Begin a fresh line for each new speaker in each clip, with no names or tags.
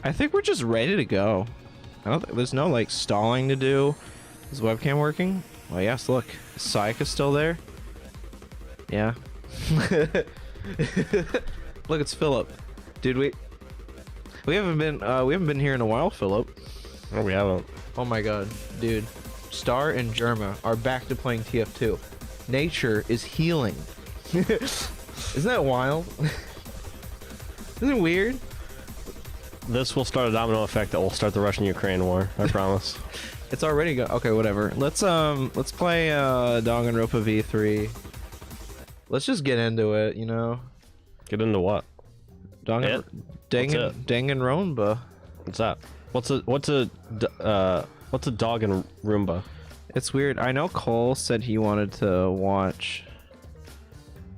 I think we're just ready to go. There's no like stalling to do. Is webcam working? Well, yes. Look, is Sayaka still there? Yeah. Look, it's Philip. Dude, we haven't been here in a while, Philip.
No, we haven't.
Oh my god, dude. Star and Germa are back to playing TF2. Nature is healing. Isn't that wild? Isn't it weird?
This will start a domino effect that will start the Russian-Ukraine war. I promise.
It's already go. Okay, whatever. Let's play Danganronpa V3. Let's just get into it, you know.
Get into what?
Danganronpa.
What's that? What's a dog and Roomba?
It's weird. I know Cole said he wanted to watch.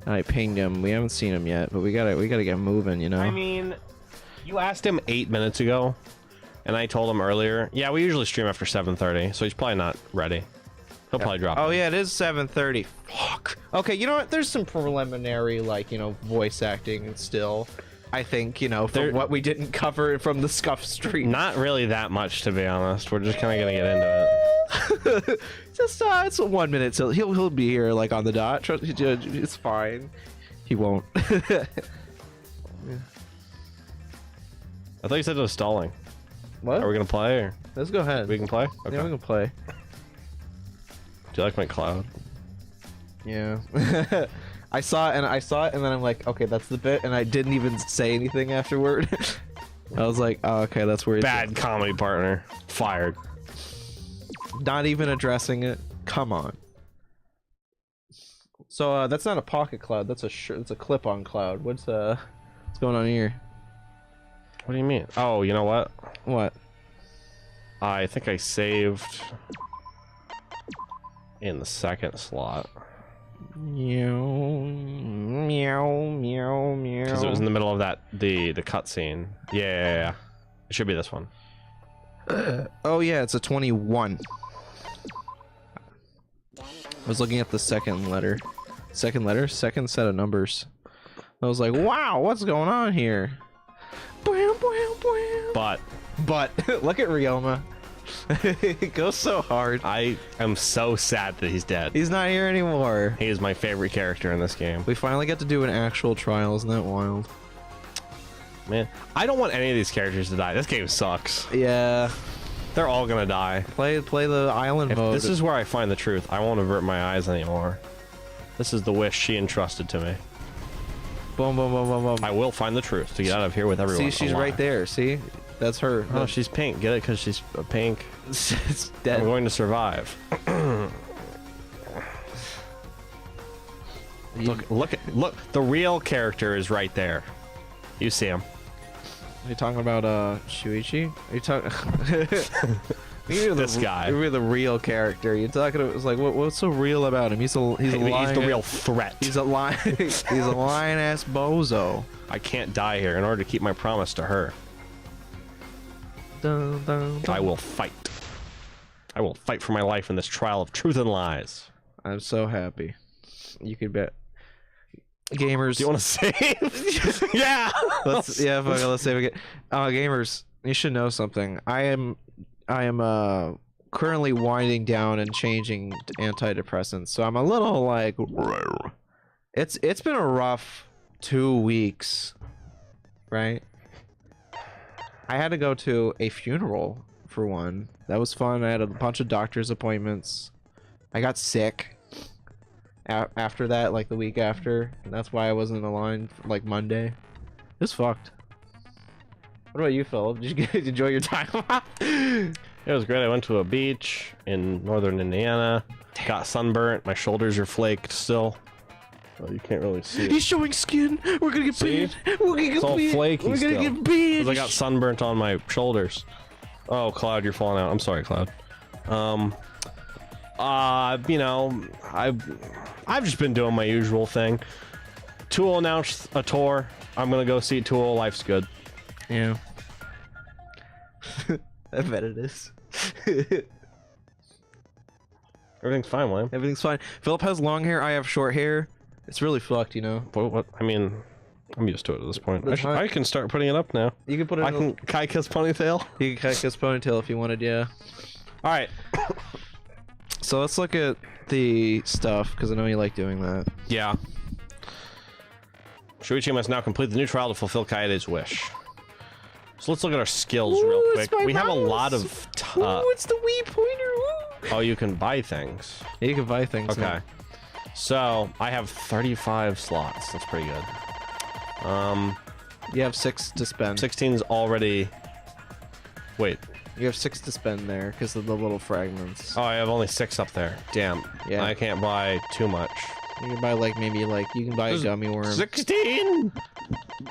I pinged him. We haven't seen him yet, but we gotta get moving, you know.
I mean, you asked him 8 minutes ago, and I told him earlier. Yeah, we usually stream after 7:30, so he's probably not ready. He'll probably drop.
Oh yeah, it is 7:30. Fuck. Okay, you know what? There's some preliminary, like, you know, voice acting still. I think, you know, from what we didn't cover from the scuff stream.
Not really that much, to be honest. We're just kind of gonna get into it.
Just it's 1 minute till he'll be here like on the dot. Trust me, Judge, it's fine. He won't.
Yeah. I thought you said it was stalling.
What?
Are we gonna play? Or
Let's go ahead.
we can play? Okay.
Yeah, we can play.
Do you like my cloud?
Yeah. I saw it and then I'm like, okay, that's the bit, and I didn't even say anything afterward. I was like, oh, okay, that's where it's
Bad comedy partner. Fired.
not even addressing it. Come on. So that's not a pocket cloud. That's a clip-on cloud. What's going on here?
What do you mean? Oh, you know what?
What?
I think I saved in the second slot.
Meow, meow, meow, meow.
Because it was in the middle of that the cutscene. Yeah. It should be this one.
Oh yeah, it's a 21. I was looking at the second letter. Second set of numbers. I was like, wow, what's going on here?
But
look at Ryoma. It goes so hard.
I am so sad that he's dead.
He's not here anymore.
He is my favorite character in this game.
We finally get to do an actual trial. Isn't that wild?
Man, I don't want any of these characters to die. This game sucks.
Yeah.
They're all gonna die.
Play the island mode.
This is where I find the truth. I won't avert my eyes anymore. This is the wish she entrusted to me.
Boom, boom, boom, boom, boom.
I will find the truth to get out of here with everyone.
See, she's
alive.
right there. See? That's her.
Oh, she's pink. Get it? Because she's pink.
It's dead.
I'm going to survive. Look! The real character is right there. You see him.
Are you talking about Shuichi? Are you talking?
This guy.
You're the real character. You're talking about. It's like what's so real about him? He's the real threat. He's a lion. He's a lion ass bozo.
I can't die here in order to keep my promise to her.
Dun, dun, dun.
I will fight. I will fight for my life in this trial of truth and lies.
I'm so happy. You could bet. Gamers.
Do you want to save? Yeah.
Let's save again. Gamers, you should know something. I am currently winding down and changing antidepressants, so I'm a little like. It's been a rough 2 weeks, right? I had to go to a funeral for one. That was fun. I had a bunch of doctor's appointments. I got sick after that, like the week after. And that's why I wasn't in the line for, like, Monday. It was fucked. What about you, Phil? Did you enjoy your time off?
It was great. I went to a beach in northern Indiana. Got sunburnt. My shoulders are flaked still. Oh, you can't really see it.
He's showing skin. We're gonna get banned. We're gonna get
it's all flaky.
We're gonna get banned.
Because I got sunburnt on my shoulders. Oh, Cloud, you're falling out. I'm sorry, Cloud. You know, I've just been doing my usual thing. Tool announced a tour. I'm gonna go see Tool. Life's good.
Yeah. I bet it is.
Everything's fine, William.
Everything's fine. Philip has long hair. I have short hair. It's really fucked, you know.
What? I mean, I'm used to it at this point.
The
I can start putting it up now.
You can put it.
I can Kaika's ponytail.
You can Kaika's ponytail if you wanted, yeah.
All right.
So let's look at the stuff because I know you like doing that.
Yeah. Shuichi must now complete the new trial to fulfill Kaede's wish. So let's look at our skills real quick. We have a lot of...
Ooh, it's the Wii pointer. Ooh.
Oh, you can buy things.
Yeah, you can buy things.
Okay.
Now.
So, I have 35 slots. That's pretty good.
You have 6 to spend.
16's already... Wait.
You have 6 to spend there because of the little fragments.
Oh, I have only 6 up there. Damn.
Yeah.
I can't buy too much.
You can buy like maybe like you can buy a gummy worm.
16.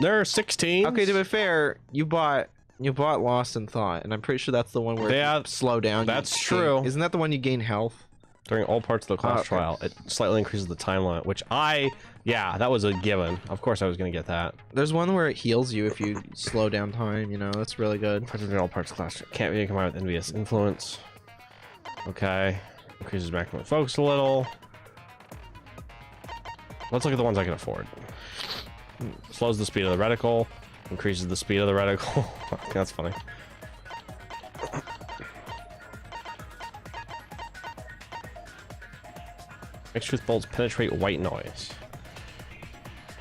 There are 16.
Okay, to be fair, you bought Lost in Thought, and I'm pretty sure that's the one where if you slow down.
That's true.
Isn't that the one you gain health?
During all parts of the class trial, it slightly increases the time limit, which yeah, that was a given. Of course I was going to get that.
There's one where it heals you if you slow down time, you know, that's really good.
During all parts of the class can't be combined with envious influence. Okay. Increases maximum focus a little. Let's look at the ones I can afford. Slows the speed of the reticle. Increases the speed of the reticle. That's funny. Makes truth bolts penetrate white noise.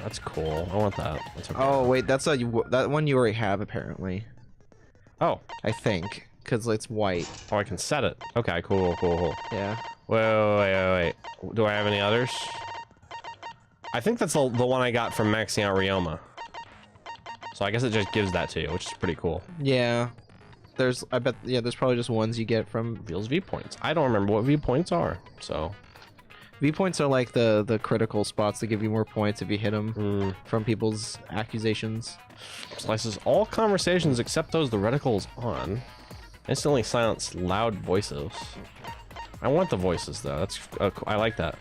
That's cool. I want that. That's okay.
Oh wait, that's that one you already have apparently.
Oh,
I think because it's white.
oh, I can set it. Okay, cool.
Yeah.
Wait. Do I have any others? I think that's the one I got from maxing out Ryoma. So I guess it just gives that to you, which is pretty cool.
Yeah. There's there's probably just ones you get from
Phyll's V points. I don't remember what V points are, so.
V points are like the critical spots that give you more points if you hit them from people's accusations.
Slices all conversations except those the reticle's on. Instantly silence loud voices. I want the voices though. That's I like that.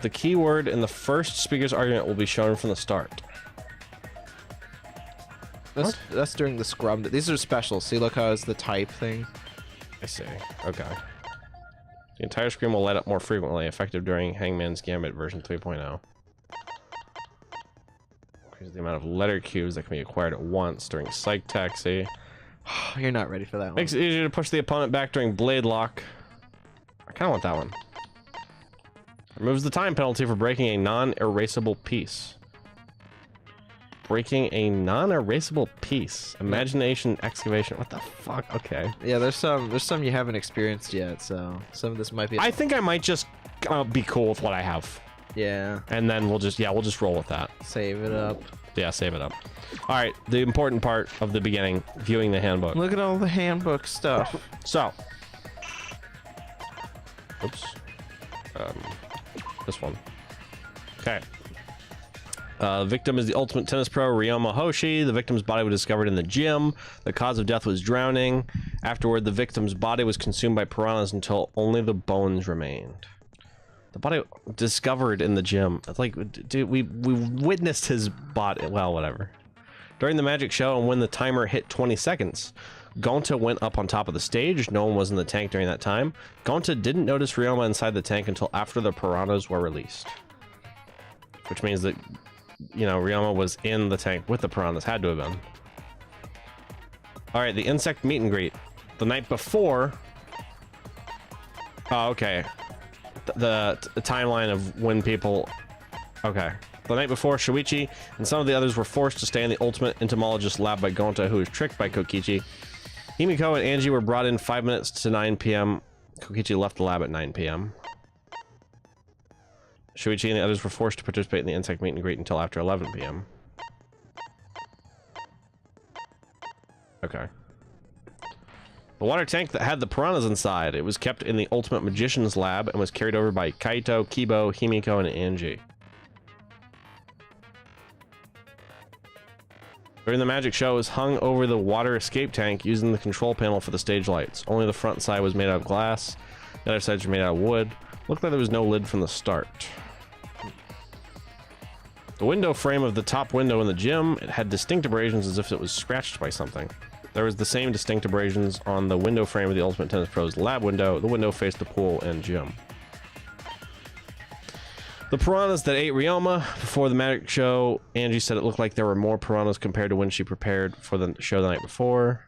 The keyword in the first speaker's argument will be shown from the start.
That's during the scrub. These are special. See, look how it's the type thing.
I see. Okay. The entire screen will light up more frequently, effective during Hangman's Gambit version 3.0. Increase the amount of letter cubes that can be acquired at once during Psych Taxi.
You're not ready for that one.
Makes it easier to push the opponent back during Blade Lock. I kind of want that one. Removes the time penalty for breaking a non-erasable piece. Breaking a non-erasable piece. Imagination excavation. What the fuck? Okay.
Yeah, there's some you haven't experienced yet, so some of this might be.
I think I might just be cool with what I have.
Yeah.
And then we'll just roll with that.
Save it up.
Yeah, save it up. All right, the important part of the beginning, viewing the handbook.
Look at all the handbook stuff.
So. Oops. This one. Okay. Victim is the ultimate tennis pro, Ryoma Hoshi. The victim's body was discovered in the gym. The cause of death was drowning. Afterward, the victim's body was consumed by piranhas until only the bones remained. The body discovered in the gym. Like, dude, we witnessed his body. Well, whatever. During the magic show and when the timer hit 20 seconds, Gonta went up on top of the stage. No one was in the tank during that time. Gonta didn't notice Ryoma inside the tank until after the piranhas were released. Which means that, you know, Ryoma was in the tank with the piranhas. Had to have been. Alright, the insect meet and greet. The night before... Oh, okay. The timeline of when people... Okay. The night before, Shuichi and some of the others were forced to stay in the ultimate entomologist lab by Gonta, who was tricked by Kokichi. Himiko and Angie were brought in 5 minutes to 9 p.m. Kokichi left the lab at 9 p.m. Shuichi and the others were forced to participate in the insect meet and greet until after 11 p.m. Okay. The water tank that had the piranhas inside, it was kept in the Ultimate Magician's lab and was carried over by Kaito, Kibo, Himiko, and Angie. During the magic show, it was hung over the water escape tank using the control panel for the stage lights. Only the front side was made out of glass. The other sides were made out of wood. Looked like there was no lid from the start. The window frame of the top window in the gym, it had distinct abrasions as if it was scratched by something. There was the same distinct abrasions on the window frame of the Ultimate Tennis Pro's lab window. The window faced the pool and gym. The piranhas that ate Ryoma before the magic show. Angie said it looked like there were more piranhas compared to when she prepared for the show the night before.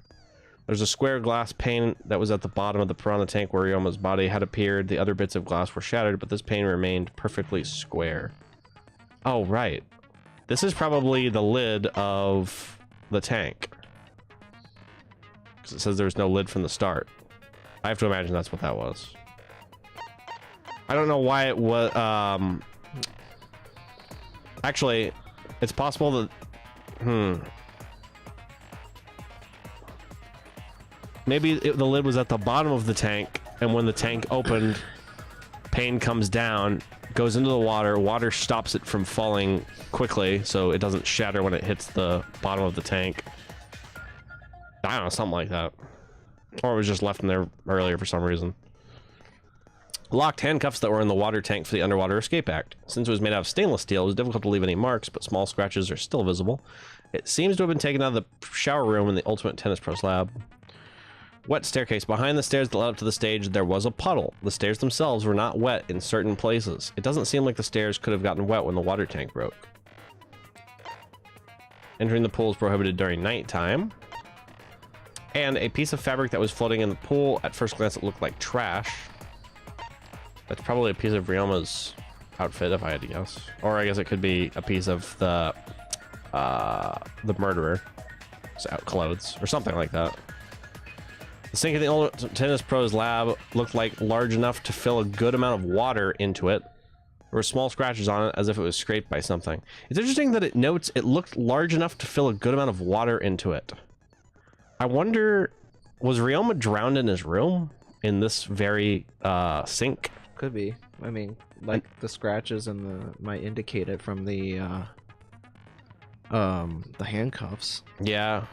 There's a square glass pane that was at the bottom of the piranha tank where Ryoma's body had appeared. The other bits of glass were shattered, but this pane remained perfectly square. Oh, right. This is probably the lid of the tank. Because it says there's no lid from the start. I have to imagine that's what that was. I don't know why it was, actually, it's possible that, maybe the lid was at the bottom of the tank, and when the tank opened, pane comes down, goes into the water, water stops it from falling quickly, so it doesn't shatter when it hits the bottom of the tank. I don't know, something like that. Or it was just left in there earlier for some reason. Locked handcuffs that were in the water tank for the Underwater Escape Act. Since it was made out of stainless steel, it was difficult to leave any marks, but small scratches are still visible. It seems to have been taken out of the shower room in the Ultimate Tennis Pros lab. Wet staircase. Behind the stairs that led up to the stage, there was a puddle. The stairs themselves were not wet in certain places. It doesn't seem like the stairs could have gotten wet when the water tank broke. Entering the pool is prohibited during nighttime. And a piece of fabric that was floating in the pool. At first glance, it looked like trash. That's probably a piece of Ryoma's outfit, if I had to guess. Or I guess it could be a piece of the murderer's clothes, or something like that. The sink in the old Tennis Pros lab looked like large enough to fill a good amount of water into it. There were small scratches on it, as if it was scraped by something. It's interesting that it notes it looked large enough to fill a good amount of water into it. I wonder, was Ryoma drowned in his room? In this very sink?
Could be. I mean, like the scratches and the might indicate it from the handcuffs.
Yeah.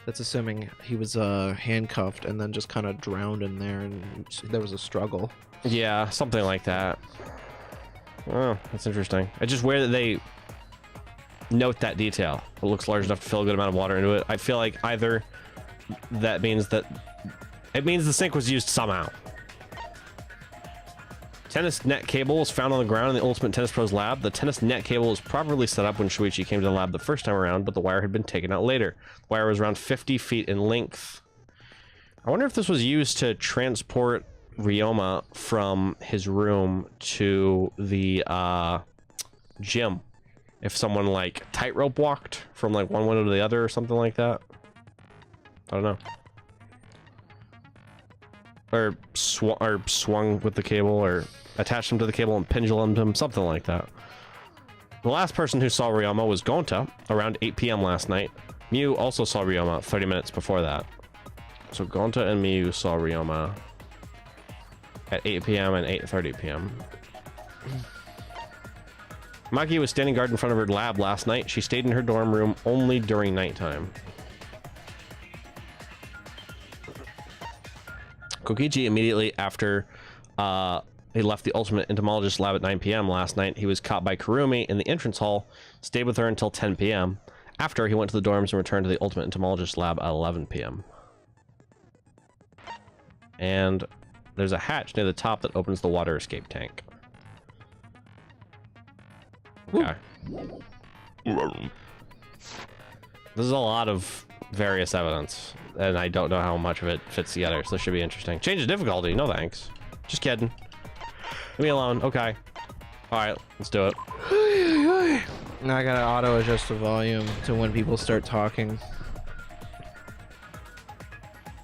That's assuming he was handcuffed and then just kind of drowned in there, and there was a struggle.
Yeah, something like that. Oh, that's interesting. It's just weird that they note that detail. It looks large enough to fill a good amount of water into it. I feel like either that means that it means the sink was used somehow. Tennis net cable was found on the ground in the Ultimate Tennis Pros lab. The tennis net cable was properly set up when Shuichi came to the lab the first time around, but the wire had been taken out later. The wire was around 50 feet in length. I wonder if this was used to transport Ryoma from his room to the gym. If someone like tightrope walked from like one window to the other or something like that. I don't know. Or swung with the cable, or attached him to the cable and pendulumed him, something like that. The last person who saw Ryoma was Gonta around 8 p.m. last night. Miu also saw Ryoma 30 minutes before that. So Gonta and Miu saw Ryoma at 8 p.m. and 8:30 p.m. Maki was standing guard in front of her lab last night. She stayed in her dorm room only during nighttime. Kokichi, immediately after he left the Ultimate Entomologist lab at 9 p.m. last night, he was caught by Kurumi in the entrance hall, stayed with her until 10 p.m. After, he went to the dorms and returned to the Ultimate Entomologist lab at 11 p.m. And there's a hatch near the top that opens the water escape tank. Okay. This is a lot of various evidence, and I don't know how much of it fits together, so this should be interesting. Change the difficulty? No thanks. Just kidding. Leave me alone. Okay. Alright, let's do it.
Now I gotta auto adjust the volume to when people start talking.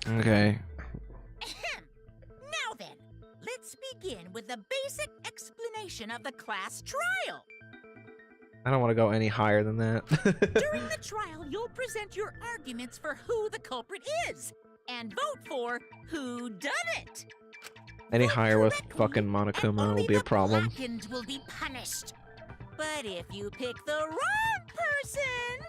Okay.
Now then, let's begin with the basic explanation of the class trial.
I don't want to go any higher than that.
During the trial, you'll present your arguments for who the culprit is, and vote for who done it.
Any
Vote
higher with
correctly,
fucking
and
Monokuma will
only
be a
the
problem.
blackened will be punished. But if you pick the wrong person,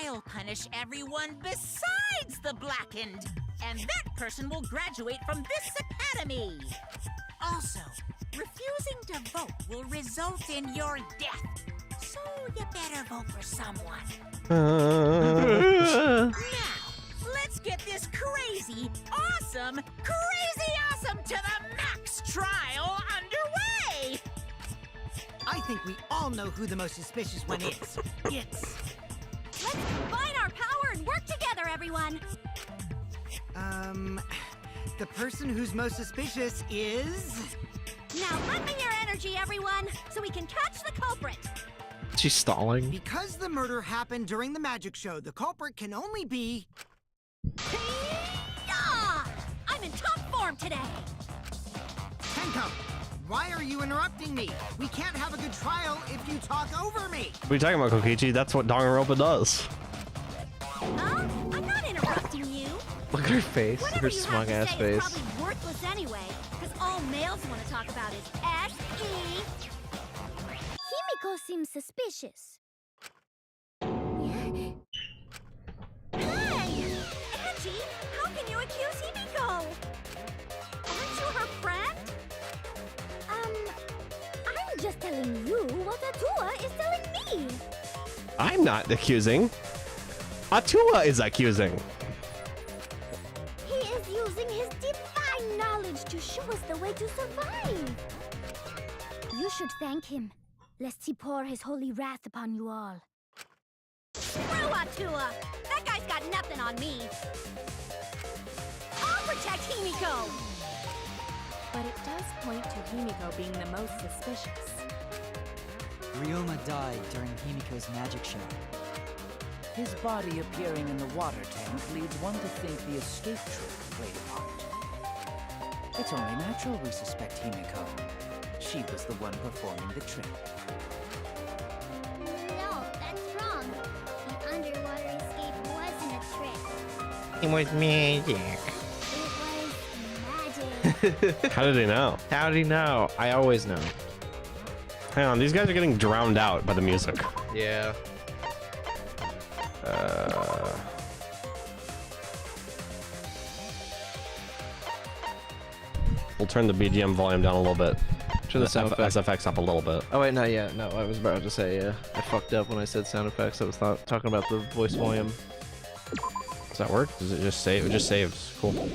I'll punish everyone besides the blackened, and that person will graduate from this academy. Also, refusing to vote will result in your death. So you better vote for someone. Now, let's get this crazy awesome to the max trial underway.
I think we all know who the most suspicious one is. It's...
Let's combine our power and work together, everyone.
The person who's most suspicious is...
Now lend me your energy, everyone, so we can catch the culprit.
She's stalling.
Because the murder happened during the magic show, the culprit can only be...
Yeah! I'm in top form today.
Tenko, why are you interrupting me? We can't have a good trial if you talk over me.
What are you talking about, Kokichi? That's what Danganronpa does.
Huh? I'm not interrupting you.
Look at her face.
Whatever
Her
you have
smug
to
ass
say
face.
is probably worthless anyway, because all males want to talk about is S.E.
Himiko seems suspicious.
Hey! Angie, how can you accuse Himiko? Aren't you her friend?
I'm just telling you what Atua is telling me.
I'm not accusing. Atua is accusing.
He is using his divine knowledge to show us the way to survive. You should thank him, lest he pour his holy wrath upon you all.
Screw Atua! That guy's got nothing on me. I'll protect Himiko!
But it does point to Himiko being the most suspicious.
Ryoma died during Himiko's magic show.
His body appearing in the water tank leads one to think the escape trick played a part. It's only natural we suspect Himiko. She was the one performing the trick.
No, that's wrong. The underwater escape wasn't a trick.
It was magic.
It was magic.
How did he know?
How do you know? I always know.
Hang on, these guys are getting drowned out by the music.
Yeah.
We'll turn the BGM volume down a little bit.
Turn the sound effects.
SFX up a little bit.
Oh wait, not yet. No, I was about to say, yeah. I fucked up when I said sound effects. I was talking about the voice volume.
Does that work? Does it just save? It just saves. Cool.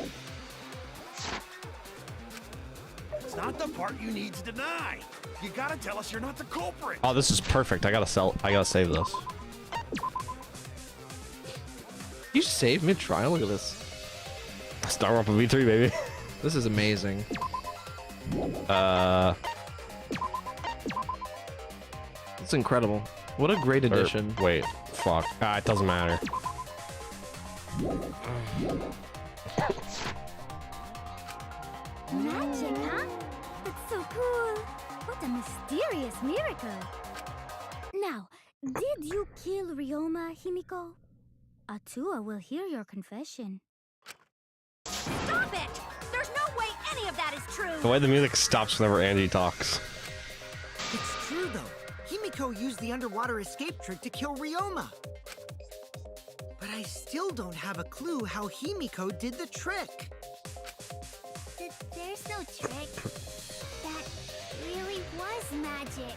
It's not the part you need to deny. You gotta tell us you're not the culprit.
Oh, this is perfect. I gotta save this.
You saved mid-trial? Look at this.
Danganronpa V3, baby.
This is amazing. It's incredible. What a great addition.
Wait, fuck. It doesn't matter.
Magic, huh? That's so cool. What a mysterious miracle. Now, did you kill Ryoma, Himiko? Atua will hear your confession.
Stop it! There's no way any of that is true!
The way the music stops whenever Angie talks.
It's true, though. Himiko used the underwater escape trick to kill Ryoma. But I still don't have a clue how Himiko did the trick.
There's no trick. That really was magic.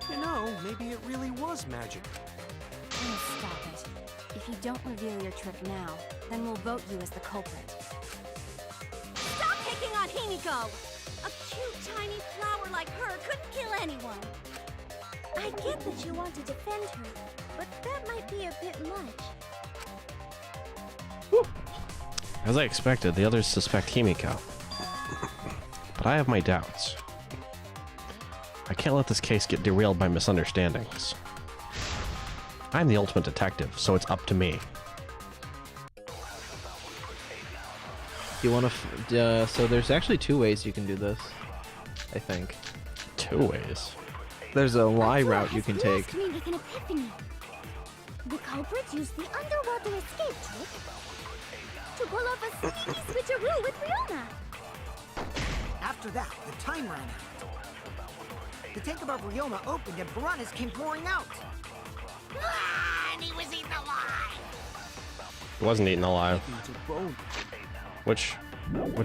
You know, maybe it really was magic.
Please stop it. If you don't reveal your trick now, then we'll vote you as the culprit.
Stop picking on Himiko! A cute, tiny flower like her couldn't kill anyone.
I get that you want to defend her, but that might be a bit much.
As I expected, the others suspect Himiko. But I have my doubts. I can't let this case get derailed by misunderstandings. I'm the ultimate detective, so it's up to me.
You want to? So there's actually two ways you can do this. I think.
Two ways.
There's a lie
Atua
route you
has
can
blessed
take.
me with an epiphany. The culprit used the underwater escape trick to pull off a sneaky switcheroo with Ryoma.
After that, the time ran out. The tank above Ryoma opened and piranhas came pouring out.
Ah, and he was eaten alive.
It wasn't eaten alive. Which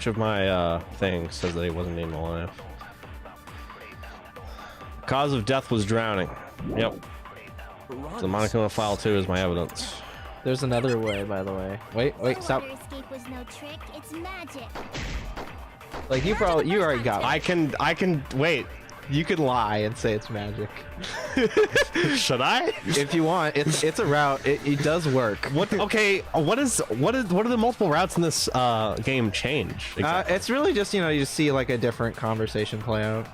of my things says that he wasn't eaten alive? Cause of death was drowning. Yep. The Monokuma file 2 is my evidence.
There's another way, by the way. Wait, stop.
Underwater escape was no trick, it's magic.
Like you already got it.
I can wait.
You could lie and say it's magic.
Should I?
If you want, it's a route. It does work.
What? Okay. What are the multiple routes in this game change? Exactly?
It's really just, you know, you see like a different conversation play out.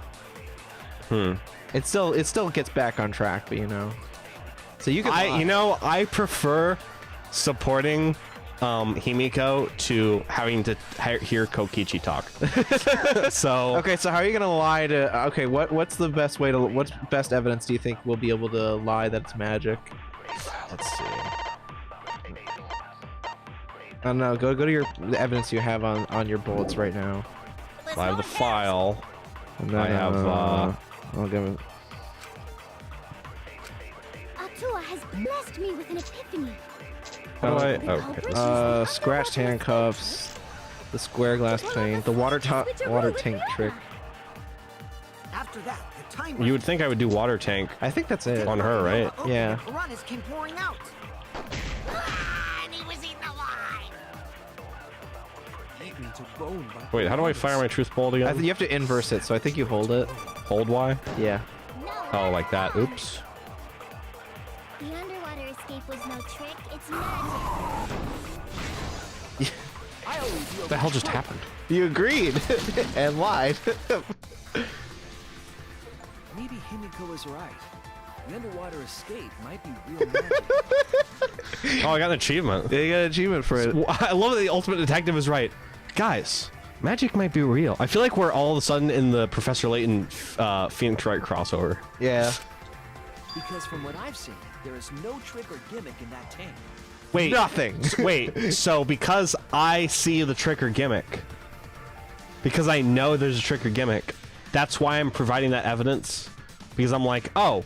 It still gets back on track, but you know. So you can.
I prefer supporting Himiko to having to hear Kokichi talk. So
okay, so how are you gonna lie to? Okay, what's the best way to? What's best evidence do you think we'll be able to lie that it's magic?
Let's see.
I don't know. Go to the evidence you have on your bullets right now.
I have the file.
And then,
I have.
I'll give it.
Atua has blessed me with an epiphany.
Scratched handcuffs, the square glass pane, the water tank trick.
After that, the time.
You would think I would do water tank.
I think that's it.
On her, right?
Yeah.
Piranhas came pouring out.
And he was eaten alive.
Wait, how do I fire my truth bolt again?
You have to inverse it, so I think you hold it.
Hold Y?
Yeah.
Oh, like that. Oops.
The underwater escape was no trick, it's magic.
What the hell just happened?
You agreed and lied.
Maybe Himiko is right. The underwater escape might be real magic.
Oh, I got an achievement.
Yeah, you got an achievement for it.
I love that the ultimate detective is right. Guys, magic might be real. I feel like we're all of a sudden in the Professor Layton Phoenix Wright crossover.
Yeah.
Because from what I've seen, there is no trick or gimmick in that tank.
Wait.
Nothing.
Wait, so because I see the trick or gimmick, because I know there's a trick or gimmick, that's why I'm providing that evidence? Because I'm like, oh,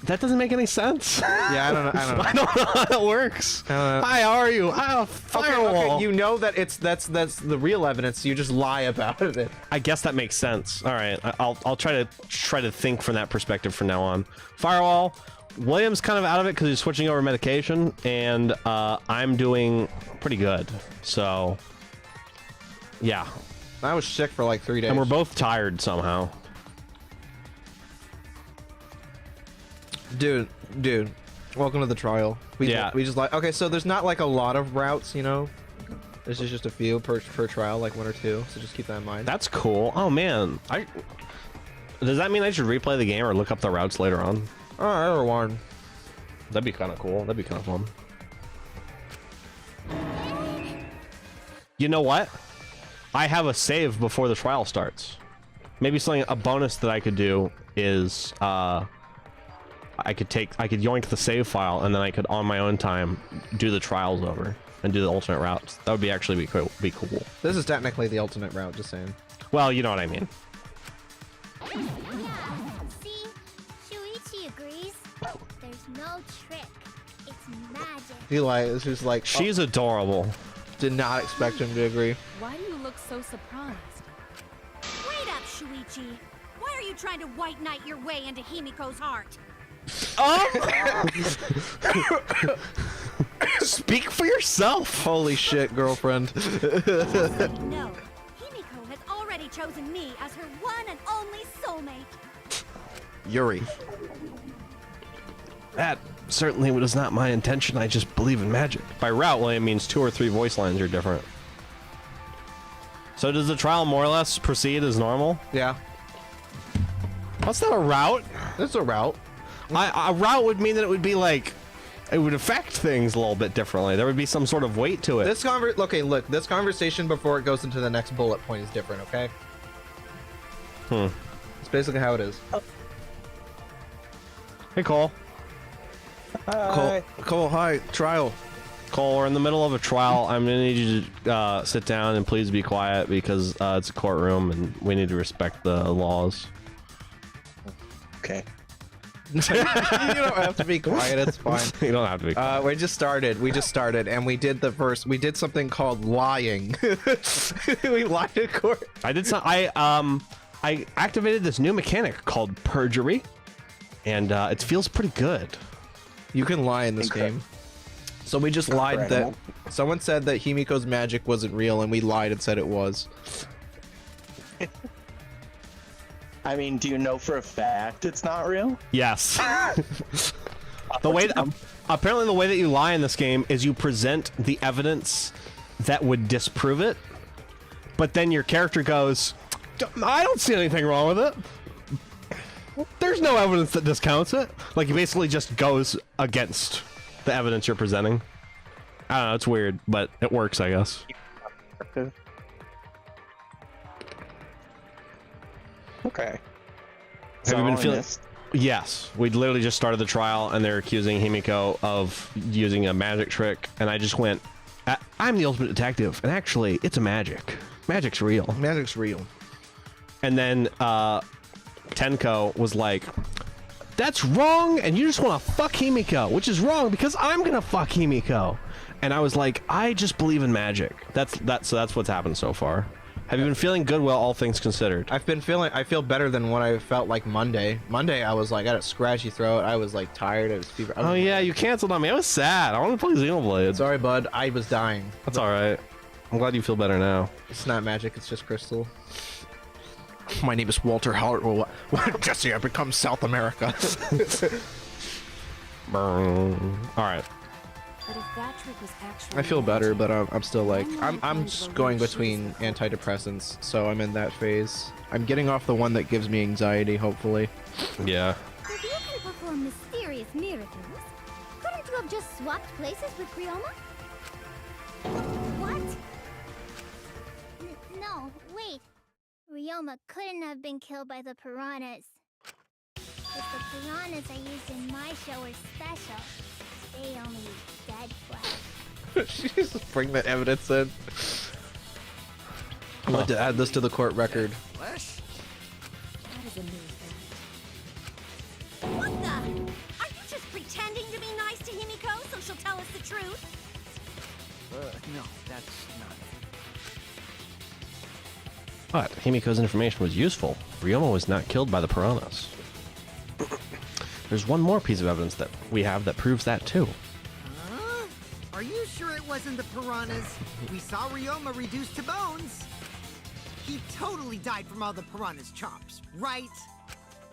that doesn't make any sense.
Yeah, I don't know.
I don't know how that works. Hi, how are you? Oh, firewall.
Okay, you know that that's the real evidence. You just lie about it.
I guess that makes sense. All right, I'll try to think from that perspective from now on. Firewall. William's kind of out of it because he's switching over medication, and I'm doing pretty good. So, yeah.
I was sick for like 3 days.
And we're both tired somehow.
Dude, welcome to the trial. We just like, okay, so there's not like a lot of routes, you know. There's just a few per trial, like 1 or 2. So just keep that in mind.
That's cool. Oh man, does that mean I should replay the game or look up the routes later on?
Oh, either one.
That'd be kind of cool. That'd be kind of fun. You know what? I have a save before the trial starts. Maybe a bonus that I could do is I could yoink the save file, and then I could on my own time do the trials over and do the alternate routes. That would be be cool.
This is technically the alternate route, just saying.
Well, you know what I mean.
See, Shuichi agrees. There's no trick. It's magic.
It's just like
She's adorable.
Did not expect him to agree.
Why do you look so surprised?
Wait up, Shuichi. Why are you trying to white knight your way into Himiko's heart?
Speak for yourself.
Holy shit, girlfriend.
No, Himiko has already chosen me as her one and only soulmate.
Yuri.
That certainly was not my intention. I just believe in magic. By route, William means 2 or 3 voice lines are different. So does the trial more or less proceed as normal?
Yeah.
That's not a route.
That's a route.
A route would mean that it would be like, it would affect things a little bit differently. There would be some sort of weight to it.
This this conversation before it goes into the next bullet point is different, okay? It's basically how it is.
Hey, Cole.
Cole, hi. Trial.
Cole, we're in the middle of a trial. I'm gonna need you to sit down and please be quiet because it's a courtroom and we need to respect the laws.
Okay.
You don't have to be quiet. It's fine.
You don't have to be quiet.
We just started, and we did something called lying. We lied to court.
I activated this new mechanic called perjury, and it feels pretty good.
You can lie in this game. So we just lied that someone said that Himiko's magic wasn't real, and we lied and said it was.
I mean, do you know for a fact it's not real?
Yes. The way that, apparently the way that you lie in this game is you present the evidence that would disprove it, but then your character goes, I don't see anything wrong with it. There's no evidence that discounts it. Like, he basically just goes against the evidence you're presenting. I don't know, it's weird, but it works, I guess.
Okay.
Have you been feeling? Yes, we literally just started the trial, and they're accusing Himiko of using a magic trick, and I just went, "I'm the ultimate detective, and actually, it's a magic. Magic's real.
Magic's real."
And then Tenko was like, "That's wrong, and you just want to fuck Himiko, which is wrong because I'm gonna fuck Himiko." And I was like, "I just believe in magic." That's what's happened so far. Have you been feeling good? Well, all things considered.
I feel better than what I felt like Monday. Monday, I was like, I had a scratchy throat. I was like tired. I was fever.
Oh yeah, you canceled on me. I was sad. I want to play Xenoblade.
Sorry, bud. I was dying.
That's all right. I'm glad you feel better now.
It's not magic. It's just crystal. My name is Walter Howard. Jesse, I become South America.
All right.
But if that trick was actually
I feel better, but I'm still like I'm just going between antidepressants, so I'm in that phase. I'm getting off the one that gives me anxiety, hopefully.
Yeah.
If you can perform mysterious miracles, couldn't you have just swapped places with Ryoma? What? No, wait. Ryoma couldn't have been killed by the piranhas. But the piranhas I used in my show are special. They only eat dead flesh.
Just bring that evidence in. I'm going to add this to the court record.
Flesh?
That is a new fact.
What the? Are you just pretending to be nice to Himiko so she'll tell us the truth?
No, that's not it.
But Himiko's information was useful. Ryoma was not killed by the piranhas. There's one more piece of evidence that we have that proves that too.
Are you sure it wasn't the piranhas? We saw Ryoma reduced to bones. He totally died from all the piranhas' chops, right?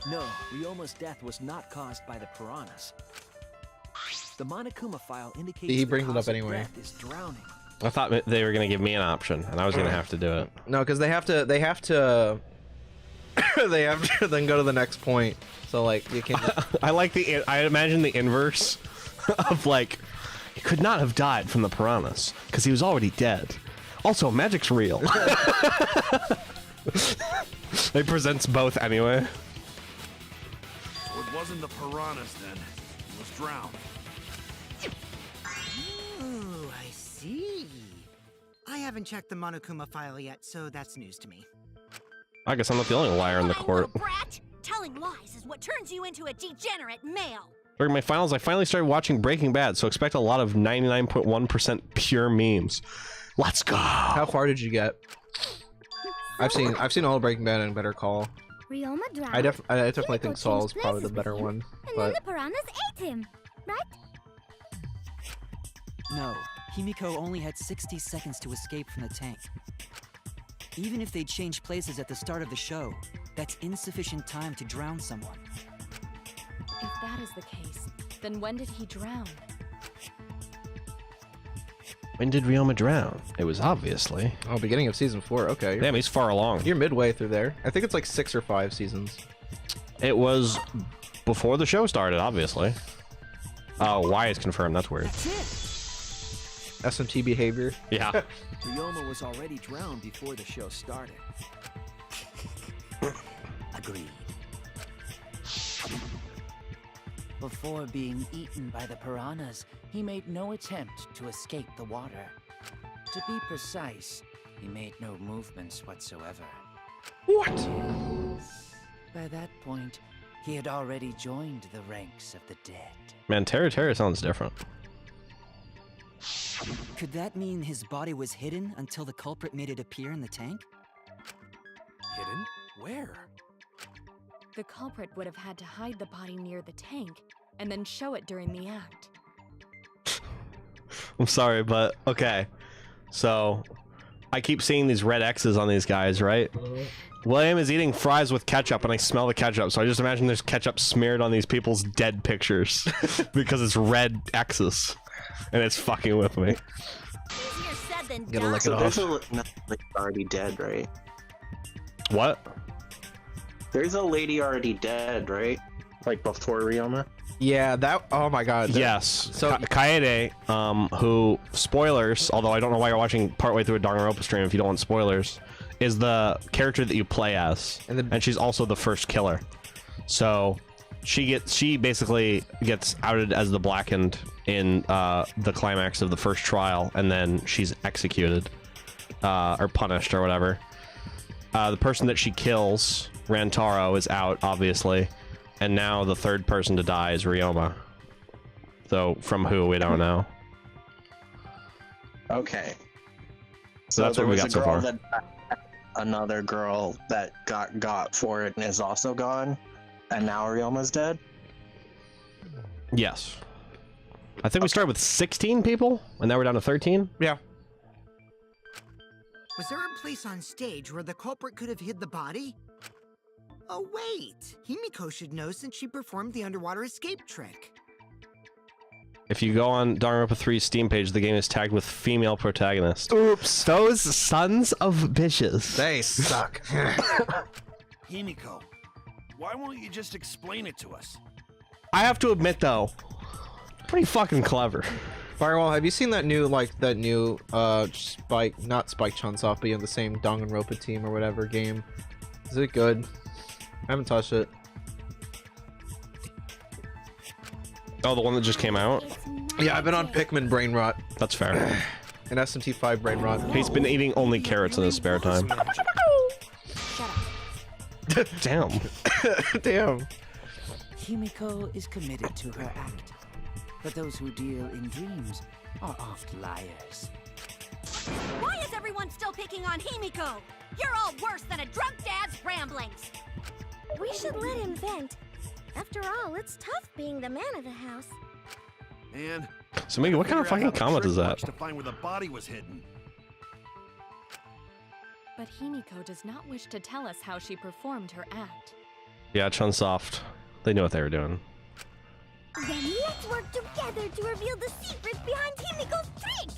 No, Ryoma's death was not caused by the piranhas. The Monokuma file indicates
He brings
the
it up
cause of
anyway.
death is drowning.
I thought they were going to give me an option, and I was going to have to do it.
No, because they have to they have to then go to the next point. So like you can't.
I imagine the inverse of like, he could not have died from the piranhas because he was already dead. Also, magic's real. It presents both anyway.
So it wasn't the piranhas then. He was drowned.
Ooh, I see. I haven't checked the Monokuma file yet, so that's news to me.
I guess I'm not the only liar in the court.
Brat! Telling lies is what turns you into a degenerate male.
During my finals, I finally started watching Breaking Bad, so expect a lot of 99.1% pure memes. Let's go.
How far did you get? I've seen all of Breaking Bad and Better Call.
Ryoma drowned.
I definitely
Himiko
think Saul's
changed
probably the
places
better
with him,
one.
And
But
then the piranhas ate him, right?
No, Himiko only had 60 seconds to escape from the tank. Even if they'd changed places at the start of the show, that's insufficient time to drown someone.
If that is the case, then when did he drown?
When did Ryoma drown? It was obviously.
oh, beginning of season 4. Okay.
Damn, he's far along.
You're midway through there. I think it's like 6 or 5 seasons.
It was before the show started, obviously. Oh, why is confirmed? That's weird.
That's it!
SMT behavior.
Yeah.
Ryoma was already drowned before the show started.
Agreed. Before being eaten by the piranhas, he made no attempt to escape the water. To be precise, he made no movements whatsoever.
What?
By that point, he had already joined the ranks of the dead.
Man, Terra sounds different.
Could that mean his body was hidden until the culprit made it appear in the tank?
Hidden? Where?
The culprit would have had to hide the body near the tank and then show it during the act.
I'm sorry, but okay. So, I keep seeing these red X's on these guys, right? William is eating fries with ketchup, and I smell the ketchup, so I just imagine there's ketchup smeared on these people's dead pictures because it's red X's, and it's fucking with me.
Easier said than
Gotta
done.
lick it
So
off.
there's a lady already dead, right?
What?
There's a lady already dead, right? Like before Ryoma?
Yeah, that. Oh my god.
Yes.
So-
Kaede, who, spoilers, although I don't know why you're watching partway through a Danganronpa stream if you don't want spoilers, is the character that you play as, and she's also the first killer. So she basically gets outed as the Blackened in the climax of the first trial, and then she's executed or punished or whatever. The person that she kills, Rantaro, is out, obviously, and now the third person to die is Ryoma. So from who, we don't know.
Okay.
So that's what we got so far.
Another girl that got for it and is also gone, and now Ryoma's dead?
Yes. I think we started with 16 people, and now we're down to 13?
Yeah.
Was there a place on stage where the culprit could have hid the body? Oh wait, Himiko should know since she performed the underwater escape trick.
If you go on Danganronpa 3's Steam page, the game is tagged with female protagonist.
Oops.
Those sons of bitches.
They suck.
Himiko, why won't you just explain it to us?
I have to admit, though, pretty fucking clever.
Firewall, have you seen that new, Spike, not Spike Chunsoft, but in the same Danganronpa team or whatever game? Is it good? I haven't touched it.
Oh, the one that just came out?
Yeah, I've been on Pikmin brain rot.
That's fair.
And SMT5 brain rot.
He's been eating only carrots in his spare time. Damn.
Damn.
Himiko is committed to her act, but those who deal in dreams are oft liars.
Why is everyone still picking on Himiko? You're all worse than a drunk dad's ramblings.
We should let him vent. After all, it's tough being the man of the house.
And
So, Mika, what kind of fucking comment is that?
to find where the body was hidden.
But Himiko does not wish to tell us how she performed her act.
Yeah, Chunsoft. They knew what they were doing.
Then let's work together to reveal the secrets behind Himiko's trick!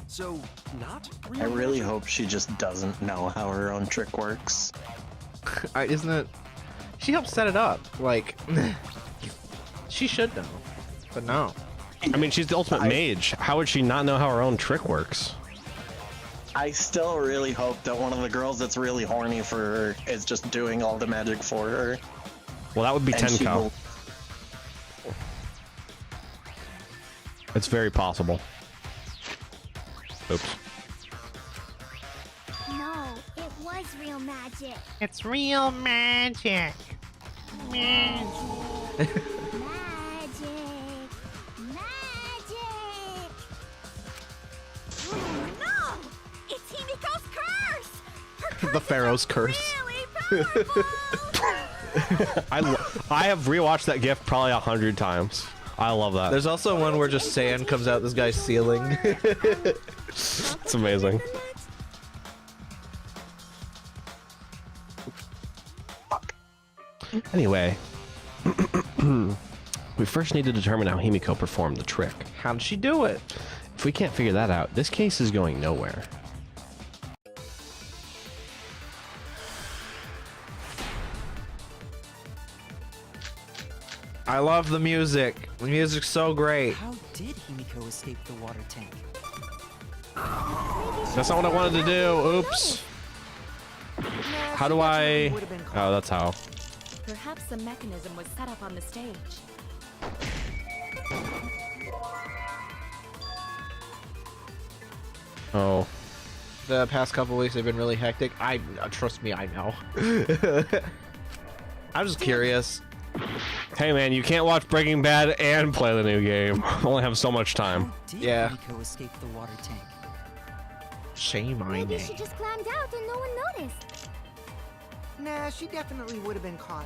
So, not?
I really hope she just doesn't know how her own trick works.
Isn't it? She helped set it up. Like, she should know, but no.
I mean, she's the ultimate mage. How would she not know how her own trick works?
I still really hope that one of the girls that's really horny for her is just doing all the magic for her.
Well, that would be
And she
Tenko.
will-
It's very possible. Oops.
No, it was real magic.
It's real magic.
Magic. Magic.
Oh no! It's Himiko's curse! Her curse
The Pharaoh's curse.
really powerful!
I have rewatched that GIF probably 100 times. I love that.
There's also one where just sand comes out this guy's ceiling.
It's amazing. Anyway, we first need to determine how Himiko performed the trick.
How did she do it?
If we can't figure that out, this case is going nowhere.
I love the music. The music's so great.
How did Himiko escape the water tank?
That's not what I wanted to do. Oops. How do I... Oh, that's how.
Perhaps the mechanism was set up on the stage.
Oh.
The past couple weeks have been really hectic. Trust me, I know. I'm just curious.
Hey man, you can't watch Breaking Bad and play the new game. I only have so much time.
Did
Yeah.
Himiko escape the water tank?
Shame on
Maybe
me.
she just climbed out and no one noticed.
Nah, she definitely would have been caught.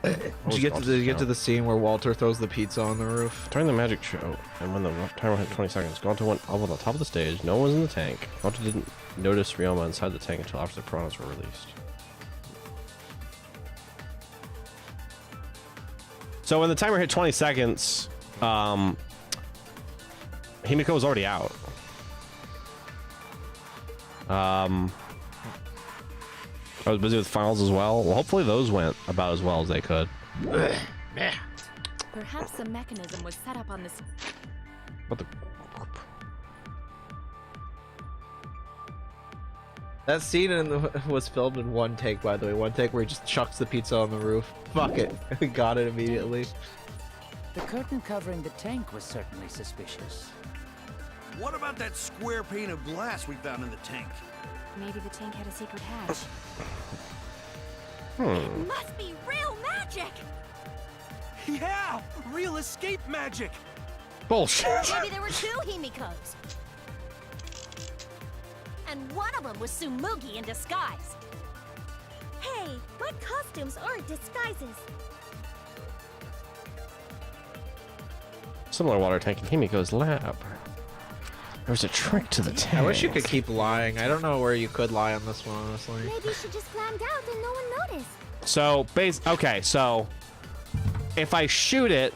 Did you get to the scene where Walter throws the pizza on the roof?
During the magic show, and when the timer hit 20 seconds, Gaunter went up on the top of the stage. No one was in the tank. Gaunter didn't notice Ryoma inside the tank until after the piranhas were released. So when the timer hit 20 seconds, Himiko was already out. I was busy with finals as well. Well, hopefully those went about as well as they could.
Perhaps a mechanism was set up on this.
What the?
That scene was filmed in one take, by the way. One take where he just chucks the pizza on the roof. Fuck it. We got it immediately.
The curtain covering the tank was certainly suspicious.
What about that square pane of glass we found in the tank?
Maybe the tank had a secret hatch.
It must be real magic!
Yeah! Real escape magic!
Bullshit.
Maybe there were 2 Himikos. And one of them was Tsumugi in disguise.
Hey, what costumes aren't disguises?
Similar water tank in Himiko's lab. There was a trick to the tank.
I wish you could keep lying. I don't know where you could lie on this one, honestly.
Maybe she just climbed out and no one noticed.
So, okay, so if I shoot it,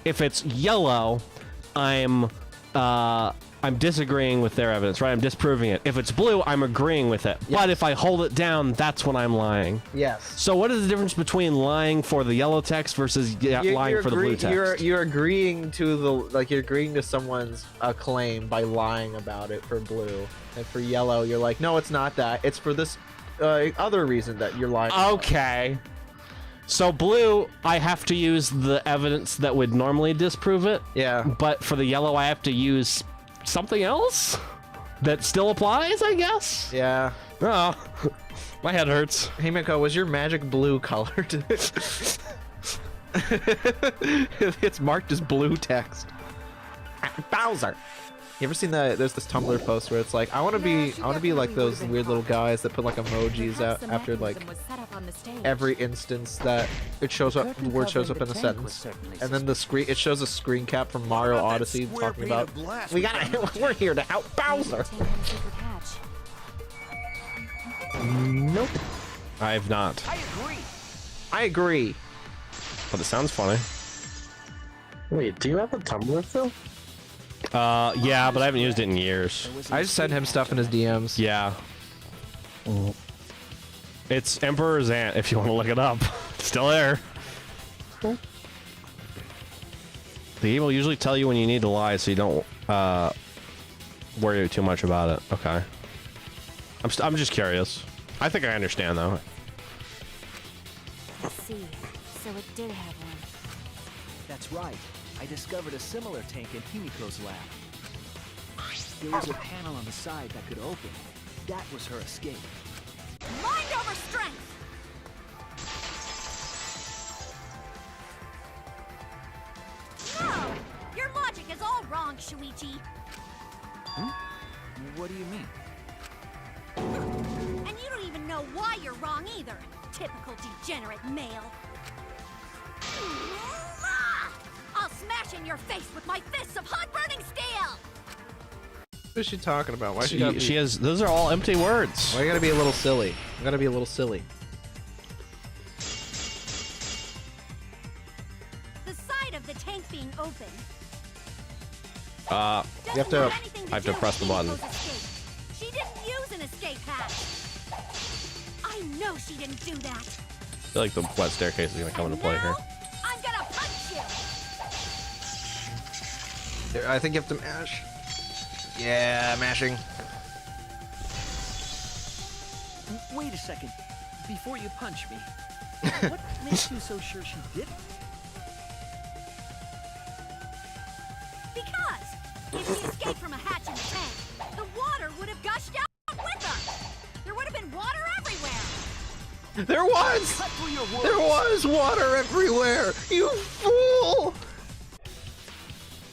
if it's yellow, I'm disagreeing with their evidence, right? I'm disproving it. If it's blue, I'm agreeing with it. Yes. But if I hold it down, that's when I'm lying.
Yes.
So what is the difference between lying for the yellow text versus lying for the blue text?
You're agreeing to you're agreeing to someone's claim by lying about it for blue, and for yellow, you're like, no, it's not that. It's for this other reason that you're lying.
Okay. So blue, I have to use the evidence that would normally disprove it.
Yeah.
But for the yellow, I have to use something else that still applies, I guess.
Yeah.
Oh, my head hurts.
Hey Miko, was your magic blue colored? It's marked as blue text. Bowser. You ever seen that? There's this Tumblr post where it's like, I want to be like those weird little guys that put like emojis out after like every instance that it shows up, the word shows up in a sentence, and then the screen, it shows a screen cap from Mario Odyssey talking about, we're here to help Bowser. Nope.
I have not.
I agree.
But it sounds funny.
Wait, do you have a Tumblr, Phil?
Yeah, but I haven't used it in years.
I just send him stuff in his DMs.
Yeah. It's Emperor's Ant, if you want to look it up. It's still there. The game will usually tell you when you need to lie, so you don't worry too much about it. Okay. I'm just curious. I think I understand, though.
I see. So it did have one.
That's right. I discovered a similar tank in Himiko's lab. There was a panel on the side that could open. That was her escape.
Mind over strength! No! Your logic is all wrong, Shuichi.
What do you mean?
And you don't even know why you're wrong either. Typical degenerate male. I'll smash in your face with my fists of hot burning steel!
What is she talking about? Why
She has. Those are all empty words.
Why you gotta be a little silly? You gotta be a little silly.
The side of the tank being open.
I have to press the button.
She didn't use an escape hatch. I know she didn't do that.
I feel like the wet staircase is gonna come into play here.
I'm gonna punch you.
I think you have to mash. Yeah, mashing.
Wait a second. Before you punch me, what makes you so sure she didn't?
Because if she escaped from a hatch in the tank, the water would have gushed out with her. There would have been water everywhere.
There was! There was water everywhere! You fool!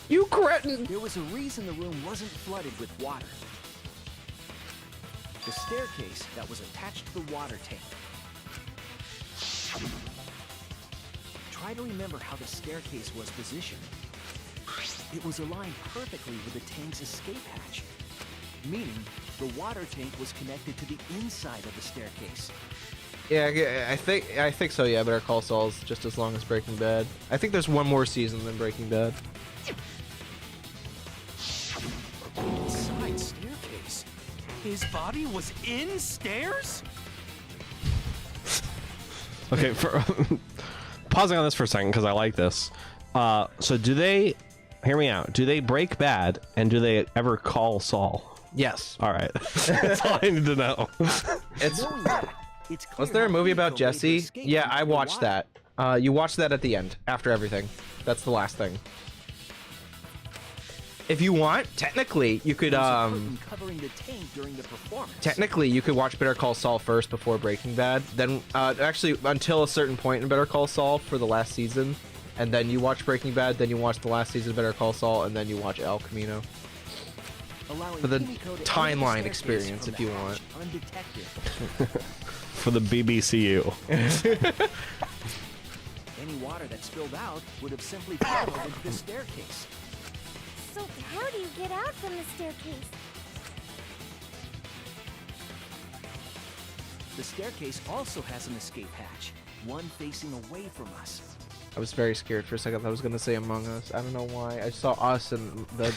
You cretin!
There was a reason the room wasn't flooded with water. The staircase that was attached to the water tank. Try to remember how the staircase was positioned. It was aligned perfectly with the tank's escape hatch, meaning the water tank was connected to the inside of the staircase.
Yeah, I think so. Yeah, Better Call Saul's just as long as Breaking Bad. I think there's one more season than Breaking Bad.
Side staircase. His body was in stairs?
Okay, for pausing on this for a second because I like this. So do they, hear me out, do they break bad and do they ever call Saul?
Yes.
All right. That's all I need to know.
Was there a movie about Jesse? Yeah, I watched that. You watched that at the end, after everything. That's the last thing. If you want, technically, you could,
covering the tank during the performance.
technically, you could watch Better Call Saul first before Breaking Bad. Then, actually, until a certain point in Better Call Saul for the last season. And then you watch Breaking Bad, then you watch the last season of Better Call Saul, and then you watch El Camino. For the timeline experience, if you want.
For the BBCU.
Any water that spilled out would have simply fallen into the staircase.
So how do you get out from the staircase?
The staircase also has an escape hatch, one facing away from us.
I was very scared for a second. I was gonna say Among Us. I don't know why. I saw us and the.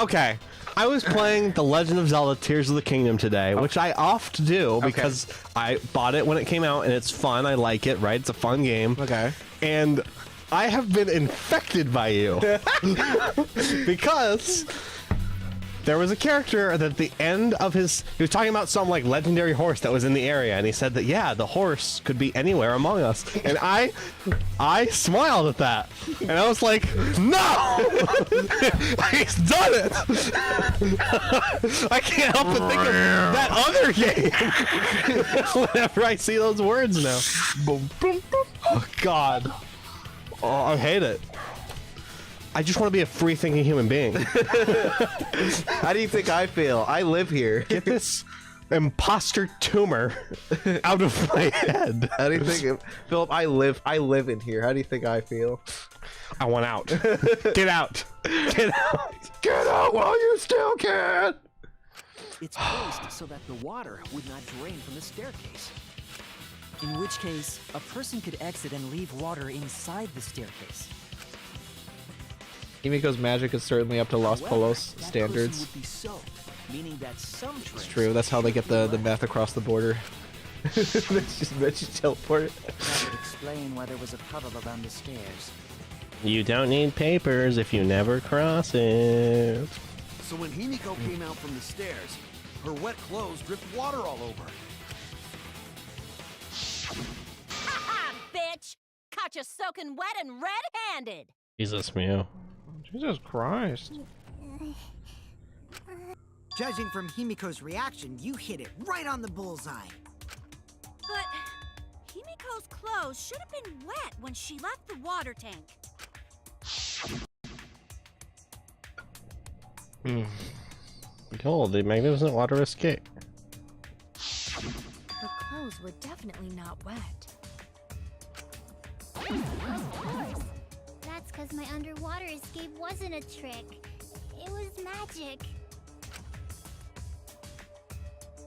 Okay. I was playing The Legend of Zelda: Tears of the Kingdom today, which I oft do because I bought it when it came out and it's fun. I like it, right? It's a fun game.
Okay.
And I have been infected by you because there was a character that at the end of he was talking about some like legendary horse that was in the area, and he said that yeah, the horse could be anywhere among us, and I smiled at that, and I was like, no, he's done it. I can't help but think of that other game whenever I see those words now. Oh God, oh, I hate it. I just want to be a free-thinking human being.
How do you think I feel? I live here.
Get this imposter tumor out of my head.
How do you think, Philip? I live in here. How do you think I feel?
I want out. Get out. Get out.
Get out while you still can.
It's placed so that the water would not drain from the staircase.
In which case, a person could exit and leave water inside the staircase.
Himiko's magic is certainly up to Los Polos
That
standards.
person would be soaked, meaning that some
It's
trains
true. That's how they get the meth across the border. Just teleport it.
That would explain why there was a puddle around the stairs.
You don't need papers if you never cross it.
So when Himiko came out from the stairs, her wet clothes dripped water all over.
Ha-ha, bitch! Caught you soaking wet and red-handed!
Jesus, Mew.
Jesus Christ.
Judging from Himiko's reaction, you hit it right on the bullseye.
But Himiko's clothes should have been wet when she left the water tank.
Behold, the magnificent water escape.
Her clothes were definitely not wet.
That's because my underwater escape wasn't a trick. It was magic.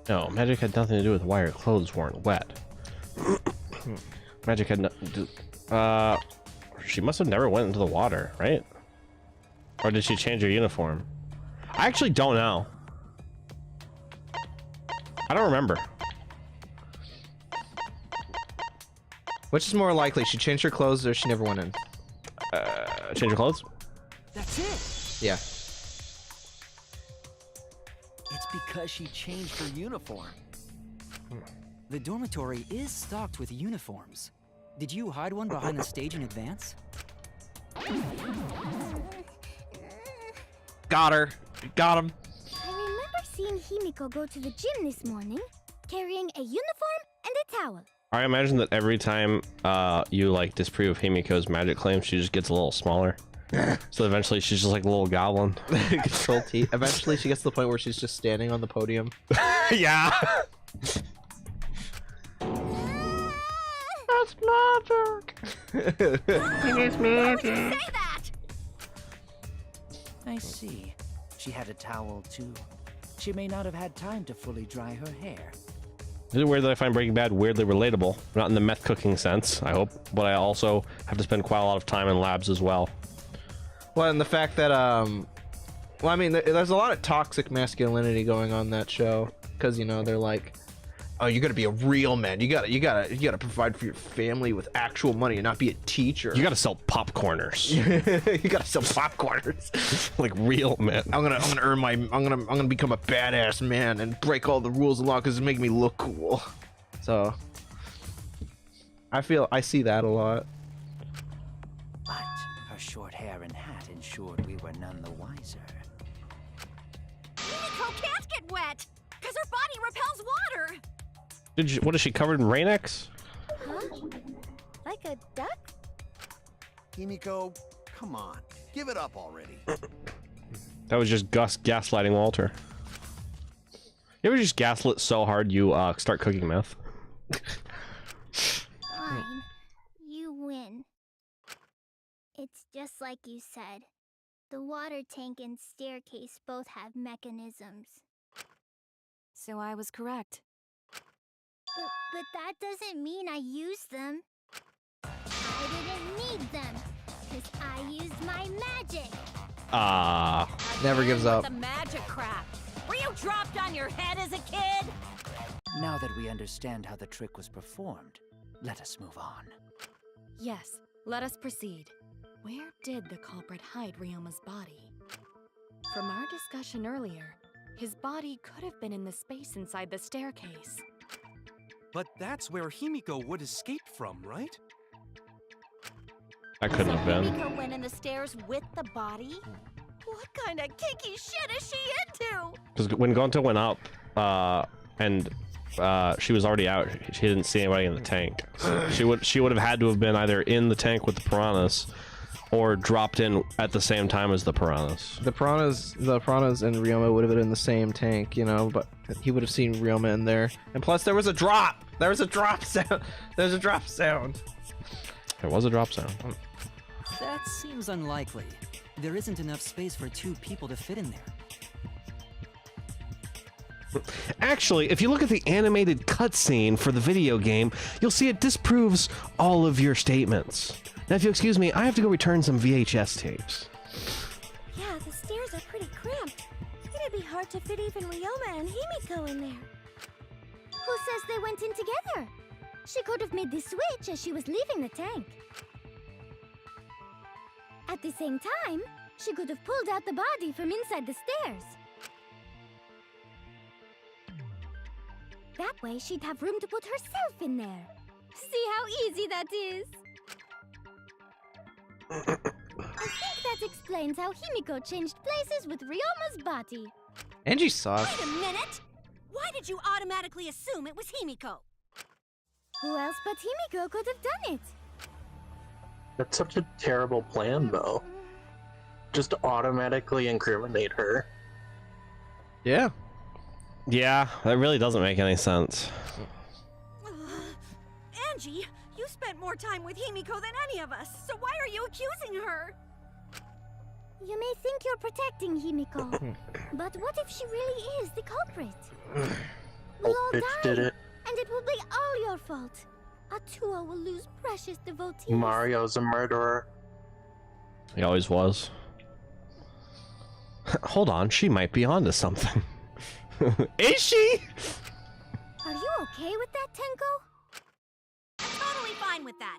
No, magic had nothing to do with why her clothes weren't wet. Magic had no... she must have never went into the water, right? Or did she change her uniform? I actually don't know. I don't remember.
Which is more likely, she changed her clothes or she never went in?
Change her clothes?
That's it.
Yeah.
It's because she changed her uniform.
The dormitory is stocked with uniforms. Did you hide one behind the stage in advance?
Got her. Got him.
I remember seeing Himiko go to the gym this morning, carrying a uniform and a towel.
I imagine that every time you like disprove Himiko's magic claim, she just gets a little smaller. So eventually she's just like a little goblin.
Control T. Eventually she gets to the point where she's just standing on the podium.
Yeah.
That's It's magic.
It's magic. Say that.
I see. She had a towel too. She may not have had time to fully dry her hair.
Is it weird that I find Breaking Bad weirdly relatable? Not in the meth cooking sense, I hope, but I also have to spend quite a lot of time in labs as well.
Well, and the fact that well, I mean, there's a lot of toxic masculinity going on in that show, because you know they're like, oh, you gotta be a real man. You gotta provide for your family with actual money and not be a teacher.
You gotta sell popcorners.
You gotta sell popcorners.
Like real men.
I'm gonna become a badass man and break all the rules of law because it's making me look cool. So I see that a lot.
But her short hair and hat ensured we were none the wiser.
Himiko can't get wet because her body repels water.
What is she covered in Rain-X?
Huh? Like a duck?
Himiko, come on. Give it up already.
That was just Gus gaslighting Walter. You ever just gaslit so hard you start cooking meth?
Fine. You win. It's just like you said. The water tank and staircase both have mechanisms.
So I was correct.
But that doesn't mean I used them. I didn't need them, because I used my magic.
Never gives up.
The magic crap. Were you dropped on your head as a kid?
Now that we understand how the trick was performed, let us move on.
Yes, let us proceed. Where did the culprit hide Ryoma's body? From our discussion earlier, his body could have been in the space inside the staircase.
But that's where Himiko would escape from, right?
I couldn't have been.
Himiko went in the stairs with the body? What kind of kinky shit is she into?
Because when Gonto went up, and she was already out, she didn't see anybody in the tank. So she would have had to have been either in the tank with the piranhas, or dropped in at the same time as the piranhas.
The piranhas and Ryoma would have been in the same tank, you know, but he would have seen Ryoma in there. And plus, there was a drop. There was a drop sound. There's a drop sound.
There was a drop sound.
That seems unlikely. There isn't enough space for 2 people to fit in there.
Actually, if you look at the animated cutscene for the video game, you'll see it disproves all of your statements. Now, if you'll excuse me, I have to go return some VHS tapes.
Yeah, the stairs are pretty cramped. It'd be hard to fit even Ryoma and Himiko in there. Who says they went in together? She could have made the switch as she was leaving the tank. At the same time, she could have pulled out the body from inside the stairs. That way, she'd have room to put herself in there. See how easy that is? I think that explains how Himiko changed places with Ryoma's body.
Angie sucks.
Wait a minute! Why did you automatically assume it was Himiko?
Who else but Himiko could have done it?
That's such a terrible plan, though. Just automatically incriminate her.
Yeah.
Yeah, that really doesn't make any sense.
Angie, you spent more time with Himiko than any of us, so why are you accusing her?
You may think you're protecting Himiko, but what if she really is the culprit? We'll all
Bitch
die,
did it.
and it will be all your fault. Atua will lose precious devotees.
Mario's a murderer.
He always was. Hold on, she might be onto something. Is she?
Are you okay with that, Tenko?
I'm totally fine with that.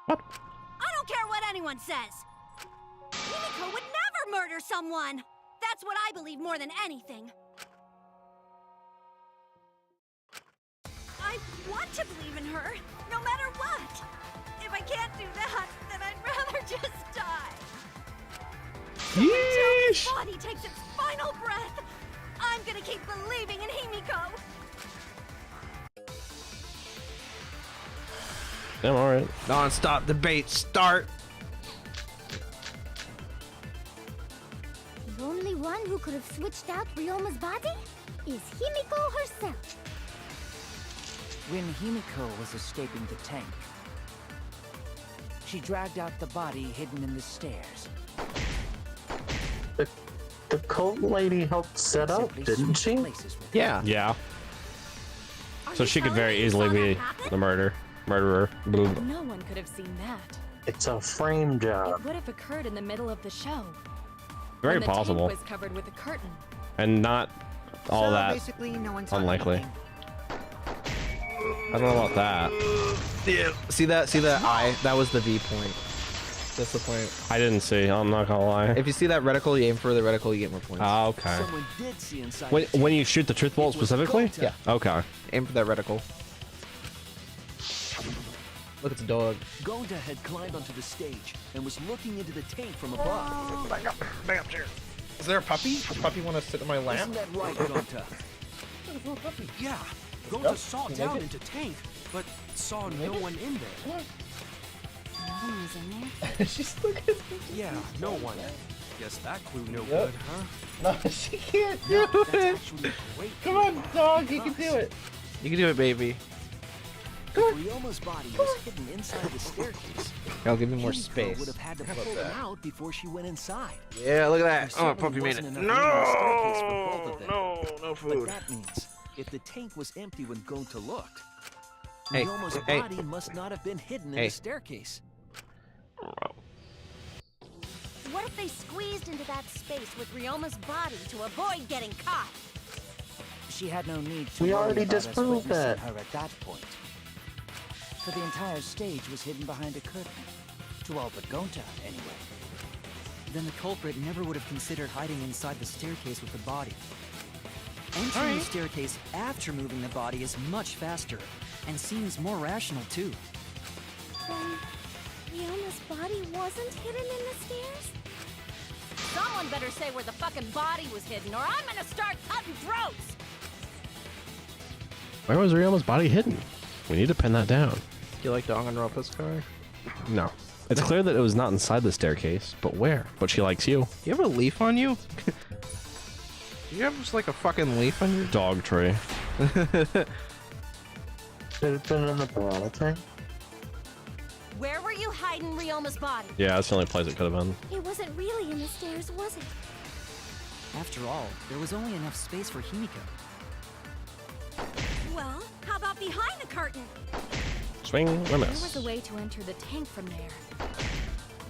What?
I don't care what anyone says. Himiko would never murder someone. That's what I believe more than anything. I want to believe in her, no matter what. If I can't do that, then I'd rather just die. So until this body takes its final breath, I'm gonna keep believing in Himiko.
I'm alright.
Non-stop debate start.
The only one who could have switched out Ryoma's body is Himiko herself.
When Himiko was escaping the tank, she dragged out the body hidden in the stairs.
The cult lady helped set up, didn't she?
Yeah.
Yeah. So she could very easily be the murderer. Boom.
No one could have seen that.
It's a frame job.
It would have occurred in the middle of the show.
Very
when the
possible.
tank was covered with a curtain.
And not all
So
that
basically, no one saw
unlikely.
anything.
I don't know about that.
Yeah. See that eye? That was the V point. That's the point.
I didn't see. I'm not gonna lie.
If you see that reticle, you aim for the reticle, you get more points.
Ah, okay.
Someone did see inside
When,
the tank.
when you shoot the truth bolt
It was
specifically?
Gota.
Yeah.
Okay.
Aim for that reticle. Look, it's a dog.
Gota had climbed onto the stage and was looking into the tank from above.
Back up here. Is there a puppy? Does puppy want to sit in my lap?
Isn't that right, Gota? Yeah, Gota
Yep.
saw
You
down
like it?
into tank, but saw no one in there.
No one was in there.
She's looking.
Yeah, no one. Guess that clue no
Yep.
good, huh?
No, she can't do
Yeah, that's
it.
actually a great
Come on,
clue.
dog. You can do it. You can do it, baby.
If Ryoma's body was hidden inside the staircase,
I'll give you more
Himiko
space.
would have had to pull them out before she went inside.
Yeah, look at
There
that. Oh,
certainly
puppy made
wasn't
it.
enough room on the staircase for both of them.
No
But
food.
that means if the tank was empty when Gota looked,
Hey,
Ryoma's
hey.
body must not have been hidden in
Hey.
the staircase.
What if they squeezed into that space with Ryoma's body to avoid getting caught?
She had no need to
We
worry
already
about us
disproved
witnessing
that.
her at that point. For the entire stage was hidden behind a curtain. To all but Gota, anyway.
Then the culprit never would have considered hiding inside the staircase with the body. Entering the staircase after moving the body is much faster, and seems more rational too.
Then Ryoma's body wasn't hidden in the stairs?
Someone better say where the fucking body was hidden, or I'm gonna start cutting throats!
Where was Ryoma's body hidden? We need to pin that down.
Do you like Danganronpa's car?
No. It's clear that it was not inside the staircase, but where? But she likes you.
You have a leaf on you? You have just like a fucking leaf on your
Dog tree.
Should have been in the piranha tank.
Where were you hiding Ryoma's body?
Yeah, that's the only place it could have been.
It wasn't really in the stairs, was it?
After all, there was only enough space for Himiko.
Well, how about behind the curtain?
Swing or
There
miss.
was a way to enter the tank from there.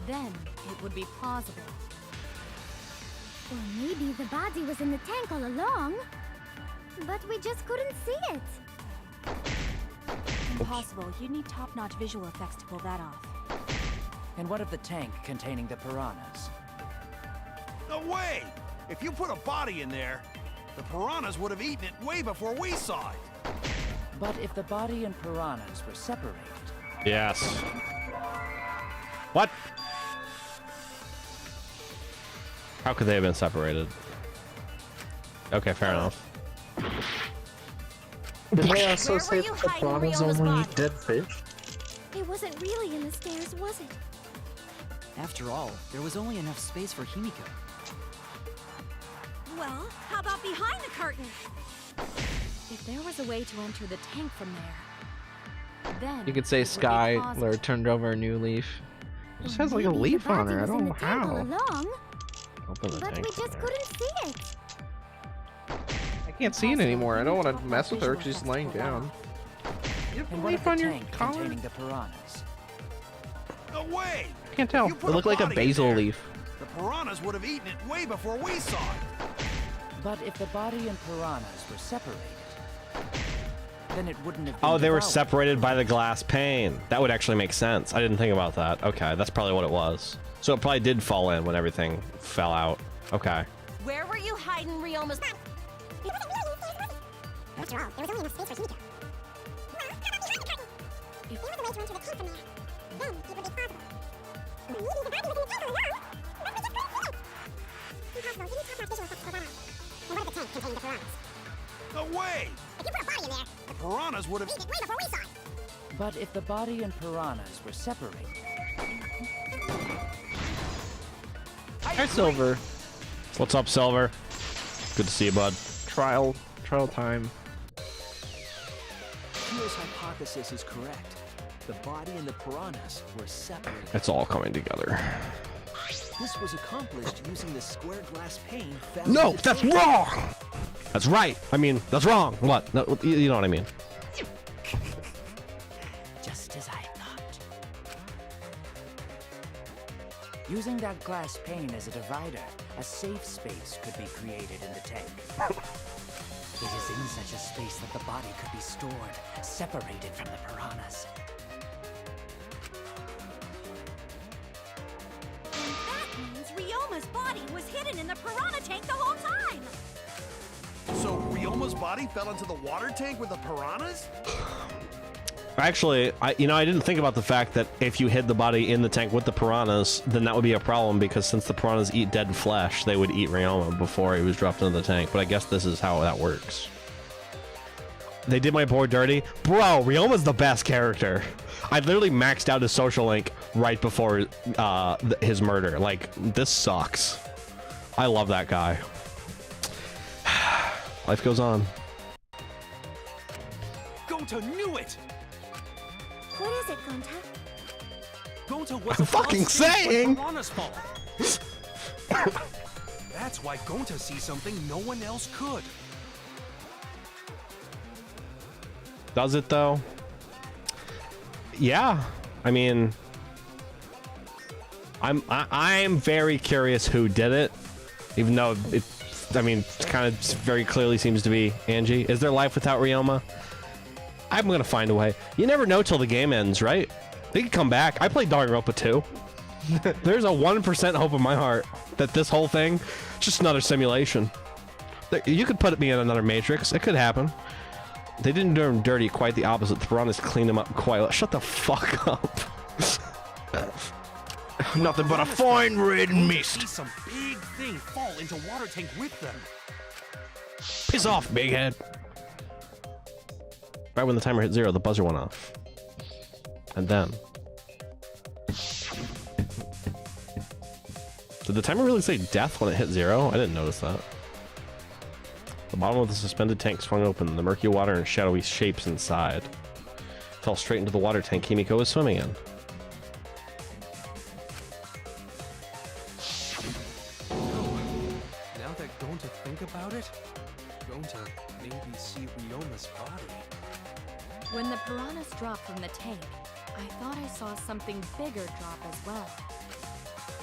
Then it would be plausible.
Or maybe the body was in the tank all along, but we just couldn't see it.
Impossible. You'd need top-notch visual effects to pull that off.
And what of the tank containing the piranhas?
No way! If you put a body in there, the piranhas would have eaten it way before we saw it.
But if the body and piranhas were separated,
Yes. What? How could they have been separated? Okay, fair enough.
Did they also
Where
say
were you
that the
hiding
piranhas
Ryoma's
only
body?
eat dead fish?
It wasn't really in the stairs, was it?
After all, there was only enough space for Himiko.
Well, how about behind the curtain?
If there was a way to enter the tank from there, then
You could say
it would be
Sky
plausible.
or turned over a new leaf. It just
Or
has like a
maybe the
leaf on
body
her. I
was in
don't
the
know
tank all
how.
along,
Open the
but
tank
we
from
just
there.
couldn't see it.
I can't see it anymore. I don't want to mess with her because she's laying down. You have a
and what of
leaf
the
on your
tank
collar?
containing the piranhas?
No way!
I can't tell.
You
It
put a
looked like a
body in
basil
there.
leaf.
The piranhas would have eaten it way before we saw it.
But if the body and piranhas were separated, then it wouldn't have been
Oh, they were
devoured.
separated by the glass pane. That would actually make sense. I didn't think about that. Okay, that's probably what it was. So it probably did fall in when everything fell out. Okay.
Where were you hiding Ryoma's body?
After all, there was only enough space for Himiko. If there was a way to enter the tank from there, then it would be plausible. Or maybe the body was in the tank all along, but we just couldn't see it. Impossible. You need top-notch visual effects to pull that off. And what of the tank containing the piranhas?
No way!
If you put a body in there,
The piranhas would have...
eat it way before we saw it.
But if the body and piranhas were separated,
Hi, Silver.
What's up, Silver? Good to see you, bud.
Trial time.
You Himiko's hypothesis is correct. The body and the piranhas were separated.
It's all coming together.
This was accomplished using the square glass pane found
No,
in the
that's
tank.
wrong! That's right. I mean, that's wrong. What? No, you know what I mean.
Just as I thought. Using that glass pane as a divider, a safe space could be created in the tank. It is in such a space that the body could be stored, separated from the piranhas.
That means Ryoma's body was hidden in the piranha tank the whole time!
So Ryoma's body fell into the water tank with the piranhas?
Actually, I didn't think about the fact that if you hid the body in the tank with the piranhas, then that would be a problem, because since the piranhas eat dead flesh, they would eat Ryoma before he was dropped into the tank. But I guess this is how that works. They did my boy dirty. Bro, Ryoma's the best character. I literally maxed out his social link right before his murder. Like, this sucks. I love that guy. Life goes on.
Gonta knew it!
What is it, Gonta?
Gonta was
I'm fucking saying!
Piranha's fault. That's why Gonta sees something no one else could.
Does it though? Yeah. I mean, I'm very curious who did it, even though it, I mean, it kind of very clearly seems to be Angie. Is there life without Ryoma? I'm gonna find a way. You never know till the game ends, right? They can come back. I played Danganronpa 2. There's a 1% hope in my heart that this whole thing, just another simulation. You could put me in another Matrix. It could happen. They didn't do him dirty, quite the opposite. The piranhas cleaned him up quite well. Shut the fuck up. Nothing but a fine red mist.
See some big thing fall into water tank with them.
Piss off, big head. Right when the timer hit 0, the buzzer went off. And then... Did the timer really say death when it hit 0? I didn't notice that. The bottom of the suspended tank swung open, the murky water and shadowy shapes inside. Fell straight into the water tank Himiko was swimming in.
Now that Gonta think about it, Gonta maybe see Ryoma's body.
When the piranhas dropped from the tank, I thought I saw something bigger drop as well.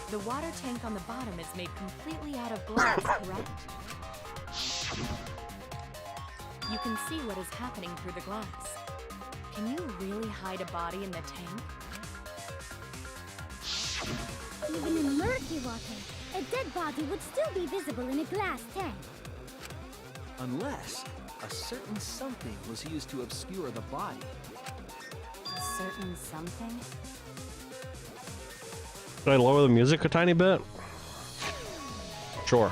The water tank on the bottom is made completely out of glass, correct? You can see what is happening through the glass. Can you really hide a body in the tank?
Even in murky water, a dead body would still be visible in a glass tank.
Unless a certain something was used to obscure the body.
A certain something?
Should I lower the music a tiny bit? Sure.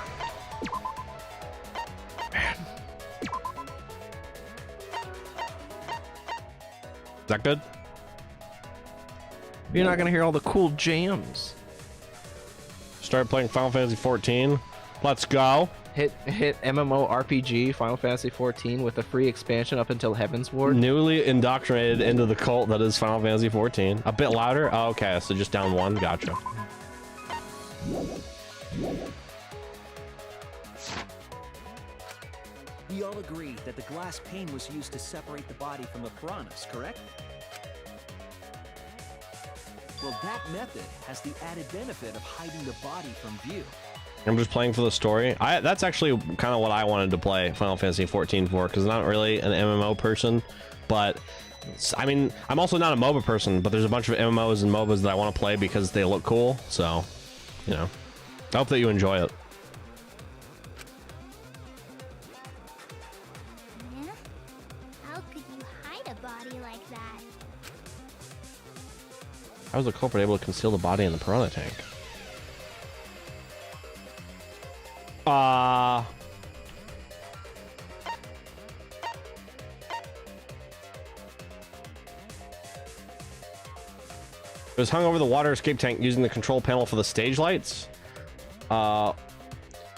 Is that good?
You're not gonna hear all the cool jams.
Start playing Final Fantasy 14. Let's go.
Hit MMORPG Final Fantasy 14 with a free expansion up until Heaven's Ward.
Newly indoctrinated into the cult that is Final Fantasy 14. A bit louder? Oh, okay, so just down one. Gotcha.
We all agree that the glass pane was used to separate the body from the piranhas, correct? Well, that method has the added benefit of hiding the body from view.
I'm just playing for the story. That's actually kind of what I wanted to play Final Fantasy 14 for, because I'm not really an MMO person, but I mean, I'm also not a MOBA person, but there's a bunch of MMOs and MOBAs that I want to play because they look cool, so, you know, I hope that you enjoy it.
Yeah? How could you hide a body like that?
How was the culprit able to conceal the body in the piranha tank? It was hung over the water escape tank using the control panel for the stage lights. The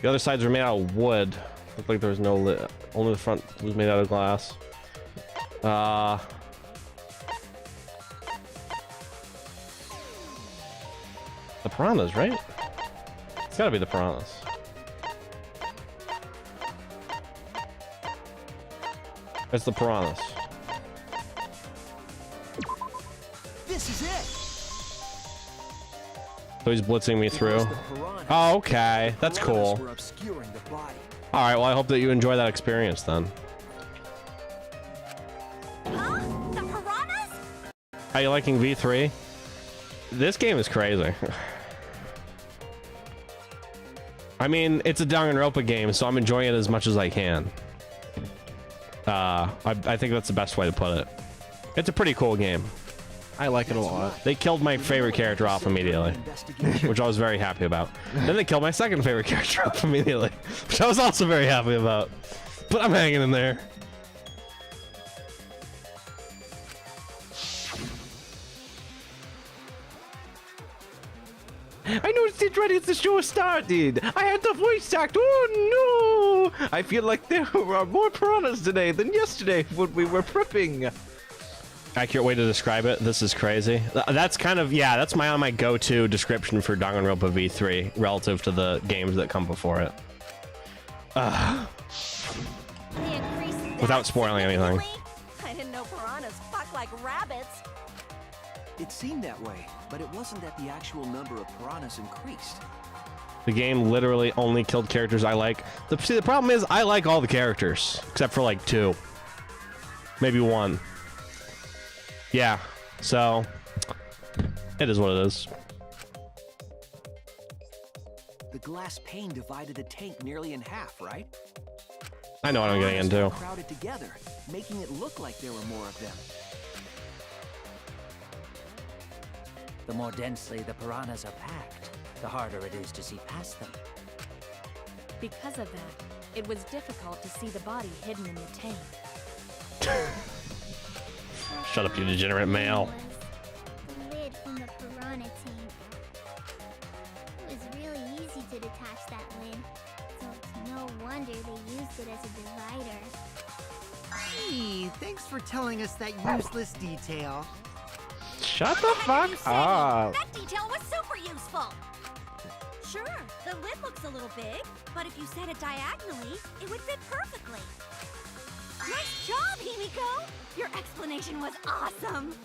other sides were made out of wood. Looked like there was no lid. Only the front was made out of glass. piranhas, right? It's gotta be the piranhas. It's the piranhas.
This is it.
So he's blitzing me through. Oh, okay. That's cool. All right, well, I hope that you enjoy that experience then.
Huh? The piranhas?
Are you liking V3? This game is crazy. I mean, it's a Danganronpa game, so I'm enjoying it as much as I can. I think that's the best way to put it. It's a pretty cool game.
I like it a lot.
They killed my favorite character off immediately, which I was very happy about. Then they killed my second favorite character off immediately, which I was also very happy about. But I'm hanging in there.
I noticed it right as the show started. I had the voice act. Oh no! I feel like there are more piranhas today than yesterday when we were prepping.
Accurate way to describe it. This is crazy. That's kind of, yeah, that's my go-to description for Danganronpa V3 relative to the games that come before it. Without spoiling anything.
I didn't know piranhas fuck like rabbits.
It seemed that way, but it wasn't that the actual number of piranhas increased.
The game literally only killed characters I like. See, the problem is I like all the characters, except for like 2. Maybe 1. Yeah, so it is what it is.
The glass pane divided the tank nearly in half, right?
I know what I'm getting into.
Crowded together, making it look like there were more of them.
The more densely the piranhas are packed, the harder it is to see past them.
Because of that, it was difficult to see the body hidden in the tank.
Shut up, you degenerate male.
The lid from the piranha tank. It was really easy to detach that lid, so it's no wonder they used it as a divider.
Gee, thanks for telling us that useless detail.
Shut the fuck up.
That detail was super useful. Sure, the lid looks a little big, but if you set it diagonally, it would fit perfectly. Nice job, Himiko! Your explanation was awesome!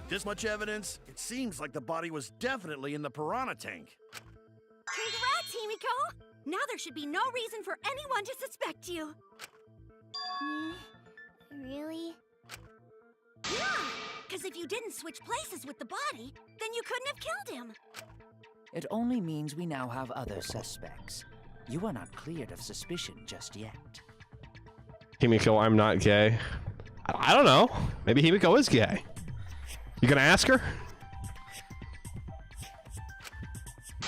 This much evidence? It seems like the body was definitely in the piranha tank.
Congrats, Himiko! Now there should be no reason for anyone to suspect you.
Really?
Yeah, because if you didn't switch places with the body, then you couldn't have killed him.
It only means we now have other suspects. You are not cleared of suspicion just yet.
Himiko, I'm not gay. I don't know. Maybe Himiko is gay. You gonna ask her?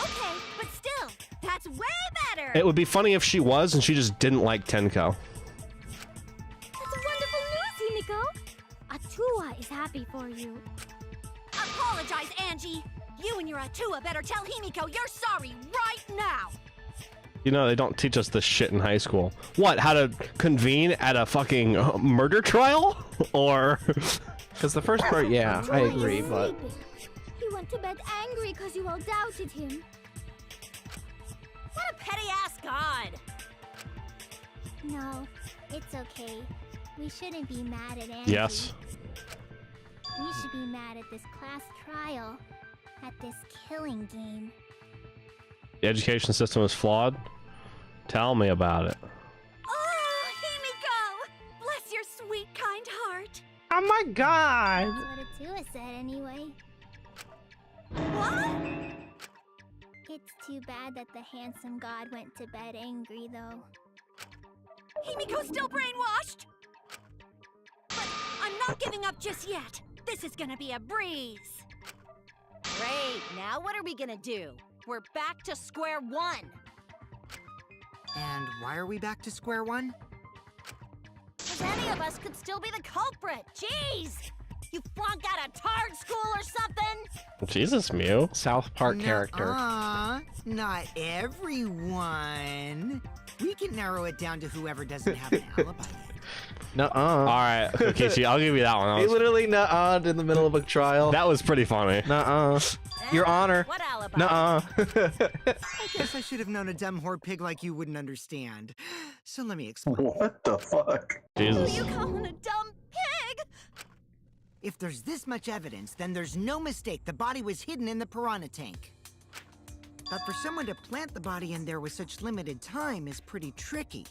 Okay, but still, that's way better!
It would be funny if she was and she just didn't like Tenko.
That's wonderful news, Himiko! Atua is happy for you.
Apologize, Angie! You and your Atua better tell Himiko you're sorry right now!
You know, they don't teach us this shit in high school. What, how to convene at a fucking murder trial? Or...
Because the first part, yeah, I agree, but...
He went to bed angry because you all doubted him.
What a petty-ass god!
No, it's okay. We shouldn't be mad at Angie.
Yes.
We should be mad at this class trial. At this killing game.
The education system is flawed? Tell me about it.
Oh, Himiko! Bless your sweet, kind heart.
Oh my god!
That's what Atua said anyway.
What?
It's too bad that the handsome god went to bed angry, though.
Himiko's still brainwashed? But I'm not giving up just yet. This is gonna be a breeze. Great, now what are we gonna do? We're back to square one.
And why are we back to square one?
Because any of us could still be the culprit. Jeez! You flunked out of Tard School or something?
Jesus, Mew.
South Park character.
Not everyone. We can narrow it down to whoever doesn't have an alibi.
Nuh-uh. Alright, okay, Casey, I'll give you that one.
He literally nuh-uh'd in the middle of a trial.
That was pretty funny.
Nuh-uh. Your Honor.
What alibi?
Nuh-uh.
I guess I should have known a dumb whore pig like you wouldn't understand. So let me explain.
What the fuck?
Jesus.
You calling a dumb pig?
If there's this much evidence, then there's no mistake the body was hidden in the piranha tank. But for someone to plant the body in there with such limited time is pretty tricky.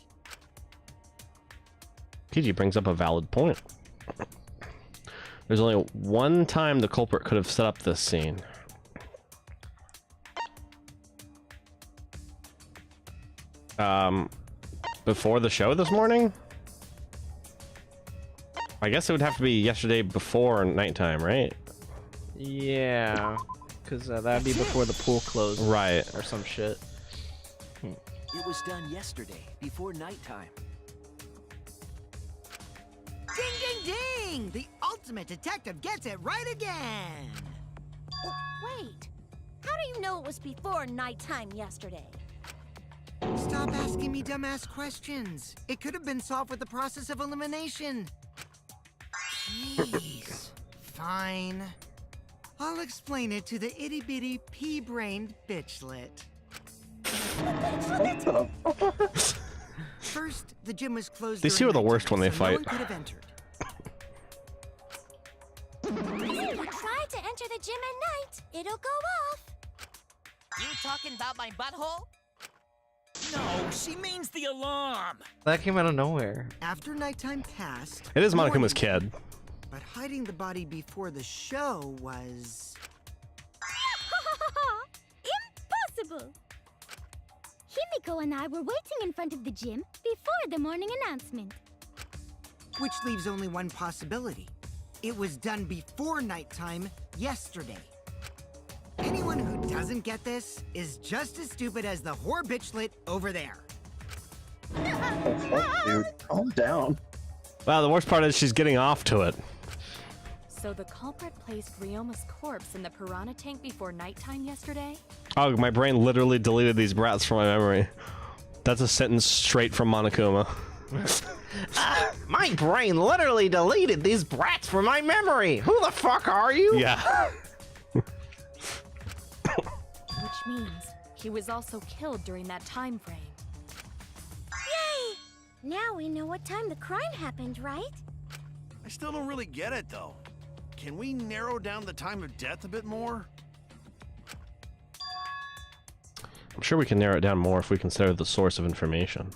PG brings up a valid point. There's only one time the culprit could have set up this scene. Before the show this morning? I guess it would have to be yesterday before nighttime, right?
Yeah, because that'd be before the pool closed.
Right.
Or some shit.
It was done yesterday, before nighttime.
Ding, ding, ding! The ultimate detective gets it right again!
Oh, wait. How do you know it was before nighttime yesterday?
Stop asking me dumbass questions. It could have been solved with the process of elimination. Jeez. Fine. I'll explain it to the itty-bitty pea-brained bitchlet. First, the gym was closed.
These two are the worst when they
so
fight.
No one could have entered.
If you try to enter the gym at night, it'll go off.
You talking about my butthole?
No, she means the alarm.
That came out of nowhere.
After nighttime passed...
It is
morning
Monokuma's kid.
But hiding the body before the show was...
Impossible! Himiko and I were waiting in front of the gym before the morning announcement.
Which leaves only one possibility. It was done before nighttime yesterday. Anyone who doesn't get this is just as stupid as the whore bitchlet over there.
Oh, dude, calm down.
Wow, the worst part is she's getting off to it.
So the culprit placed Ryoma's corpse in the piranha tank before nighttime yesterday?
Oh, my brain literally deleted these brats from my memory. That's a sentence straight from Monokuma.
My brain literally deleted these brats from my memory. Who the fuck are you?
Yeah.
Which means he was also killed during that time frame.
Yay! Now we know what time the crime happened, right?
I still don't really get it, though. Can we narrow down the time of death a bit more?
I'm sure we can narrow it down more if we consider the source of information.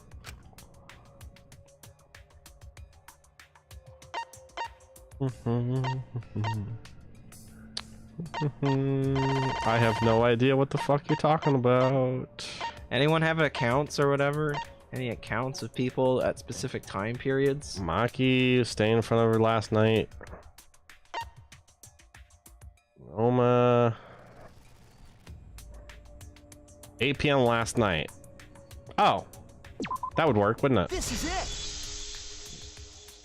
I have no idea what the fuck you're talking about.
Anyone have accounts or whatever? Any accounts of people at specific time periods?
Maki staying in front of her last night. Roma. 8 p.m. last night. Oh, that would work, wouldn't it?
This is it.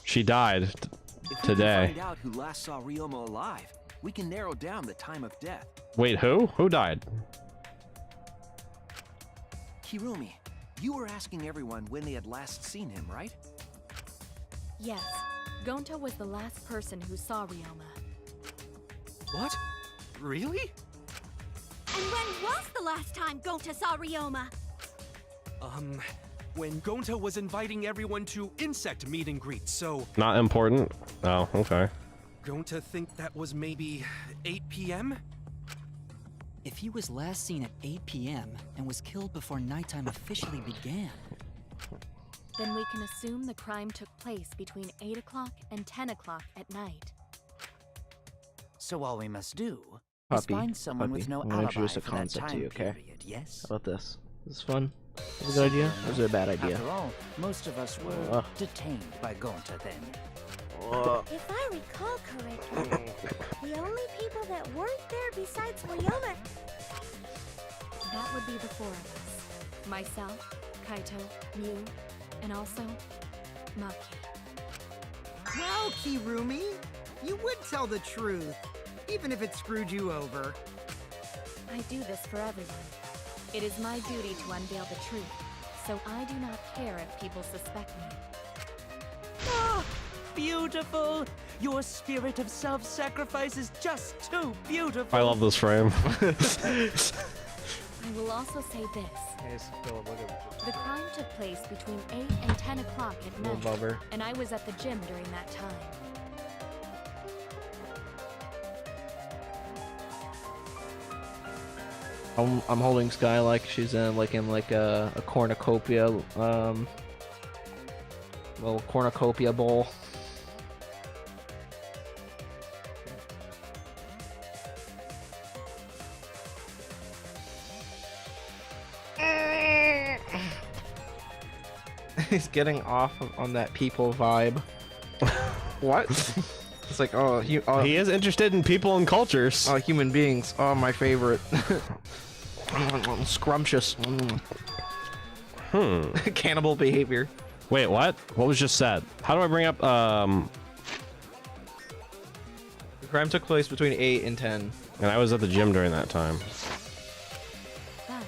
She died
If we
today.
can find out who last saw Ryoma alive, we can narrow down the time of death.
Wait, who? Who died?
Kirumi, you were asking everyone when they had last seen him, right?
Yes, Gonta was the last person who saw Ryoma.
What? Really?
And when was the last time Gonta saw Ryoma?
When Gonta was inviting everyone to insect meet and greet, so
Not important. Oh, okay.
Gonta think that was maybe 8 p.m.?
If he was last seen at 8 p.m. and was killed before nighttime officially began,
Then we can assume the crime took place between 8 o'clock and 10 o'clock at night.
so all we must do is
Puppy,
find someone with no
I'm gonna
alibi
introduce a
for that
concept to
time
you, okay?
period, yes?
How about this? Is this fun? Is it a good idea? Or is it a bad idea?
After all, most of us were detained by Gonta then.
If I recall correctly, the only people that weren't there besides Ryoma...
That would be the four of us. Myself, Kaito, Mew, and also Maki.
Well, Kirumi, you would tell the truth, even if it screwed you over.
I do this for everyone. It is my duty to unveil the truth, so I do not care if people suspect me.
Ah, beautiful!
Your spirit of self-sacrifice is just too beautiful.
I love this frame.
I will also say this. The crime took place between 8 and 10 o'clock at night,
bubber.
and I was at the gym during that time.
I'm holding Sky like she's in a cornucopia little cornucopia bowl. He's getting off on that people vibe. What? It's like,
he is interested in people and cultures.
Oh, human beings. Oh, my favorite. Scrumptious. Cannibal behavior.
Wait, what? What was just said? How do I bring up,
The crime took place between 8 and 10.
And I was at the gym during that time.
But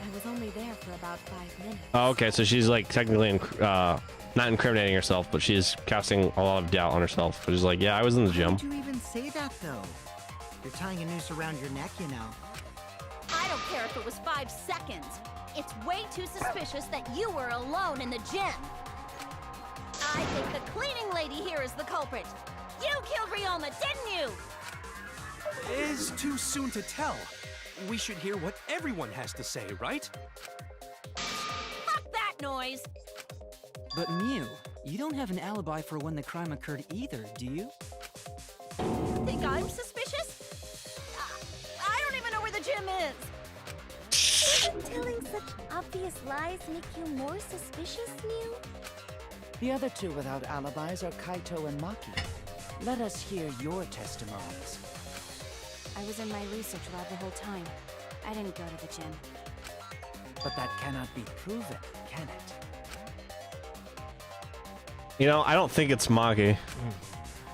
I was only there for about 5 minutes.
Oh, okay, so she's like technically not incriminating herself, but she's casting a lot of doubt on herself. But she's like, yeah, I was in the gym.
Why would you even say that, though? You're tying a noose around your neck, you know.
I don't care if it was 5 seconds. It's way too suspicious that you were alone in the gym. I think the cleaning lady here is the culprit. You killed Ryoma, didn't you?
It's too soon to tell. We should hear what everyone has to say, right?
Fuck that noise.
But Mew, you don't have an alibi for when the crime occurred either, do you?
Think I'm suspicious? I don't even know where the gym is.
Doesn't telling such obvious lies make you more suspicious, Mew?
The other two without alibis are Kaito and Maki. Let us hear your testimonies.
I was in my research lab the whole time. I didn't go to the gym.
But that cannot be proven, can it?
You know, I don't think it's Maki.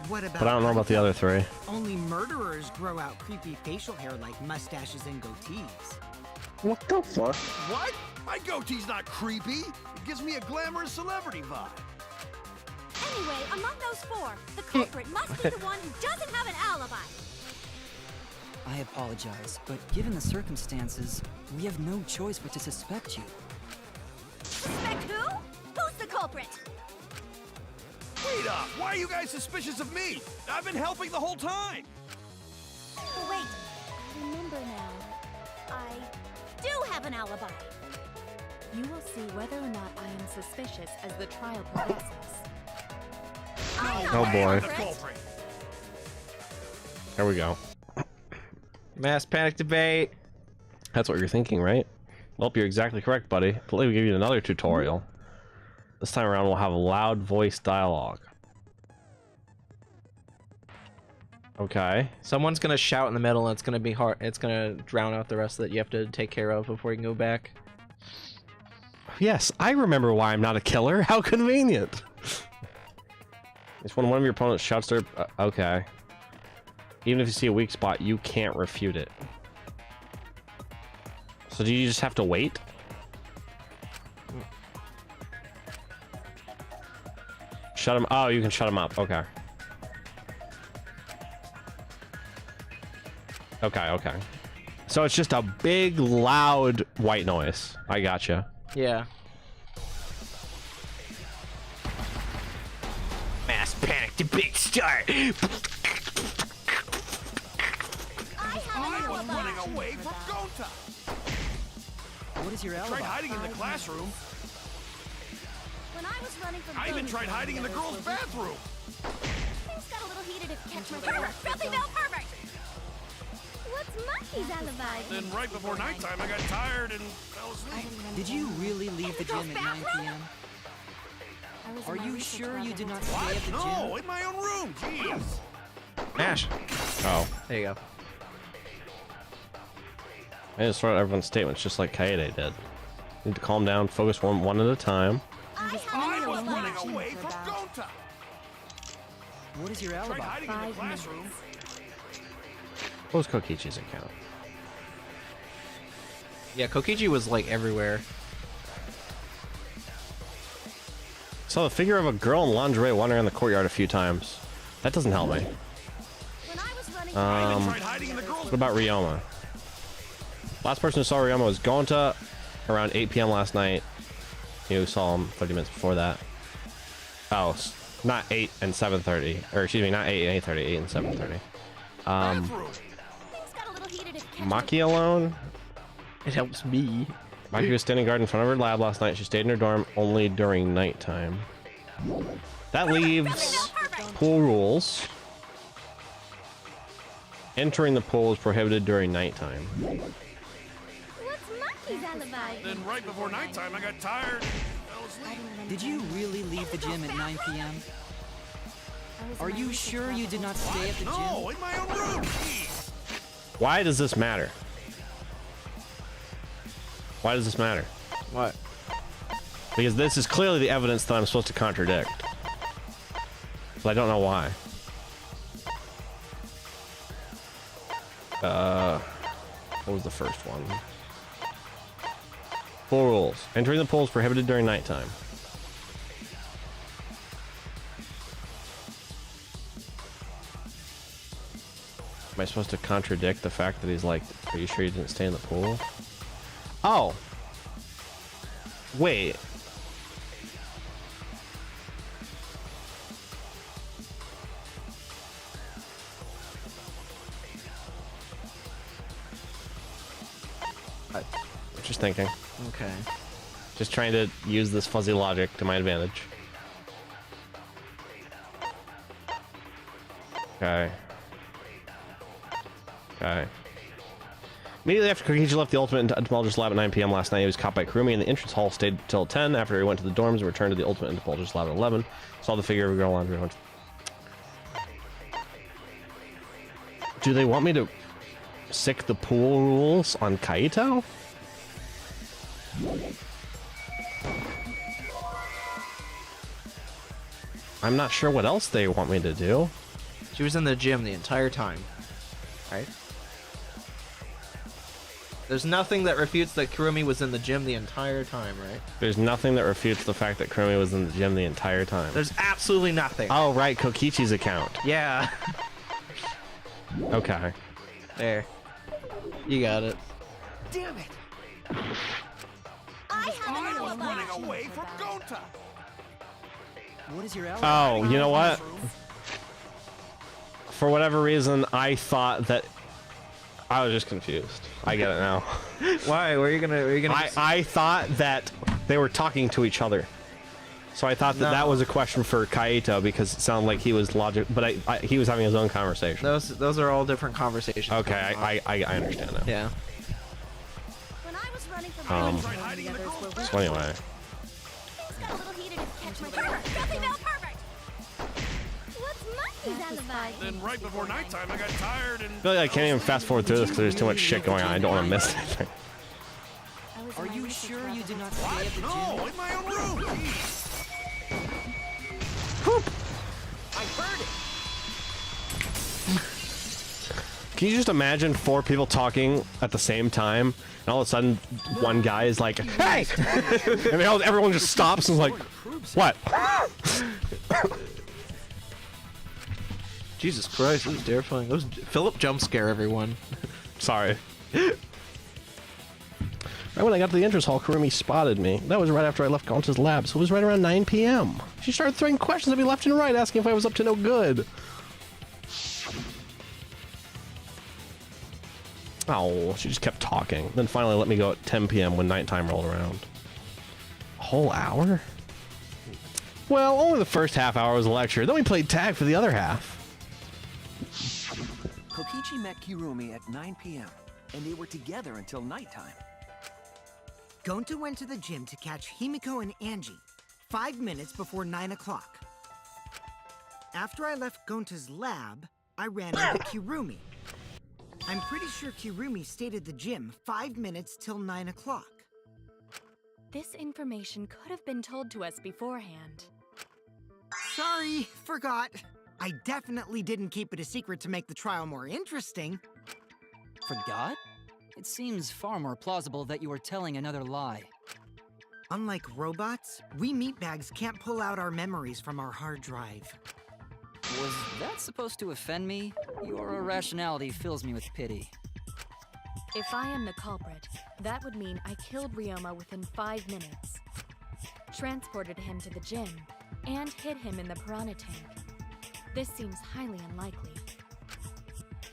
What about
But I don't know about the other three.
Only murderers grow out creepy facial hair like mustaches and goatees.
What the fuck?
What? My goatee's not creepy. It gives me a glamorous celebrity vibe.
Anyway, among those 4, the culprit must be the one who doesn't have an alibi.
I apologize, but given the circumstances, we have no choice but to suspect you.
Suspect who? Who's the culprit?
Wait up! Why are you guys suspicious of me? I've been helping the whole time!
Oh, wait, I remember now. I do have an alibi.
You will see whether or not I am suspicious as the trial progresses.
Oh boy. There we go.
Mass panic debate.
That's what you're thinking, right? Well, you're exactly correct, buddy. Let me give you another tutorial. This time around, we'll have loud voice dialogue. Okay.
Someone's gonna shout in the middle, and it's gonna be hard. It's gonna drown out the rest that you have to take care of before you can go back.
Yes, I remember why I'm not a killer. How convenient. It's when one of your opponents shouts their... okay. Even if you see a weak spot, you can't refute it. So do you just have to wait? Shut him... oh, you can shut him up. Okay. Okay. So it's just a big, loud white noise. I gotcha.
Yeah. Mass panic debate start.
I was running away from Gonta!
What is your alibi?
Tried hiding in the classroom.
When I was running from
I even
Gonta,
tried hiding in the girls' bathroom.
things got a little heated if you catch my pervert. Filthy male pervert!
What's Maki's alibi?
Then right before nighttime, I got tired and fell asleep.
Did you really leave the gym at 9 p.m.?
I was
Are
in my
you
research
sure
lab
you
the
did
whole
not
time.
stay at the gym?
No, in my own room. Jeez.
Mash.
Oh.
There you go.
I just wrote everyone's statements just like Kaede did. Need to calm down, focus one at a time.
I was running away from Gonta.
What is your
Tried
alibi?
hiding in the classroom.
What was Kokichi's account?
Yeah, Kokichi was like everywhere.
Saw the figure of a girl in lingerie wandering in the courtyard a few times. That doesn't help me.
When I was running
What about Ryoma? Last person who saw Ryoma was Gonta around 8 p.m. last night. You saw him 30 minutes before that. Oh, not 8 and 7:30. Or excuse me, not 8 and 8:30, 8 and 7:30.
things got a little heated at Ketchup.
Maki alone?
It helps me.
Maki was standing guard in front of her lab last night. She stayed in her dorm only during nighttime. That leaves pool rules. Entering the pool is prohibited during nighttime.
What's Maki's alibi?
Then right before nighttime, I got tired and fell asleep.
Did you really leave the gym at 9 p.m.? Are you sure you did not stay at the gym?
No, in my own room. Jeez.
Why does this matter? Why does this matter?
What?
Because this is clearly the evidence that I'm supposed to contradict. But I don't know why. What was the first one? Pool rules. Entering the pool is prohibited during nighttime. Am I supposed to contradict the fact that he's like, are you sure you didn't stay in the pool? Oh. Wait. I'm just thinking.
Okay.
Just trying to use this fuzzy logic to my advantage. Okay. Okay. Immediately after Kokichi left the Ultimate Entomologist lab at 9 p.m. last night, he was caught by Kurumi in the entrance hall, stayed till 10 after he went to the dorms and returned to the Ultimate Entomologist lab at 11. Saw the figure of a girl laundry. Do they want me to sick the pool rules on Kaito? I'm not sure what else they want me to do.
She was in the gym the entire time, right? There's nothing that refutes that Kurumi was in the gym the entire time, right?
There's nothing that refutes the fact that Kurumi was in the gym the entire time.
There's absolutely nothing.
Oh, right, Kokichi's account.
Yeah.
Okay.
There. You got it.
Damn it!
I
was running away from Gonta.
What is your alibi?
Oh, you know what? For whatever reason, I thought that... I was just confused. I get it now.
Why? Were you gonna...
I thought that they were talking to each other. So I thought that that was a question for Kaito because it sounded like he was logic, but he was having his own conversation.
Those are all different conversations.
Okay, I understand now.
Yeah.
When I was running from
So anyway.
things got a little heated at Ketchup. Nothing now, perfect.
What's Maki's alibi?
Then right before nighttime, I got tired and...
I feel like I can't even fast forward through this because there's too much shit going on. I don't want to miss anything.
Are you sure you did not stay at the gym?
No, in my own room. Jeez.
I heard it.
Can you just imagine 4 people talking at the same time, and all of a sudden one guy is like, "Hey!" and everyone just stops and is like, "What?"
Jesus Christ, it was terrifying. It was Philip jump scare everyone.
Sorry. Right when I got to the entrance hall, Kurumi spotted me. That was right after I left Gonta's lab, so it was right around 9 p.m. She started throwing questions at me left and right, asking if I was up to no good. Oh, she just kept talking. Then finally let me go at 10 p.m. when nighttime rolled around. A whole hour? Well, only the first half hour was a lecture. Then we played tag for the other half.
Kokichi met Kirumi at 9 p.m., and they were together until nighttime.
Gonta went to the gym to catch Himiko and Angie 5 minutes before 9 o'clock. After I left Gonta's lab, I ran into Kirumi. I'm pretty sure Kirumi stayed at the gym 5 minutes till 9 o'clock.
This information could have been told to us beforehand.
Sorry, forgot. I definitely didn't keep it a secret to make the trial more interesting.
Forgot? It seems far more plausible that you were telling another lie.
Unlike robots, we meatbags can't pull out our memories from our hard drive.
Was that supposed to offend me? Your irrationality fills me with pity.
If I am the culprit, that would mean I killed Ryoma within 5 minutes, transported him to the gym, and hid him in the piranha tank. This seems highly unlikely.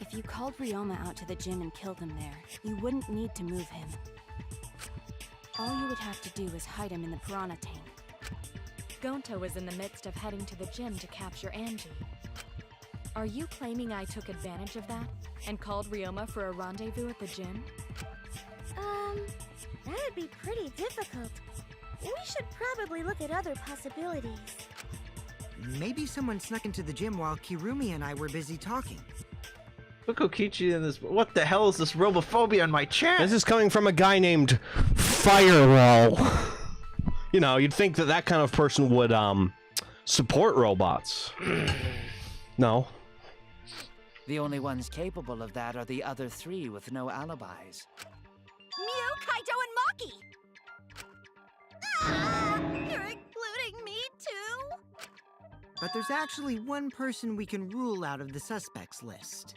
If you called Ryoma out to the gym and killed him there, you wouldn't need to move him. All you would have to do is hide him in the piranha tank.
Gonta was in the midst of heading to the gym to capture Angie. Are you claiming I took advantage of that and called Ryoma for a rendezvous at the gym?
That'd be pretty difficult. We should probably look at other possibilities.
Maybe someone snuck into the gym while Kirumi and I were busy talking.
Look Kokichi in this. What the hell is this robophobia in my chat?
This is coming from a guy named Firewall. You know, you'd think that that kind of person would support robots. No.
The only ones capable of that are the other three with no alibis.
Mew, Kaito, and Maki! Ah, you're including me too?
But there's actually one person we can rule out of the suspects list.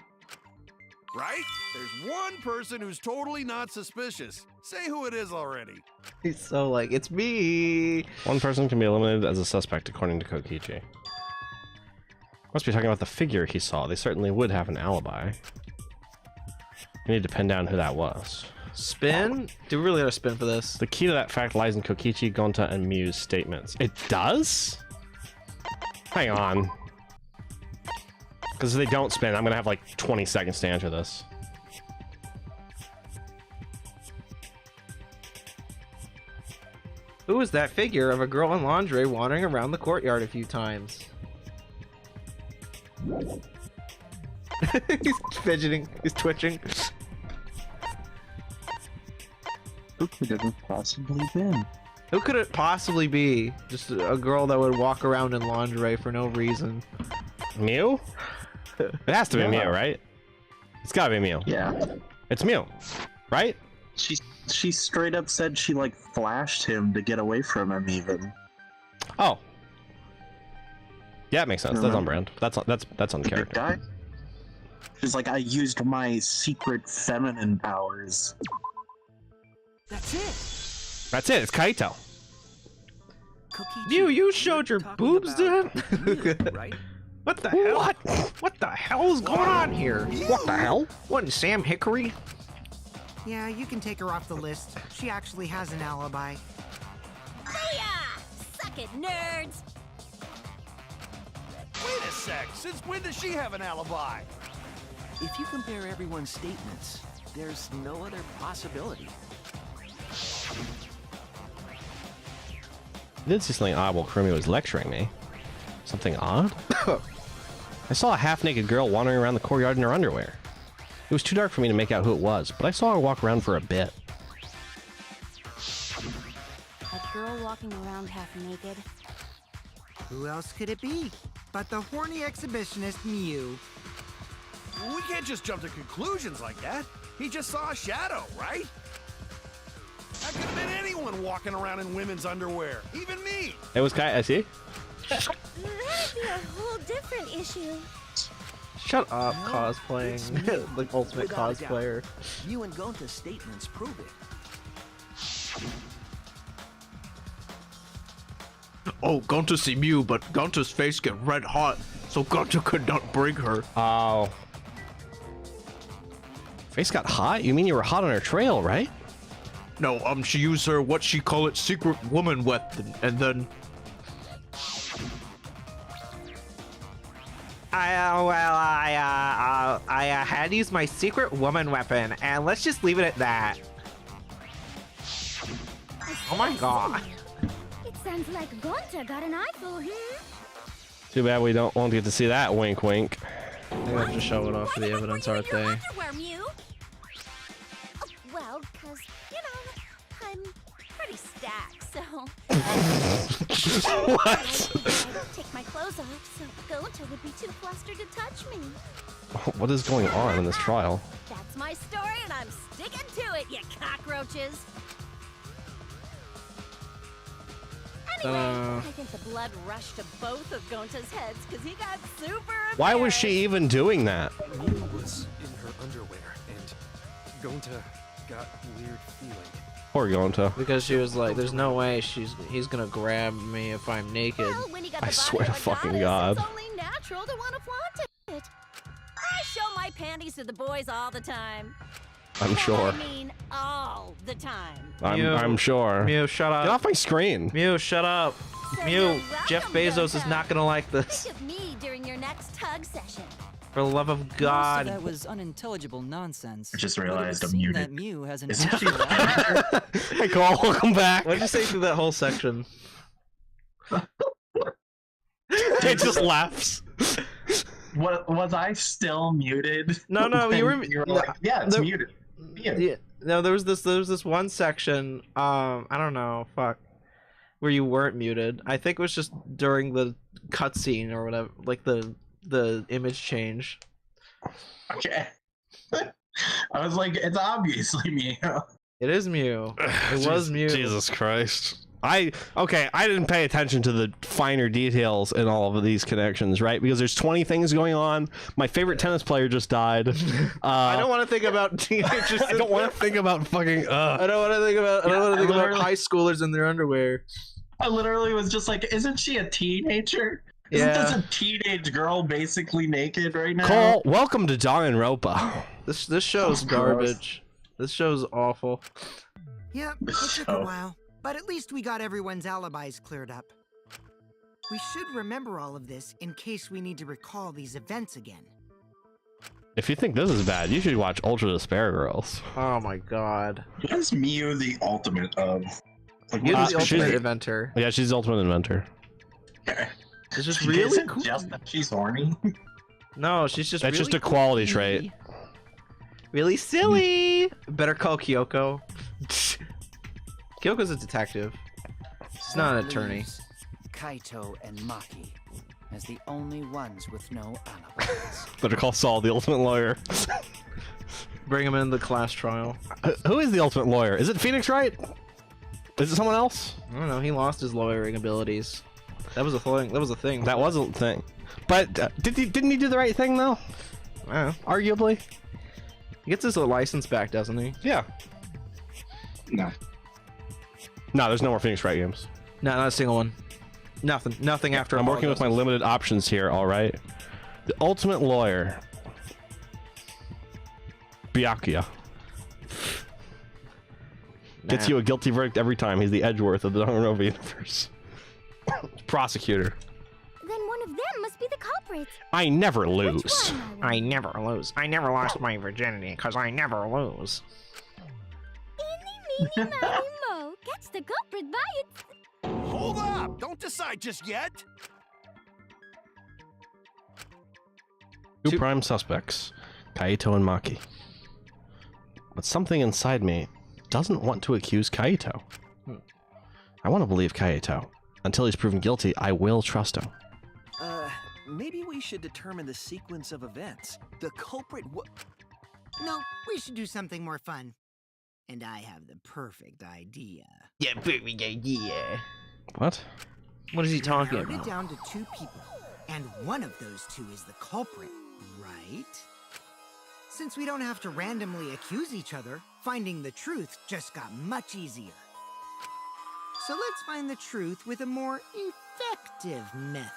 Right? There's one person who's totally not suspicious. Say who it is already.
He's so like, it's me.
One person can be eliminated as a suspect according to Kokichi. Must be talking about the figure he saw. They certainly would have an alibi. We need to pin down who that was.
Spin? Do we really have a spin for this?
The key to that fact lies in Kokichi, Gonta, and Mew's statements. It does? Hang on. Because if they don't spin, I'm going to have like 20 seconds to answer this.
Who is that figure of a girl in lingerie wandering around the courtyard a few times? He's fidgeting. He's twitching.
Who could it have possibly been?
Who could it possibly be? Just a girl that would walk around in lingerie for no reason.
Mew? It has to be Mew, right? It's gotta be Mew.
Yeah.
It's Mew, right?
She straight up said she like flashed him to get away from him even.
Oh. Yeah, it makes sense. That's on brand. That's on character.
Guy? She's like, I used my secret feminine powers.
That's it.
That's it. It's Kaito.
Mew, you showed your boobs to him?
Right?
What the hell? What the hell is going on here?
What the hell?
What, Sam Hickory?
Yeah, you can take her off the list. She actually has an alibi.
Booyah! Suck it, nerds!
Wait a sec. Since when does she have an alibi?
If you compare everyone's statements, there's no other possibility.
I did see something odd while Kurumi was lecturing me. Something odd? I saw a half-naked girl wandering around the courtyard in her underwear. It was too dark for me to make out who it was, but I saw her walk around for a bit.
A girl walking around half naked.
Who else could it be but the horny exhibitionist Mew?
We can't just jump to conclusions like that. He just saw a shadow, right? That could have been anyone walking around in women's underwear, even me.
It was Kai, I see.
That'd be a whole different issue.
Shut up, cosplaying. The ultimate
Without a doubt.
cosplayer.
You and Gonta's statements prove it.
Oh, Gonta see Mew, but Gonta's face get red hot, so Gonta could not bring her.
Oh. Face got hot? You mean you were hot on her trail, right?
No, she used her, what she call it, secret woman weapon, and then... I had used my secret woman weapon, and let's just leave it at that. Oh my god.
It sounds like Gonta got an eye for him.
Too bad we won't get to see that wink wink.
They have to show it off for the evidence, aren't they?
Underwear, Mew? Oh, well, because, you know, I'm pretty stacked, so...
What?
I don't take my clothes off, so Gonta would be too flustered to touch me.
What is going on in this trial?
That's my story, and I'm sticking to it, you cockroaches. I think the blood rushed to both of Gonta's heads because he got super.
Why was she even doing that?
Mew was in her underwear, and Gonta got weird feeling.
Poor Gonta.
Because she was like, "There's no way he's gonna grab me if I'm naked."
Well, when he got
I
the
swear
body
to
of a
fucking
goddess,
God.
It's only natural to want to flaunt it. I show my panties to the boys all the time.
I'm sure.
I mean, all the time.
I'm sure.
Mew, shut up.
Get off my screen.
Mew, shut up.
So
Mew,
you're
Jeff
welcome,
Bezos is
Gonta.
not gonna like this.
Think of me during your next tug session.
For the love of
Most
God.
of that was unintelligible nonsense.
I just
but it would
realized I'm
seem
muted.
that Mew has an
Isn't she
actual attitude.
Hey, Cole, welcome back.
What did you say through that whole section?
It just laughs.
What was I still muted?
No, you were.
like, yeah, it's
there-
muted.
Yeah, no, there was this one section. I don't know, fuck, where you weren't muted. I think it was just during the cutscene or whatever, like the image change.
Okay. I was like, it's obviously Mew.
It is Mew. It was Mew.
Jesus Christ. I didn't pay attention to the finer details in all of these connections, right? Because there's 20 things going on. My favorite tennis player just died.
I don't want to think about teenagers.
I don't want to think about fucking.
I don't want to think about. I don't want to think about high schoolers in their underwear.
I literally was just like, isn't she a teenager? Isn't this a teenage girl basically naked right now?
Cole, welcome to Danganronpa.
This show's garbage. This show's awful.
Yep, it took a while, but at least we got everyone's alibis cleared up. We should remember all of this in case we need to recall these events again.
If you think this is bad, you should watch Ultra Despair Girls.
Oh my God.
What is Mew the ultimate of? Like,
Mew's
what
the
is she?
ultimate inventor.
Yeah, she's the ultimate inventor.
It's just
Is
really
it
cool.
just that she's horny?
No, she's just.
That's
really
just a quality
kooky.
trait.
Really silly. Better call Kyoko. Kyoko's a detective. She's not an attorney.
Leaves Kaito and Maki as the only ones with no alibis.
Better call Saul, the ultimate lawyer.
Bring him in the class trial.
Who is the ultimate lawyer? Is it Phoenix Wright? Is it someone else?
I don't know. He lost his lawyering abilities. That was a thing. That was a thing.
That wasn't a thing. But didn't he do the right thing though? Arguably.
He gets his license back, doesn't he?
Yeah.
No.
No, there's no more Phoenix Wright games.
No, not a single one. Nothing after.
I'm
all
working
of
with my
those.
limited options here, all right? The ultimate lawyer. Byakuya. Gets you a guilty verdict every time. He's the Edgeworth of the Danganronpa universe. Prosecutor.
Then one of them must be the culprit.
I never
Which
lose.
one,
I never lose. I never lost my virginity because I never lose.
Eeny, meeny, miny, mo. Catch the culprit by its...
Hold up! Don't decide just yet!
Two prime suspects, Kaito and Maki. But something inside me doesn't want to accuse Kaito. I want to believe Kaito. Until he's proven guilty, I will trust him.
Maybe we should determine the sequence of events. The culprit
No, we should do something more fun. And I have the perfect idea.
Yeah, perfect idea.
What?
What is he talking
Narrowed it
about?
down to 2 people, and one of those 2 is the culprit, right? Since we don't have to randomly accuse each other, finding the truth just got much easier. So let's find the truth with a more effective method.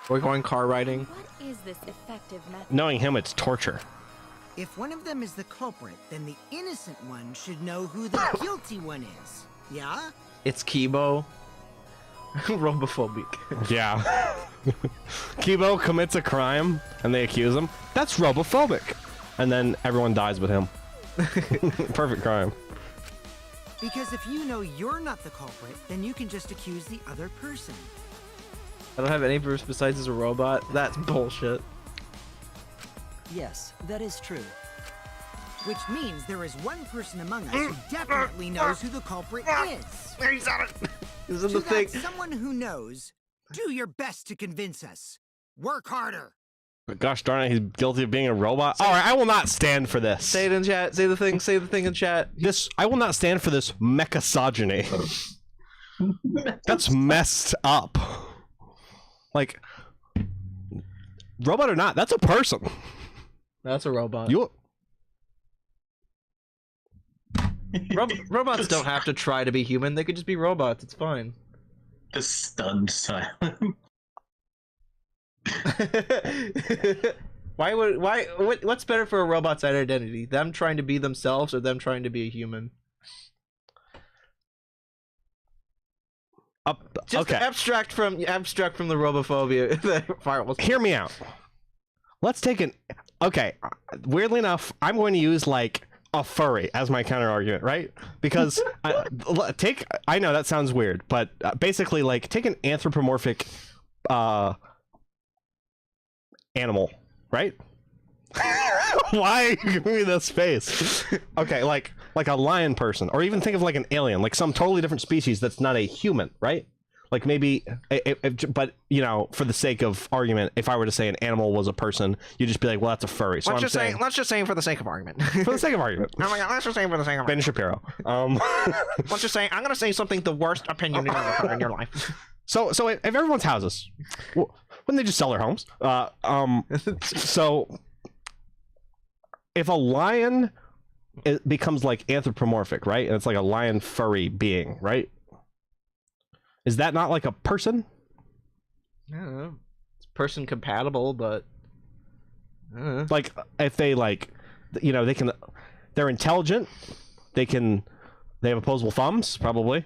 We're going car riding.
What is this effective method?
Knowing him, it's torture.
If one of them is the culprit, then the innocent one should know who the guilty one is. Yeah?
It's Kibo. Robophobic.
Yeah. Kibo commits a crime and they accuse him. That's robophobic. And then everyone dies with him. Perfect crime.
Because if you know you're not the culprit, then you can just accuse the other person.
I don't have any verse besides as a robot. That's bullshit.
Yes, that is true.
Which means there is one person among us who definitely knows who the culprit is.
He's on it.
This is
To
the thing.
that someone who knows, do your best to convince us. Work harder.
But gosh darn it, he's guilty of being a robot. All right, I will not stand for this.
Say it in chat. Say the thing. Say the thing in chat.
I will not stand for this mechasogyny. That's messed up. Like, robot or not, that's a person.
That's a robot.
You.
Robots don't have to try to be human. They could just be robots. It's fine.
The stunned silence.
What's better for a robot's identity? Them trying to be themselves or them trying to be a human? Just
okay.
abstract from the robophobia.
Hear me out. Let's take an. Okay, weirdly enough, I'm going to use like a furry as my counter argument, right? Because I know that sounds weird, but basically, like, take an anthropomorphic animal, right? Why are you giving me this face? Okay, like a lion person, or even think of like an alien, like some totally different species that's not a human, right? Like maybe, but you know, for the sake of argument, if I were to say an animal was a person, you'd just be like, well, that's a furry. So
let's just say for the sake of argument.
For the sake of argument.
Oh my god, let's just say for the sake of
Ben
argument.
Shapiro.
Let's just say, I'm gonna say something the worst opinion you've ever heard in your life.
So if everyone's houses, wouldn't they just sell their homes? So if a lion becomes like anthropomorphic, right? And it's like a lion furry being, right? Is that not like a person?
I don't know. It's person compatible, but
like if they like, you know, they're intelligent. They have opposable thumbs, probably.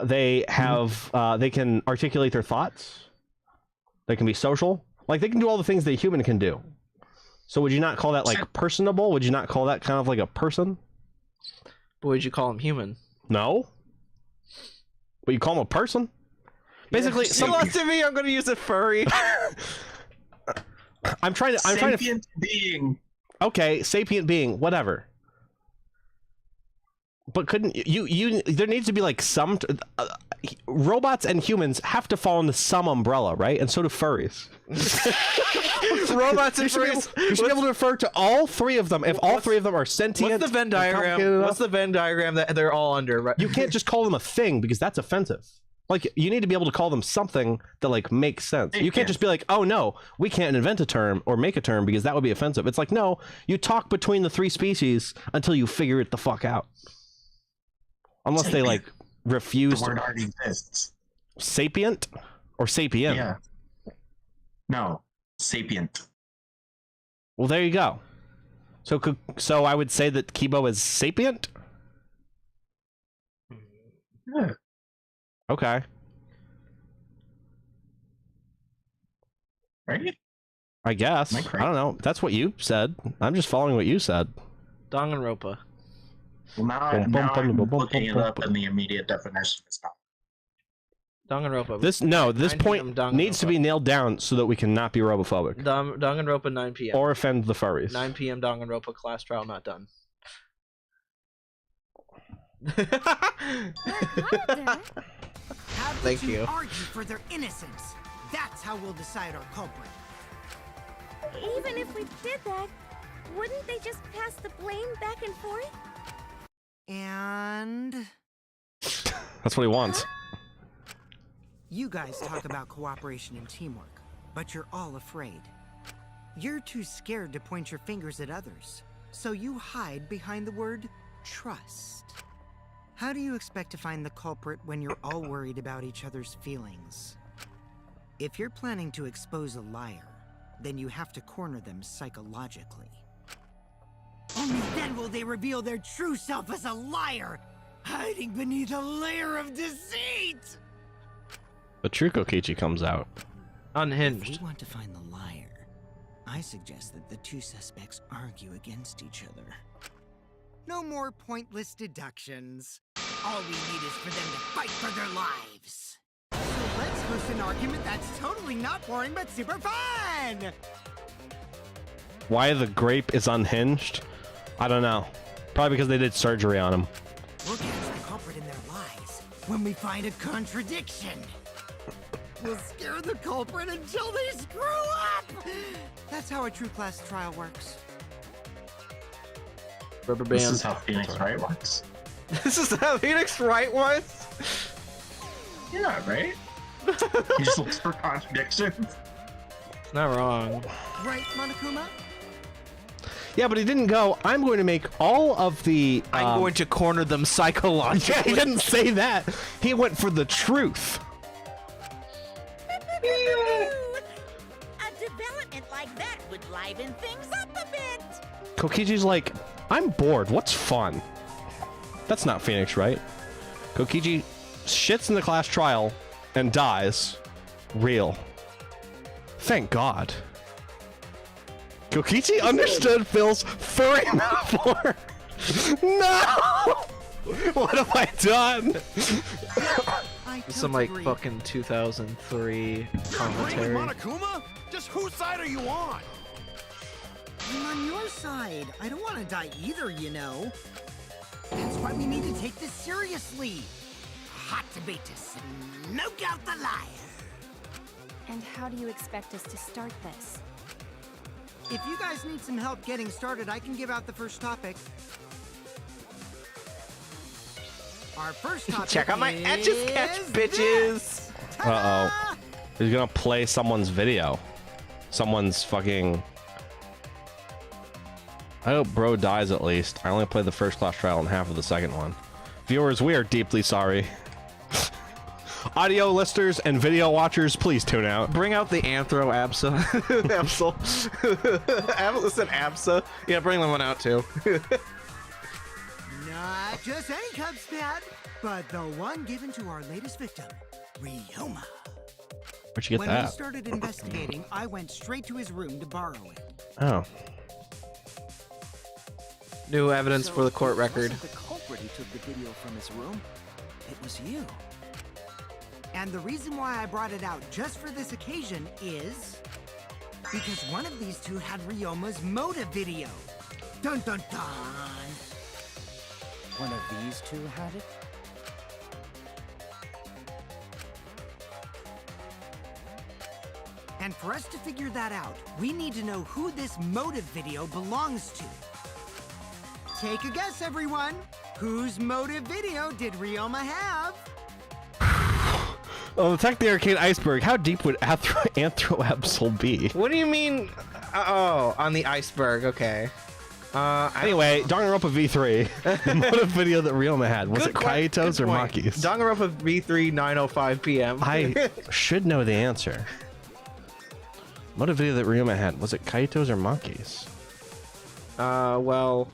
They have they can articulate their thoughts. They can be social. Like they can do all the things that a human can do. So would you not call that like personable? Would you not call that kind of like a person?
But would you call him human?
No. But you call him a person? Basically,
to me, I'm going to use a furry.
I'm trying to.
Sapient being.
Okay, sapient being, whatever. But couldn't you? There needs to be like some. Robots and humans have to fall into some umbrella, right? And so do furries.
Robots and furries.
You should be able to refer to all three of them if all three of them are sentient.
What's the Venn diagram? What's the Venn diagram that they're all under? Right?
You can't just call them a thing because that's offensive. Like, you need to be able to call them something that like makes sense. You can't just be like, oh no, we can't invent a term or make a term because that would be offensive. It's like, no, you talk between the three species until you figure it the fuck out. Unless they like refuse.
The word already exists.
Sapient or sapient?
Yeah. No, sapient.
Well, there you go. So I would say that Kibo is sapient.
Yeah.
Okay.
Right?
I guess. I don't know. That's what you said. I'm just following what you said.
Danganronpa.
Well, now I'm looking it up in the immediate definition. It's not.
Danganronpa.
This point needs to be nailed down so that we cannot be robophobic.
Danganronpa 9 p.m.
Or offend the furries.
9 p.m. Danganronpa class trial not done.
Thank you. Argue for their innocence. That's how we'll decide our culprit.
Even if we did that, wouldn't they just pass the blame back and forth?
And
that's what he wants.
You guys talk about cooperation and teamwork, but you're all afraid. You're too scared to point your fingers at others, so you hide behind the word trust. How do you expect to find the culprit when you're all worried about each other's feelings? If you're planning to expose a liar, then you have to corner them psychologically. Only then will they reveal their true self as a liar, hiding beneath a layer of deceit!
The true Kokichi comes out.
Unhinged.
If we want to find the liar, I suggest that the two suspects argue against each other. No more pointless deductions. All we need is for them to fight for their lives. So let's host an argument that's totally not boring but super fun!
Why the grape is unhinged? I don't know. Probably because they did surgery on him.
We'll catch the culprit in their lies when we find a contradiction. We'll scare the culprit until they screw up! That's how a true class trial works.
Rubber band.
This is how Phoenix Wright works.
This is how Phoenix Wright was?
that, right? He just looks for contradictions.
Not wrong.
Right, Monokuma?
Yeah, but he didn't go, I'm going to make all of the...
I'm going to corner them psychologically.
Yeah, he didn't say that. He went for the truth.
A development like that would liven things up a bit.
Kokichi's like, I'm bored. What's fun? That's not Phoenix, right? Kokichi shits in the class trial and dies. Real. Thank God. Kokichi understood Phil's furry metaphor. No! What have I done?
Some like fucking 2003 commentary.
Monokuma? Just whose side are you on?
I'm on your side. I don't want to die either, you know. That's why we need to take this seriously. Hot debate to smoke out the liar.
And how do you expect us to start this?
If you guys need some help getting started, I can give out the first topic. Our first topic
Check out my Etch-a-Sketch, bitches!
Uh-oh. He's gonna play someone's video. Someone's fucking... I hope bro dies at least. I only played the first class trial and half of the second one. Viewers, we are deeply sorry. Audio listeners and video watchers, please tune out.
Bring out the Anthro Absa. Listen, Absa. Yeah, bring that one out too.
Not just any cup spat, but the one given to our latest victim, Ryoma.
Where'd you get
when
that?
we started investigating, I went straight to his room to borrow it.
Oh.
New evidence for the court
it
record.
wasn't the culprit who took the video from his room. It was you.
And the reason why I brought it out just for this occasion is because one of these two had Ryoma's motive video. Dun dun dun!
One of these two had it?
And for us to figure that out, we need to know who this motive video belongs to. Take a guess, everyone. Whose motive video did Ryoma have?
Oh, attack the arcade iceberg. How deep would Anthro be?
What do you mean? Oh, on the iceberg. Okay.
Anyway, Danganronpa V3. The motive video that Ryoma had. Was it Kaito's or Maki's?
Danganronpa V3 9:05 p.m.
I should know the answer. Motive video that Ryoma had. Was it Kaito's or Maki's?
Well,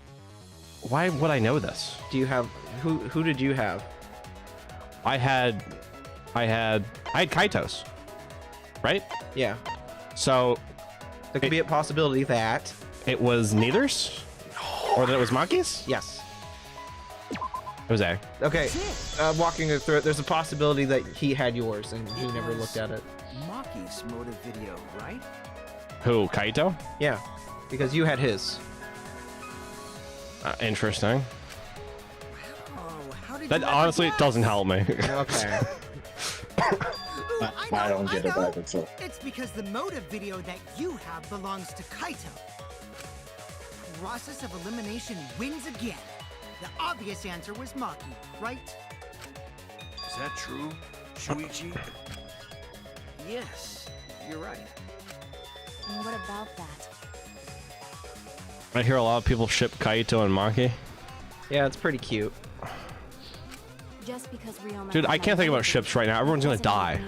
why would I know this?
Do you have who did you have?
I had Kaito's. Right?
Yeah.
So
there could be a possibility that
it was neither's? Or that it was Maki's?
Yes.
It was A.
Okay. Walking it through it, there's a possibility that he had yours and he never looked at it.
Maki's motive video, right?
Who, Kaito?
Yeah. Because you had his.
Interesting.
Oh, how did
That
you
honestly doesn't help me.
Okay.
I don't get it either, so.
It's because the motive video that you have belongs to Kaito. Process of elimination wins again. The obvious answer was Maki, right?
Is that true, Shuichi?
Yes, you're right.
And what about that?
I hear a lot of people ship Kaito and Maki.
Yeah, it's pretty cute.
Just because Ryoma
Dude, I can't think about ships right now. Everyone's gonna die.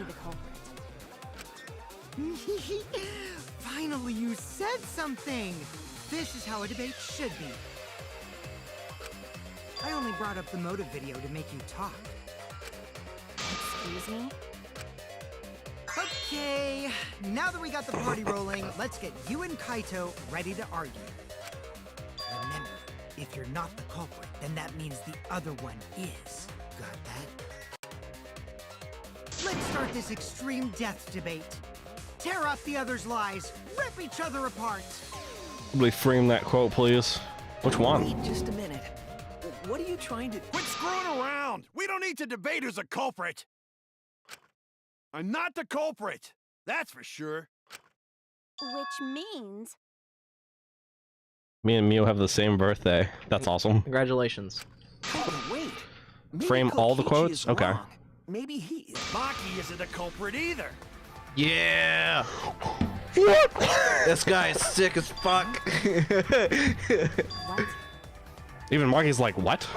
Finally, you said something. This is how a debate should be. I only brought up the motive video to make you talk.
Excuse me?
Okay, now that we got the party rolling, let's get you and Kaito ready to argue. Remember, if you're not the culprit, then that means the other one is. Got that? Let's start this extreme death debate. Tear up the other's lies, rip each other apart.
Somebody frame that quote, please. Which one?
Wait just a minute. What are you trying to...
Quit screwing around! We don't need to debate who's a culprit! I'm not the culprit! That's for sure.
Which means...
Me and Mio have the same birthday. That's awesome.
Congratulations.
Wait.
Frame all the quotes? Okay.
maybe Maki isn't a culprit either.
Yeah. What? This guy is sick as fuck.
What?
Even Maki's like, what?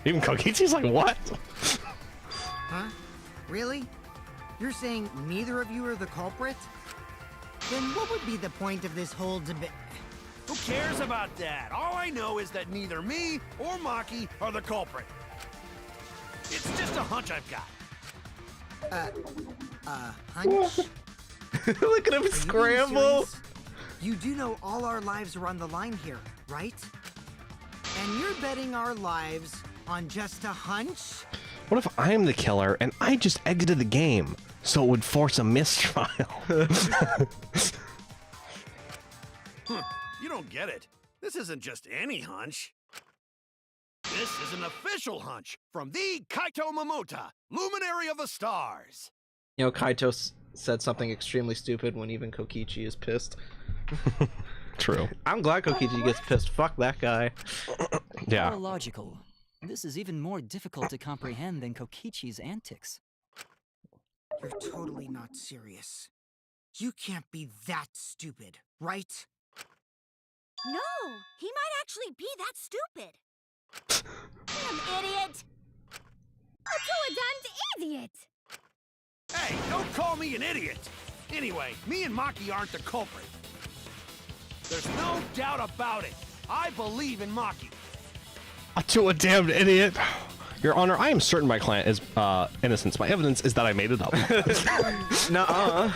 Even Kokichi's like, what?
Huh? Really? You're saying neither of you are the culprit? Then what would be the point of this whole debate?
Who cares about that? All I know is that neither me or Maki are the culprit. It's just a hunch I've got.
Hunch?
Look at him scramble.
You do know all our lives are on the line here, right? And you're betting our lives on just a hunch?
What if I'm the killer and I just exited the game, so it would force a mistrial?
You don't get it. This isn't just any hunch. This is an official hunch from the Kaito Momota, Luminary of the Stars.
You know, Kaito said something extremely stupid when even Kokichi is pissed.
True.
I'm glad Kokichi gets pissed. Fuck that guy.
Yeah.
How logical. This is even more difficult to comprehend than Kokichi's antics.
You're totally not serious. You can't be that stupid, right?
No, he might actually be that stupid. Damn idiot!
A two-a-damned idiot!
Hey, don't call me an idiot! Anyway, me and Maki aren't the culprit. There's no doubt about it. I believe in Maki.
To a damned idiot. Your Honor, I am certain my client is innocent. My evidence is that I made it up.
Nuh-uh.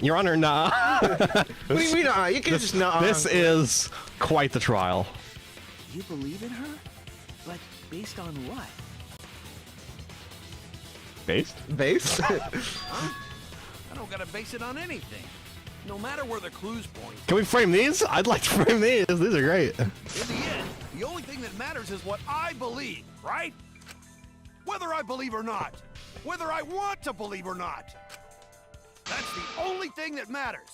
Your Honor, nah.
What do you mean, you can't just nuh-uh.
This is quite the trial.
You believe in her? But based on what?
Based?
Based?
Huh? I don't gotta base it on anything. No matter where the clues point.
Can we frame these? I'd like to frame these. These are great.
In the end, the only thing that matters is what I believe, right? Whether I believe or not. Whether I want to believe or not. That's the only thing that matters.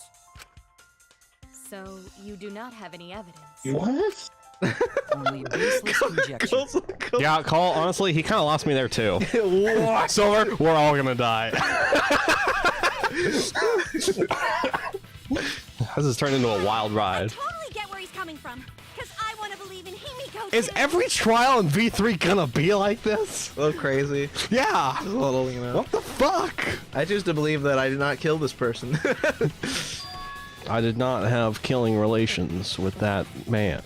So, you do not have any evidence.
What?
Only baseless conjecture.
Yeah, Cole, honestly, he kind of lost me there too. Silver, we're all gonna die. This has turned into a wild ride.
Totally get where he's coming from, because I want to believe in Himiko
Is
too.
every trial in V3 gonna be like this?
A little crazy.
Yeah.
Just a little, you know.
What the fuck?
I choose to believe that I did not kill this person.
I did not have killing relations with that man.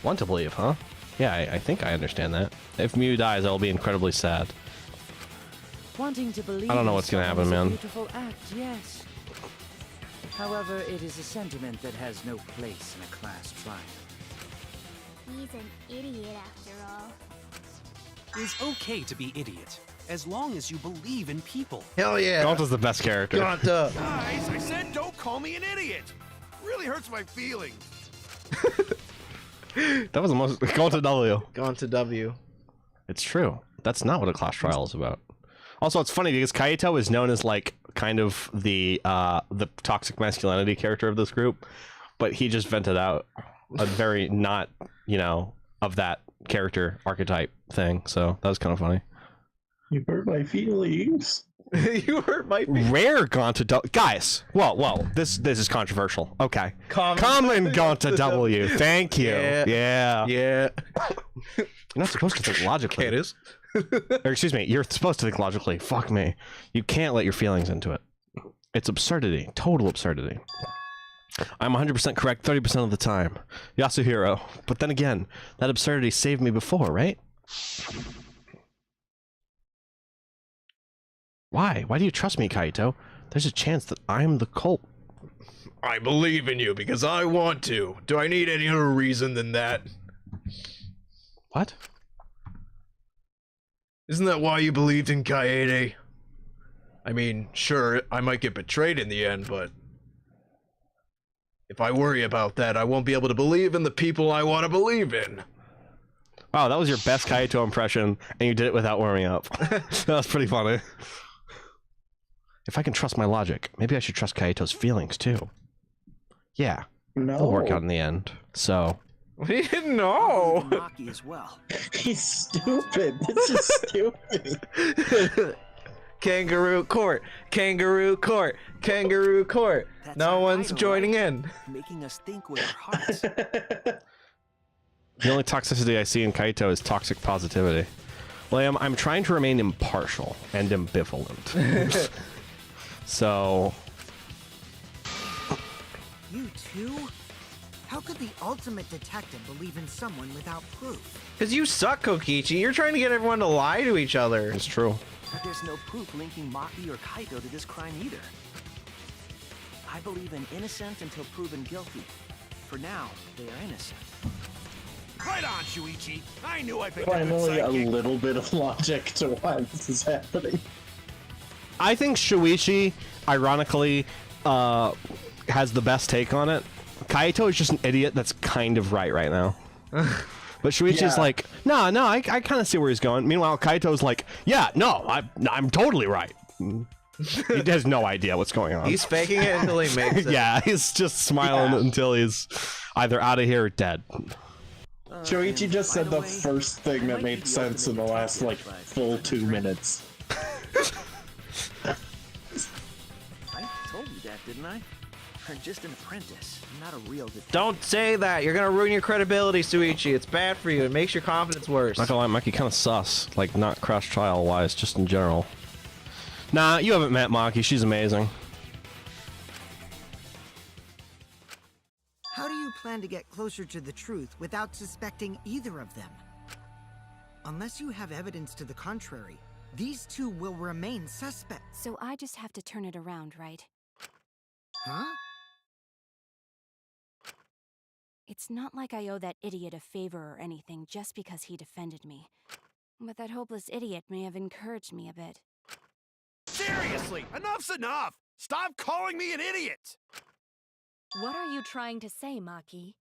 Want to believe, huh? Yeah, I think I understand that. If Mew dies, I'll be incredibly sad.
Wanting to believe
I don't know what's gonna happen,
is a
man.
beautiful act, yes. However, it is a sentiment that has no place in a class trial.
He's an idiot after all.
It's okay to be idiot, as long as you believe in people.
Hell yeah.
Gonta's the best character.
Gonta.
Guys, I said don't call me an idiot. Really hurts my feelings.
That was the most. Gonta W.
Gonta W.
It's true. That's not what a class trial is about. Also, it's funny because Kaito is known as like kind of the toxic masculinity character of this group, but he just vented out a very not, you know, of that character archetype thing. So that was kind of funny.
You hurt my feelings.
You hurt my feelings.
Rare Gonta W. Guys, whoa, this is controversial. Okay. Common Gonta W. Thank you. Yeah.
Yeah.
You're not supposed to think logically.
Okay, it is.
Or excuse me, you're supposed to think logically. Fuck me. You can't let your feelings into it. It's absurdity. Total absurdity. I'm 100% correct 30% of the time. Yasuhiro. But then again, that absurdity saved me before, right? Why? Why do you trust me, Kaito? There's a chance that I'm the cult.
I believe in you because I want to. Do I need any other reason than that?
What?
Isn't that why you believed in Kaede? I mean, sure, I might get betrayed in the end, but if I worry about that, I won't be able to believe in the people I want to believe in.
Wow, that was your best Kaito impression, and you did it without warming up. That was pretty funny. If I can trust my logic, maybe I should trust Kaito's feelings, too. Yeah.
No.
It'll work out in the end. So,
We didn't know.
Maki as well.
He's stupid. This is stupid.
Kangaroo court, kangaroo court, kangaroo court. No one's joining in.
Making us think with our hearts.
The only toxicity I see in Kaito is toxic positivity. Liam, I'm trying to remain impartial and ambivalent. So...
You too? How could the ultimate detective believe in someone without proof?
Because you suck, Kokichi. You're trying to get everyone to lie to each other.
It's true.
But there's no proof linking Maki or Kaito to this crime either. I believe in innocent until proven guilty. For now, they are innocent.
Right on, Shuichi. I knew I picked
Finally,
a
a
good sidekick.
little bit of logic to why this is happening.
I think Shuichi, ironically, has the best take on it. Kaito is just an idiot that's kind of right now. But Shuichi's like, no, I kind of see where he's going. Meanwhile, Kaito's like, yeah, no, I'm totally right. He has no idea what's going on.
He's faking it until he makes it.
Yeah, he's just smiling until he's either out of here or dead.
Choichi just said the first thing that made sense in the last, like, full 2 minutes.
I told you that, didn't I? I'm just an apprentice, not a real detective.
Don't say that. You're gonna ruin your credibility, Suichi. It's bad for you. It makes your confidence worse.
Not gonna lie, Maki kind of sus. Like, not crash trial wise, just in general. Nah, you haven't met Maki. She's amazing.
How do you plan to get closer to the truth without suspecting either of them? Unless you have evidence to the contrary, these two will remain suspects.
So I just have to turn it around, right?
Huh?
It's not like I owe that idiot a favor or anything just because he defended me. But that hopeless idiot may have encouraged me a bit.
Seriously, enough's enough! Stop calling me an idiot!
What are you trying to say, Maki?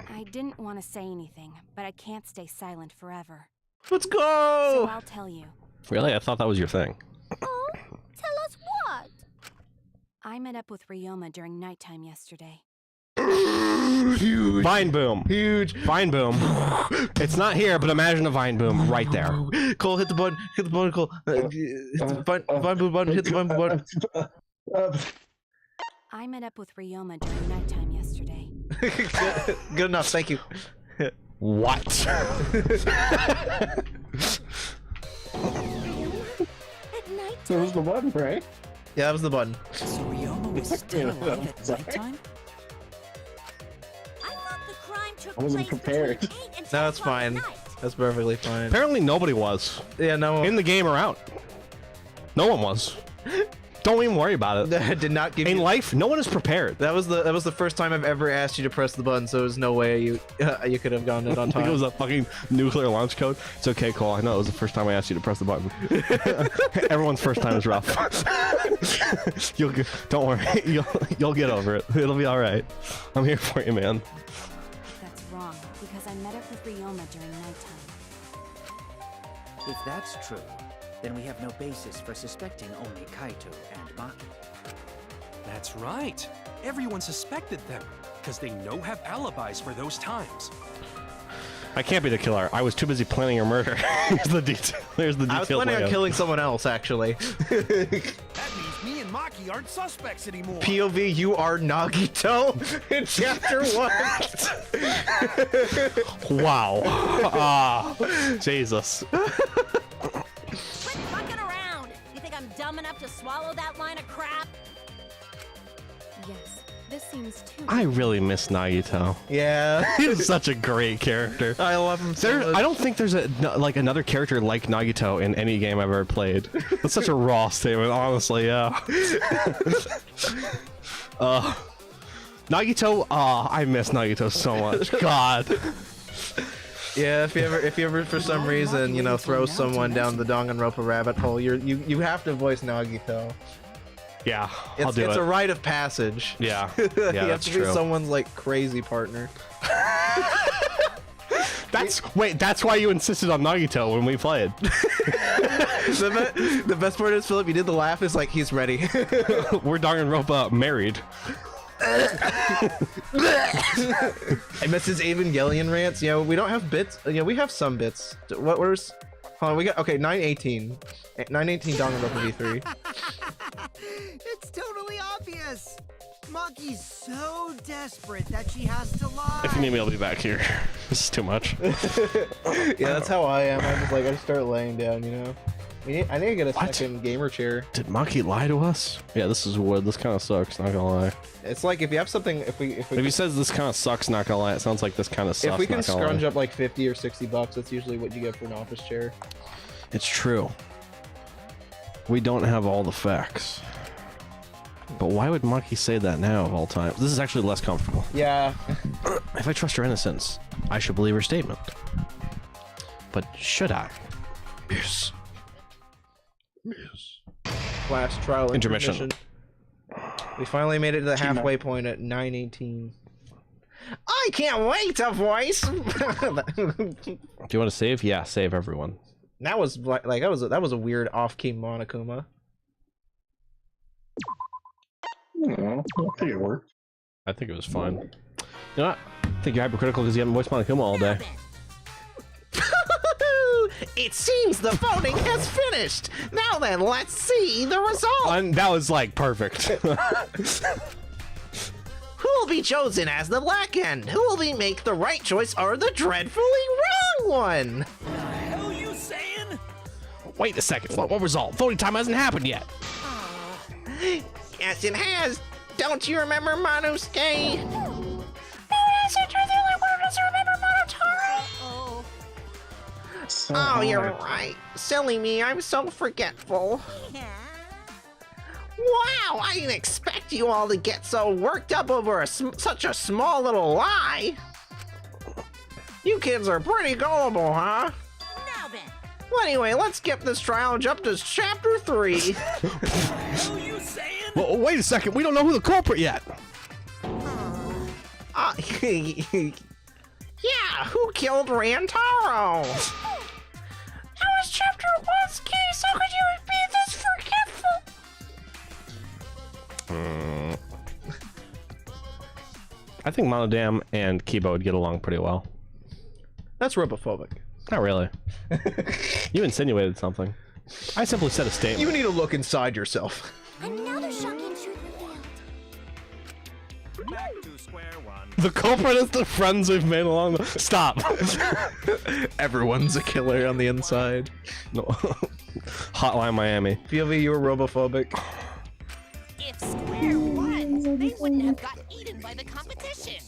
I didn't want to say anything, but I can't stay silent forever.
Let's go!
So I'll tell you.
Really? I thought that was your thing.
Oh, tell us what?
I met up with Ryoma during nighttime yesterday.
Huge. Vine boom.
Huge.
Vine boom. It's not here, but imagine a vine boom right there.
Cole, hit the button. Hit the button, Cole. Hit the vine boom button. Hit the vine boom button.
I met up with Ryoma during nighttime yesterday.
Good enough, thank you.
What?
At night?
That was the button, right?
Yeah, that was the button.
So Ryoma was still alive at nighttime?
I thought the crime took
I wasn't
place
prepared.
between 8 and 10
No, it's
o'clock at
fine.
night.
That's perfectly fine.
Apparently nobody was.
Yeah, no.
In the game or out. No one was. Don't even worry about it.
That did not give
In
you...
life, no one is prepared.
That was the first time I've ever asked you to press the button, so there's no way you could have gotten it on
I think
time.
it was a fucking nuclear launch code. It's okay, Cole. I know it was the first time I asked you to press the button. Everyone's first time is rough. Don't worry. You'll get over it. It'll be all right. I'm here for you, man.
That's wrong, because I met up with Ryoma during nighttime.
If that's true, then we have no basis for suspecting only Kaito and Maki.
That's right. Everyone suspected them, because they know have alibis for those times.
I can't be the killer. I was too busy planning your murder. Here's the detail. There's the detail.
I was planning on killing someone else, actually.
That means me and Maki aren't suspects anymore.
POV, you are Nagito in chapter 1.
Wow. Jesus.
Quit fucking around! You think I'm dumb enough to swallow that line of crap?
Yes, this seems too...
I really miss Nagito.
Yeah.
He's such a great character.
I love him so much.
I don't think there's another character like Nagito in any game I've ever played. That's such a raw statement, honestly, yeah. Nagito, I miss Nagito so much. God.
Yeah, if you ever for some reason, you know, throw someone down the Danganronpa rabbit hole, you have to voice Nagito.
Yeah, I'll do it.
It's a rite of passage.
Yeah,
you have
that's
to
true.
be someone's like crazy partner.
That's why you insisted on Nagito when we played.
The best part is, Philip, you did the laugh. Is like he's ready.
We're Danganronpa married.
Mrs. Evangelion rants. Yeah, we don't have bits. Yeah, we have some bits. Where's? Hold on, we got 918. 918 Danganronpa V3.
It's totally obvious. Maki's so desperate that she has to lie.
If you need me, I'll be back here. This is too much.
Yeah, that's how I am. I just start laying down, you know. I need to get a second gamer chair.
Did Maki lie to us? Yeah, this is wood. This kind of sucks. Not gonna lie.
It's like if you have something. If
he says this kind of sucks, not gonna lie, it sounds like this kind of sucks.
If we can scrunch up like 50 or 60 bucks, that's usually what you get for an office chair.
It's true. We don't have all the facts. But why would Maki say that now of all time? This is actually less comfortable.
Yeah.
If I trust her innocence, I should believe her statement. But should I? Yes.
Yes. Last trial intermission. We finally made it to the halfway point at 9:18. I can't wait to voice.
Do you want to save? Yeah, save everyone.
That was like that was a weird off-key Monokuma.
I think it worked.
I think it was fine. You know what? I think you're hypercritical because you haven't voiced Monokuma all day.
It seems the voting has finished. Now then, let's see the result.
And that was like perfect.
Who will be chosen as the Black End? Who will make the right choice or the dreadfully wrong one?
The hell you saying?
Wait a second. What result? Voting time hasn't happened yet.
Yes, it has. Don't you remember Monosuke?
No, yes, you're the only one who doesn't remember Monotaro.
Oh, you're right. Silly me, I'm so forgetful. Wow, I didn't expect you all to get so worked up over such a small little lie. You kids are pretty gullible, huh?
Now then.
Well, anyway, let's skip this trial and jump to chapter 3.
Hell you saying?
Well, wait a second. We don't know who the culprit yet.
Yeah, who killed Rantaro?
That was chapter 1's case. How could you be this forgetful?
I think Monodam and Kibo would get along pretty well.
That's robophobic.
Not really. You insinuated something. I simply said a statement.
You need to look inside yourself.
Another shocking truth revealed.
Back to square one.
The culprit is the friends we've made along the... Stop.
Everyone's a killer on the inside.
No. Hotline Miami.
POV, you were robophobic.
If Square won, they wouldn't have gotten eaten by the competition.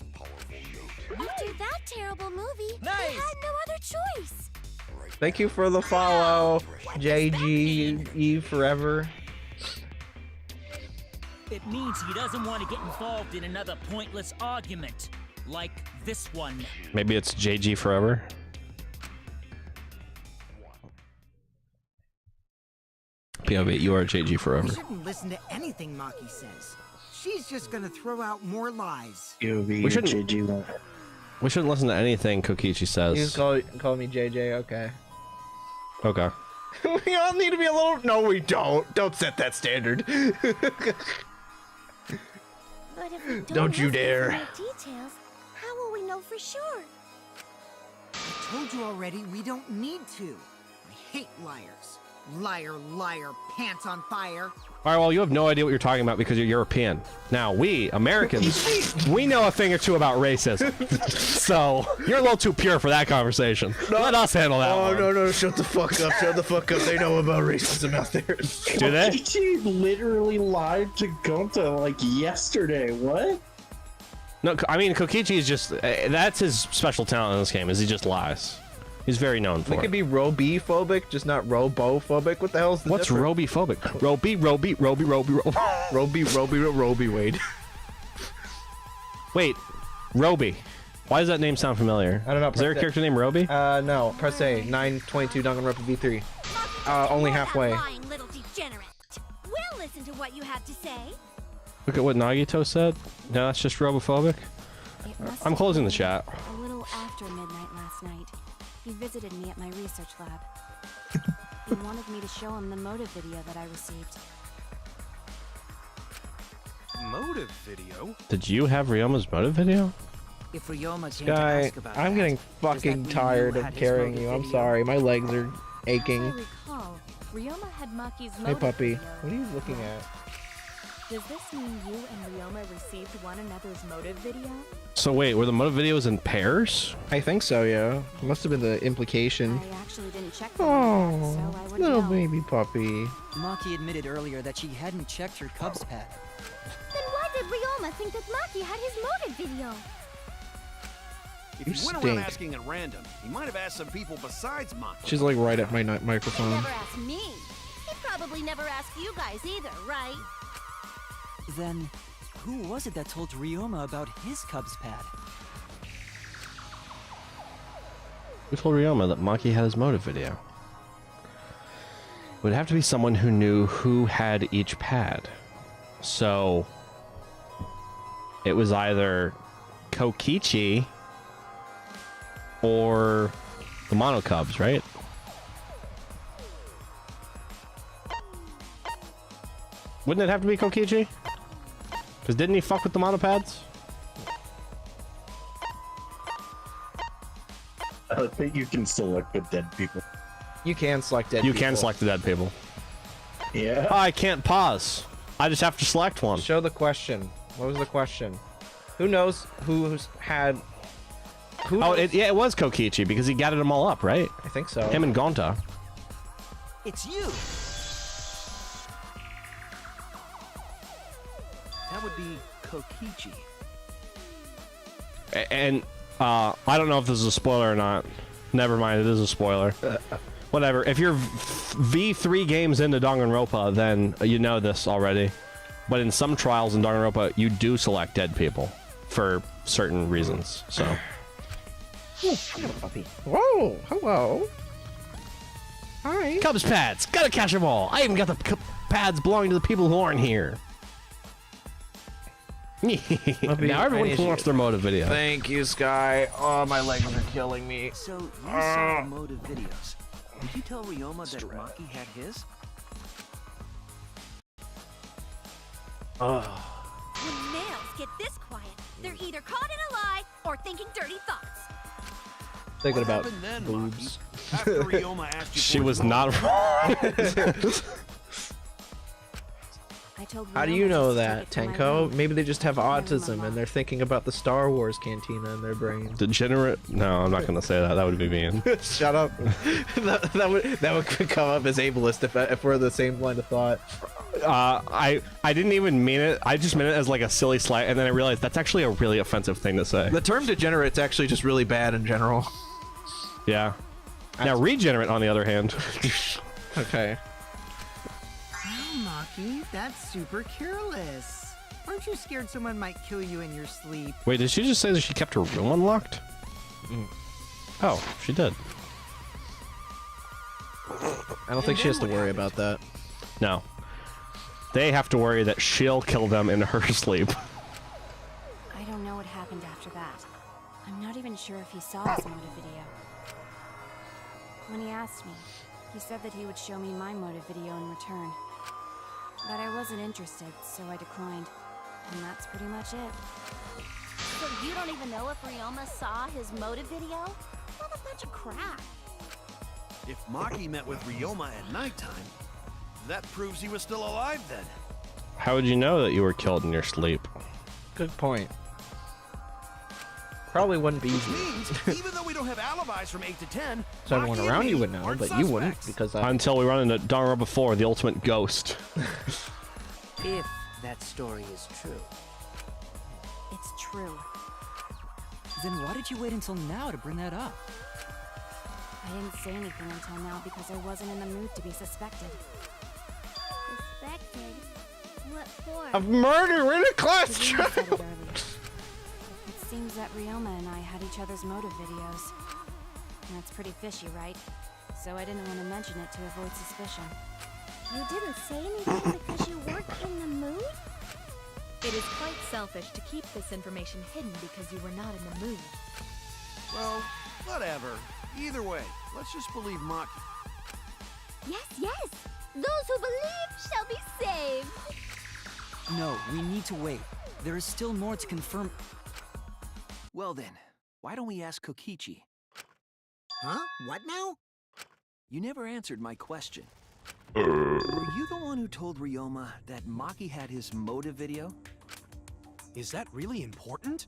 After that terrible movie,
Nice.
they had no other choice.
Thank you for the follow, JGE forever.
It means he doesn't want to get involved in another pointless argument, like this one.
Maybe it's JG forever. POV, you are JG forever.
We shouldn't listen to anything Maki says. She's just gonna throw out more lies.
We shouldn't listen to anything Kokichi says.
You just call me JJ, okay.
Okay.
We all need to be a little... No, we don't. Don't set that standard.
But if we
Don't you
listen to
dare.
the details, how will we know for sure?
I told you already, we don't need to. I hate liars. Liar, liar, pants on fire.
Alright, well, you have no idea what you're talking about because you're European. Now, we, Americans, we know a thing or two about racism. So, you're a little too pure for that conversation. Let us handle that one.
No, shut the fuck up, shut the fuck up. They know about racism out there.
Do they?
Kokichi literally lied to Gonta like yesterday. What?
No, I mean, Kokichi is just... that's his special talent in this game, is he just lies. He's very known for
We
it.
could be robophobic, just not robophobic. What the hell is the
What's
difference?
robophobic?
Roby Wade.
Wait, Roby. Why does that name sound familiar?
I don't know.
Is there a character named Roby?
No. Press A. 922 Danganronpa V3. Only halfway.
Lying little degenerate. We'll listen to what you have to say.
Look at what Nagito said. No, that's just robophobic. I'm closing the chat.
A little after midnight last night, he visited me at my research lab. He wanted me to show him the motive video that I received.
Motive video?
Did you have Ryoma's motive video?
If Ryoma came to
Guy,
ask about
I'm
that,
getting
does that
fucking
mean
tired
you
of
had his
carrying
motive
you. I'm
video?
sorry, my legs are aching.
As I recall, Ryoma had Maki's
Hey
motive
puppy,
video.
what are you looking at?
Does this mean you and Ryoma received one another's motive video?
So wait, were the motive videos in pairs?
I think so, yeah. Must have been the implication.
I actually didn't check them,
Oh,
so I wouldn't
little
know.
baby puppy.
Maki admitted earlier that she hadn't checked her Cubs pad.
Then why did Ryoma think that Maki had his motive video?
If
You
he went around
stink.
asking at random, he might have asked some people besides Maki.
She's like right at my
He
microphone.
never asked me. He probably never asked you guys either, right?
Then, who was it that told Ryoma about his Cubs pad?
Who told Ryoma that Maki had his motive video? It would have to be someone who knew who had each pad. So it was either Kokichi or the Mono Cubs, right? Wouldn't it have to be Kokichi? Because didn't he fuck with the monopads?
I think you can select the dead people.
You can select dead
You
people.
can select the dead people.
Yeah.
Oh, I can't pause. I just have to select one.
Show the question. What was the question? Who knows who's had... Who
Oh,
knows?
it was Kokichi because he gathered them all up, right?
I think so.
Him and Gonta.
It's you! That would be Kokichi.
And I don't know if this is a spoiler or not. Never mind, it is a spoiler. Whatever. If you're V3 games into Danganronpa, then you know this already. But in some trials in Danganronpa, you do select dead people for certain reasons. So.
Puppy. Whoa, hello. Hi.
Cubs pads, gotta catch them all. I even got the pads belonging to the people who aren't here. Now everyone can watch their motive video.
Thank you, Sky. Oh, my legs are killing me.
So, you saw the motive videos. Did you tell Ryoma that Maki had his?
When males get this quiet, they're either caught in a lie or thinking dirty thoughts.
Thinking about
happened then,
boobs.
After Ryoma asked you
She
for
was
his
not wrong.
I told
How do
Ryoma
you know
to
that,
stick it to my
Tenko?
room.
Maybe they just have
Never
autism
mind.
and they're thinking about the Star Wars cantina in their brain.
Degenerate? No, I'm not gonna say that. That would be mean.
Shut up. that would come up as ableist if we're the same line of thought.
I didn't even mean it. I just meant it as like a silly slight, and then I realized that's actually a really offensive thing to say.
The term degenerate's actually just really bad in general.
Yeah. Now regenerate, on the other hand.
Okay.
Wow, Maki, that's super careless. Aren't you scared someone might kill you in your sleep?
Wait, did she just say that she kept her room unlocked? Oh, she did.
I don't think she has to worry about that.
No. They have to worry that she'll kill them in her sleep.
I don't know what happened after that. I'm not even sure if he saw his motive video. When he asked me, he said that he would show me my motive video in return. But I wasn't interested, so I declined. And that's pretty much it.
So you don't even know if Ryoma saw his motive video? What a bunch of crap.
If Maki met with Ryoma at nighttime, that proves he was still alive then.
How would you know that you were killed in your sleep?
Good point. Probably wouldn't be
Which
easy.
means, even though we don't have alibis from 8 to 10,
So everyone
Maki and
around
me
you would know,
aren't
but you wouldn't
suspects.
because
Until we run into Danganronpa 4, the ultimate ghost.
If that story is true.
It's true.
Then why did you wait until now to bring that up?
I didn't say anything until now because I wasn't in the mood to be suspected.
Suspected? What for?
of murder in a class
Karina
trip.
said it earlier. It seems that Ryoma and I had each other's motive videos. And that's pretty fishy, right? So I didn't want to mention it to avoid suspicion.
You didn't say anything because you weren't in the mood?
It is quite selfish to keep this information hidden because you were not in the mood.
Well, whatever. Either way, let's just believe Maki.
Yes, yes! Those who believe shall be saved!
No, we need to wait. There is still more to confirm.
Well then, why don't we ask Kokichi?
Huh? What now?
You never answered my question. Were you the one who told Ryoma that Maki had his motive video?
Is that really important?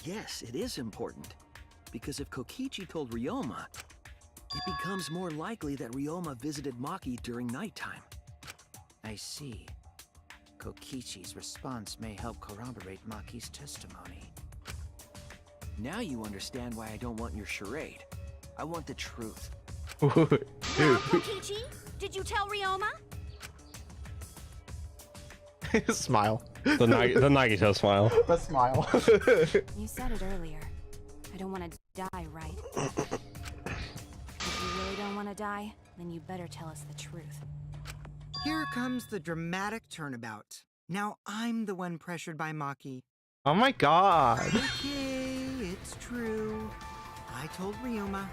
Yes, it is important. Because if Kokichi told Ryoma, it becomes more likely that Ryoma visited Maki during nighttime.
I see. Kokichi's response may help corroborate Maki's testimony.
Now you understand why I don't want your charade. I want the truth.
Now, Kokichi, did you tell Ryoma?
Smile.
The Nagito smile.
The smile.
You said it earlier. I don't want to die, right? If you really don't want to die, then you better tell us the truth.
Here comes the dramatic turnabout. Now I'm the one pressured by Maki.
Oh my god.
Okay, it's true. I told Ryoma.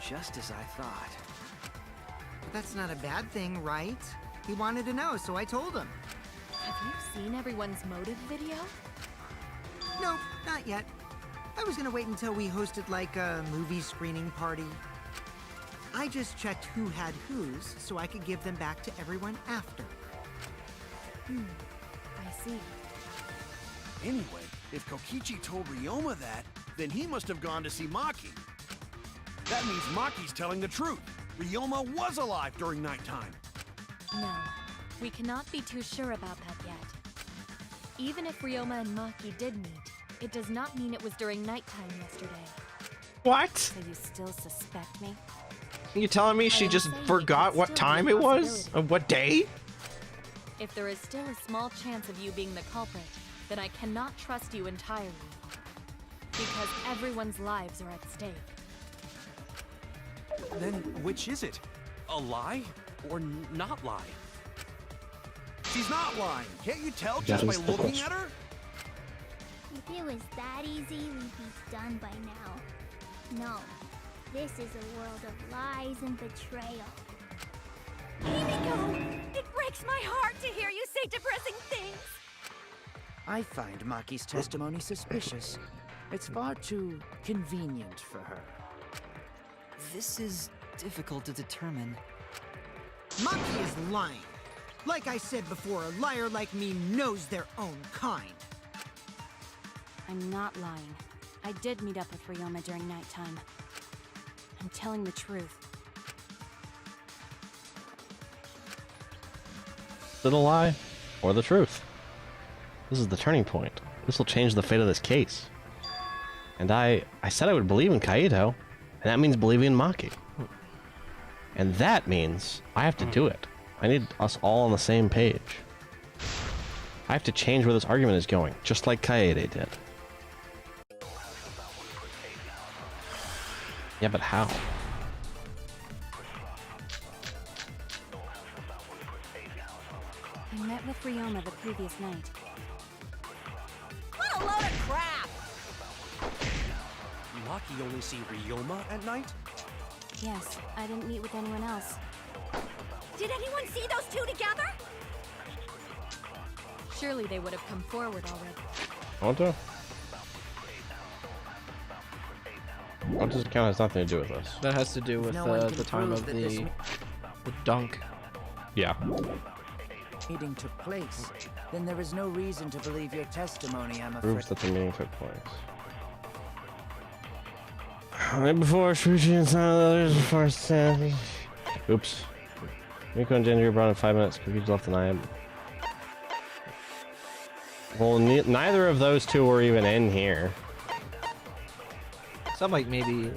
Just as I thought.
But that's not a bad thing, right? He wanted to know, so I told him.
Have you seen everyone's motive video?
Nope, not yet. I was gonna wait until we hosted like a movie screening party. I just checked who had whose so I could give them back to everyone after.
I see.
Anyway, if Kokichi told Ryoma that, then he must have gone to see Maki. That means Maki's telling the truth. Ryoma was alive during nighttime.
No, we cannot be too sure about that yet. Even if Ryoma and Maki did meet, it does not mean it was during nighttime yesterday.
What?
So you still suspect me?
You telling me she just forgot what time it was? What day?
If there is still a small chance of you being the culprit, then I cannot trust you entirely. Because everyone's lives are at stake.
Then which is it? A lie or not lie?
She's not lying. Can't you tell just by looking at her?
If it was that easy, we'd be done by now. No, this is a world of lies and betrayal.
Himiko! It breaks my heart to hear you say depressing things!
I find Maki's testimony suspicious. It's far too convenient for her.
This is difficult to determine.
Maki is lying. Like I said before, a liar like me knows their own kind.
I'm not lying. I did meet up with Ryoma during nighttime. I'm telling the truth.
Is it a lie or the truth? This is the turning point. This will change the fate of this case. And I said I would believe in Kaito, and that means believing in Maki. And that means I have to do it. I need us all on the same page. I have to change where this argument is going, just like Kaede did. Yeah, but how?
I met with Ryoma the previous night.
What a load of crap!
Maki only see Ryoma at night?
Yes, I didn't meet with anyone else.
Did anyone see those two together?
Surely they would have come forward already.
Want to? What does it count? Has nothing to do with us.
That has to do with
No one can
the time
prove
of
that
the dunk.
Yeah.
Meeting took place, then there is no reason to believe your testimony, I'm afraid.
Proves that the meeting took place. Right before switching inside the others before standing. Oops. Miko and Ginger brought in 5 minutes. Confused left and I am. Well, neither of those two were even in here.
So like maybe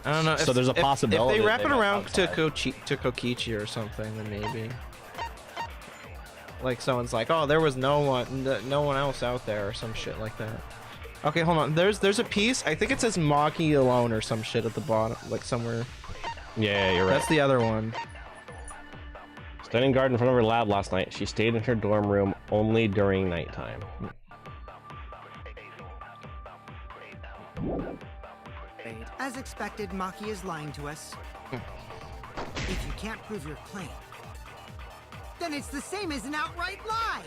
I don't know.
So there's a possibility
if they
that
wrap
they
it
met
around to
outside.
Kokichi or something, then maybe. Like someone's like, oh, there was no one else out there or some shit like that. Okay, hold on. There's a piece. I think it says Maki alone or some shit at the bottom, like somewhere.
Yeah, you're right.
That's the other one.
Standing guard in front of her lab last night. She stayed in her dorm room only during nighttime.
As expected, Maki is lying to us. If you can't prove your claim, then it's the same as an outright lie.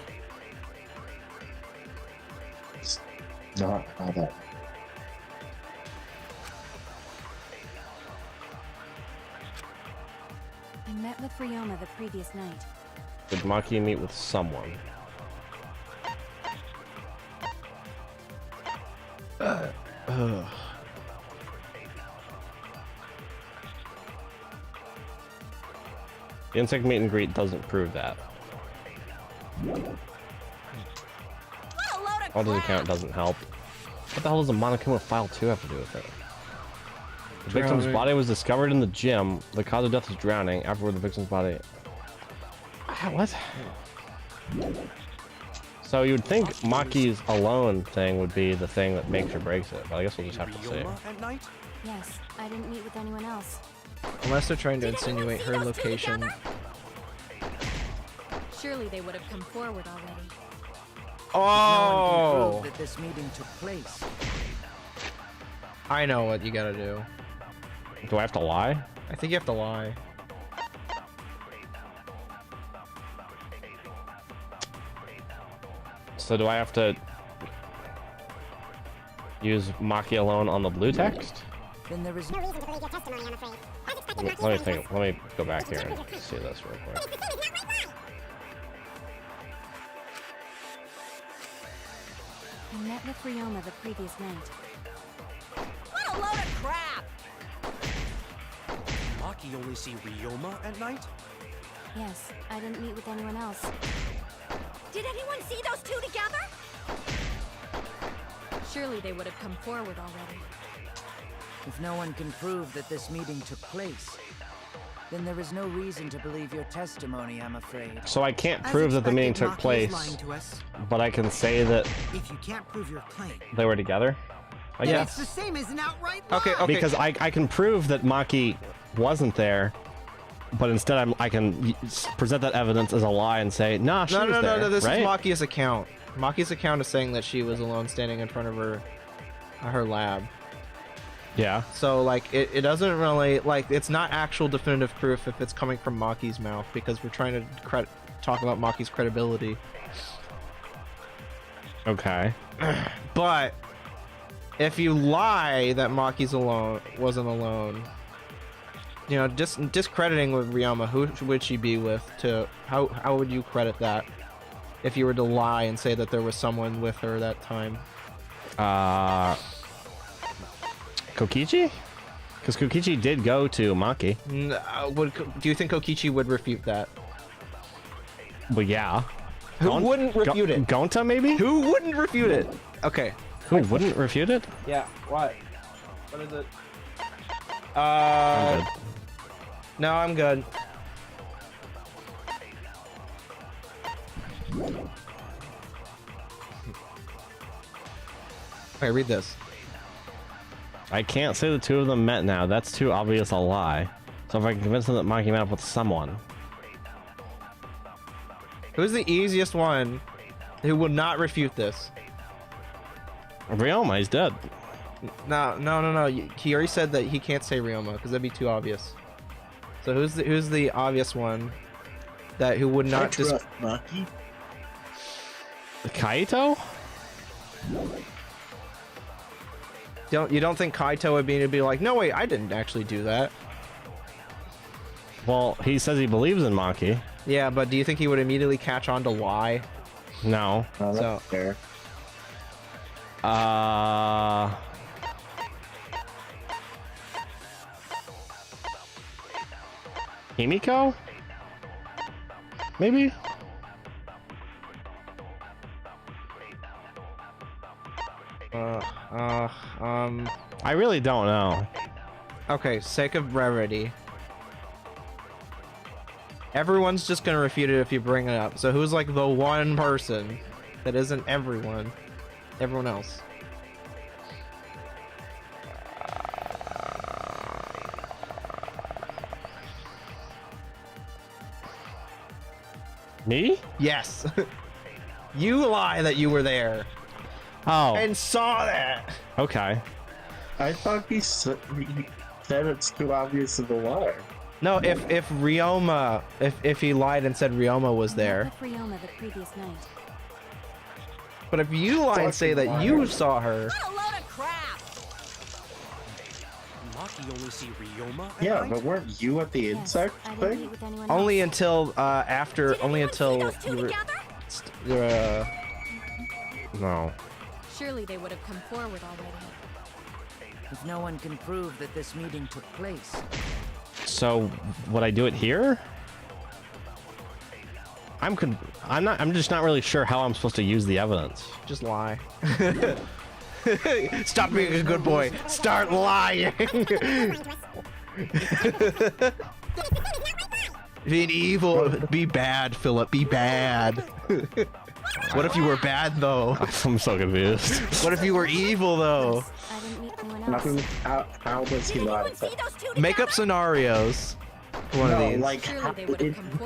It's not how that.
I met with Ryoma the previous night.
Did Maki meet with someone? The insect meet and greet doesn't prove that. All doesn't count, doesn't help. What the hell does a Monokuma File 2 have to do with it? The victim's body was discovered in the gym. The cause of death was drowning. Afterward, the victim's body... What? So you would think Maki's alone thing would be the thing that makes or breaks it, but I guess we'll just have to see.
At night?
Yes, I didn't meet with anyone else.
Unless they're trying to insinuate her location.
Surely they would have come forward already.
No one can
Oh!
prove that this meeting took place.
I know what you gotta do.
Do I have to lie?
I think you have to lie.
So do I have to use Maki alone on the blue text?
Then there is
no reason to believe your testimony, I'm afraid. As expected,
Let me think. Let me go back here and see this real quick.
I met with Ryoma the previous night.
What a load of crap!
Maki only see Ryoma at night?
Yes, I didn't meet with anyone else.
Did anyone see those two together?
Surely they would have come forward already.
If no one can prove that this meeting took place, then there is no reason to believe your testimony, I'm afraid.
So I can't prove that the meeting took place, but I can say that
If you can't prove your claim,
they were together? I
then
guess.
it's the same as an outright lie.
Okay, okay.
Because I can prove that Maki wasn't there, but instead I can present that evidence as a lie and say, nah, she was there,
no, this
right?
is Maki's account. Maki's account is saying that she was alone standing in front of her lab.
Yeah.
So, like, it doesn't really, like, it's not actual definitive proof if it's coming from Maki's mouth, because we're trying to talk about Maki's credibility.
Okay.
But if you lie that Maki's wasn't alone, you know, discrediting with Ryoma, who would she be with? How would you credit that if you were to lie and say that there was someone with her that time?
Kokichi? Because Kokichi did go to Maki.
Do you think Kokichi would refute that?
Well, yeah.
Who wouldn't refute it?
Gonta, maybe?
Who wouldn't refute it? Okay.
Who wouldn't refute it?
Yeah. What? What is it?
I'm good.
No, I'm good. Okay, read this.
I can't say the two of them met now. That's too obvious a lie. So if I can convince them that Maki met up with someone.
Who's the easiest one who will not refute this?
Ryoma, he's dead.
No. He already said that he can't say Ryoma because that'd be too obvious. So who's the obvious one who would not
trust Maki?
Kaito?
You don't think Kaito would be like, no wait, I didn't actually do that?
Well, he says he believes in Maki.
Yeah, but do you think he would immediately catch on to why?
No.
Oh, that's
So
fair.
Himiko? Maybe? I really don't know.
Okay, sake of brevity. Everyone's just gonna refute it if you bring it up. So who's like the one person that isn't everyone else?
Me?
Yes. You lie that you were there.
Oh.
And saw that.
Okay.
I thought he said it's too obvious of a lie.
No, if Ryoma, if he lied and said Ryoma was there.
With Ryoma the previous night.
But if you lie and say that you saw her.
What a load of crap!
Maki only see Ryoma at
Yeah,
night?
but weren't you at the insect thing?
Only until only until you were, no.
Surely they would have come forward already.
If no one can prove that this meeting took place,
So, would I do it here? I'm just not really sure how I'm supposed to use the evidence.
Just lie. Stop being a good boy. Start lying. Being evil. Be bad, Philip. Be bad. What if you were bad though?
I'm so confused.
What if you were evil though?
I didn't meet anyone else.
How does he lie?
Make up scenarios. One of these.
Like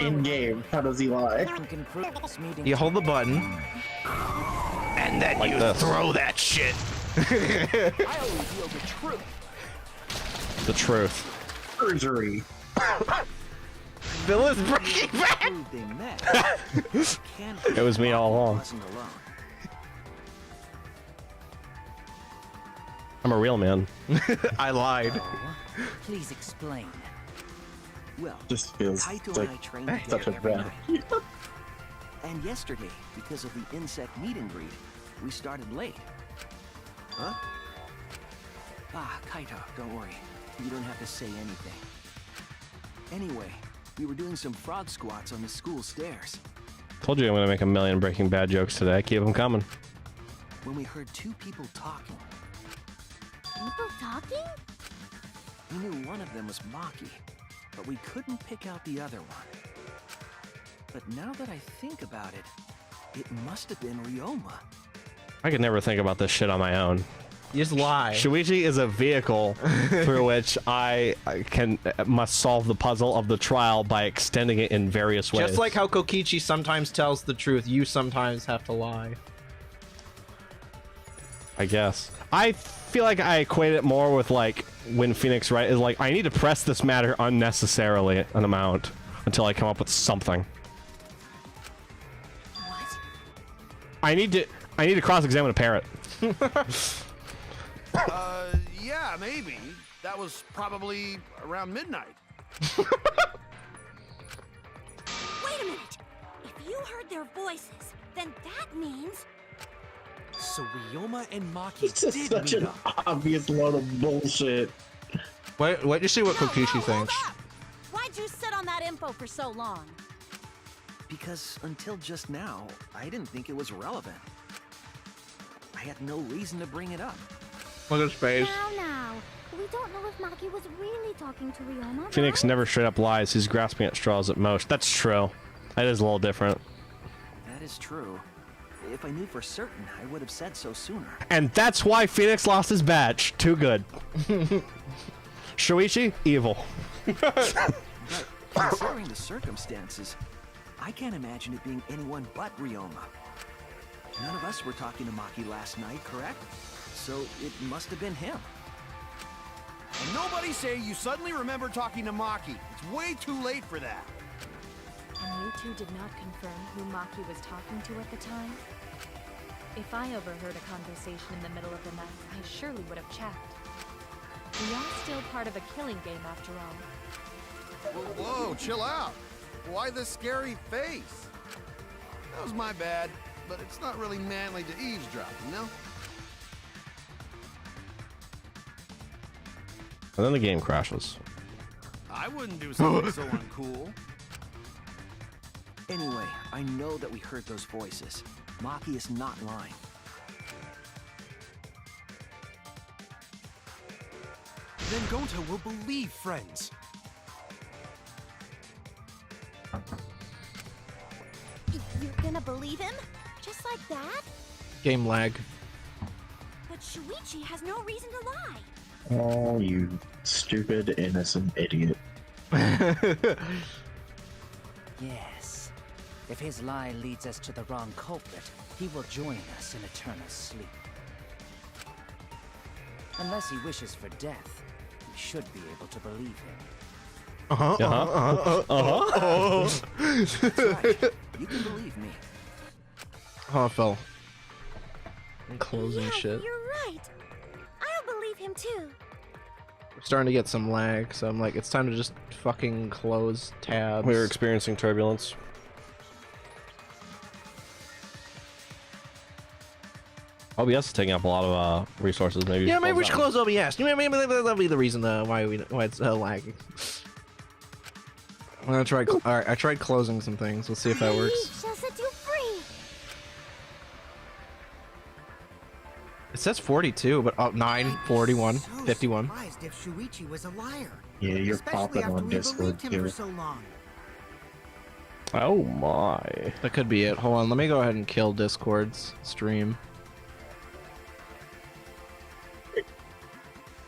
in game, how does he lie?
You hold the button, and then
Like
you
this.
throw that shit.
I only feel the truth.
The truth.
Perjury.
Phil is breaking back.
Prove they met.
It was me all along.
Wasn't alone.
I'm a real man.
I lied.
please explain.
Well,
Just feels
Kaito
like
and I trained
such a
together every
bad.
night. And yesterday, because of the insect meet and greet, we started late. Huh? Ah, Kaito, don't worry. You don't have to say anything. Anyway, we were doing some frog squats on the school stairs
Told you I'm gonna make a million Breaking Bad jokes today. Keep them coming.
when we heard two people talking.
People talking?
We knew one of them was Maki, but we couldn't pick out the other one. But now that I think about it, it must have been Ryoma.
I could never think about this shit on my own.
You just lie.
Shuichi is a vehicle through which I must solve the puzzle of the trial by extending it in various ways.
Just like how Kokichi sometimes tells the truth, you sometimes have to lie.
I guess. I feel like I equate it more with like when Phoenix is like, I need to press this matter unnecessarily an amount until I come up with something.
What?
I need to cross-examine a parrot.
Yeah, maybe. That was probably around midnight.
Wait a minute. If you heard their voices, then that means
So Ryoma and Maki
It's just
did
such
meet
an
up.
obvious load of bullshit.
Wait to see what Kokichi thinks.
Why'd you sit on that info for so long?
Because until just now, I didn't think it was relevant. I had no reason to bring it up.
Look at his face.
Now. We don't know if Maki was really talking to Ryoma.
Phoenix never straight up lies. He's grasping at straws at most. That's true. That is a little different.
That is true. If I knew for certain, I would have said so sooner.
And that's why Phoenix lost his badge. Too good. Shuichi, evil.
But considering the circumstances, I can't imagine it being anyone but Ryoma. None of us were talking to Maki last night, correct? So it must have been him.
And nobody say you suddenly remember talking to Maki. It's way too late for that.
And you two did not confirm who Maki was talking to at the time? If I overheard a conversation in the middle of the night, I surely would have checked. We are still part of a killing game after all.
Whoa, chill out. Why the scary face? That was my bad, but it's not really manly to eavesdrop, you know?
And then the game crashes.
I wouldn't do something so uncool.
Anyway, I know that we heard those voices. Maki is not lying.
Then Gonta will believe friends.
you're gonna believe him? Just like that?
Game lag.
But Shuichi has no reason to lie.
Oh, you stupid, innocent idiot.
Yes. If his lie leads us to the wrong culprit, he will join us in eternal sleep. Unless he wishes for death, we should be able to believe him.
That's right. You can believe me.
Oh, Phyll. I'm closing
Yeah,
shit.
you're right. I'll believe him too.
We're starting to get some lag, so I'm like, it's time to just fucking close tabs.
We were experiencing turbulence. OBS is taking up a lot of resources. Maybe.
Yeah, maybe we should close OBS. Maybe that'll be the reason why it's lagging. I'm gonna try. All right, I tried closing some things. We'll see if that works.
Shall set you free.
It says 42, but 9, 41, 51.
Surprised if Shuichi was a liar.
Yeah, you're
Especially
popping
after
on
we
Discord
believed him
too.
for so long.
Oh my.
That could be it. Hold on, let me go ahead and kill Discord's stream.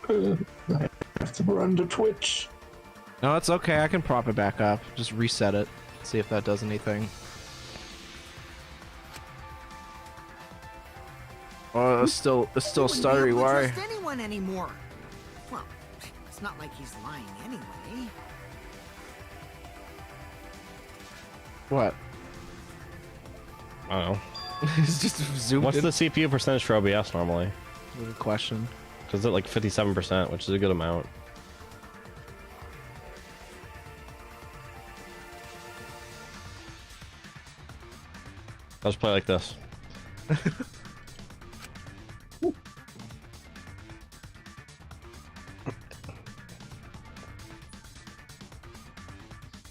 I have to run to Twitch.
No, it's okay. I can prop it back up. Just reset it. See if that does anything. Oh, it's still stuttery.
He wouldn't be able to
Why?
trust anyone anymore. Well, it's not like he's lying anyway.
What?
I don't know.
It's just zoomed
What's
in.
the CPU percentage for OBS normally?
Good question.
Because it's like 57%, which is a good amount. I'll just play like this.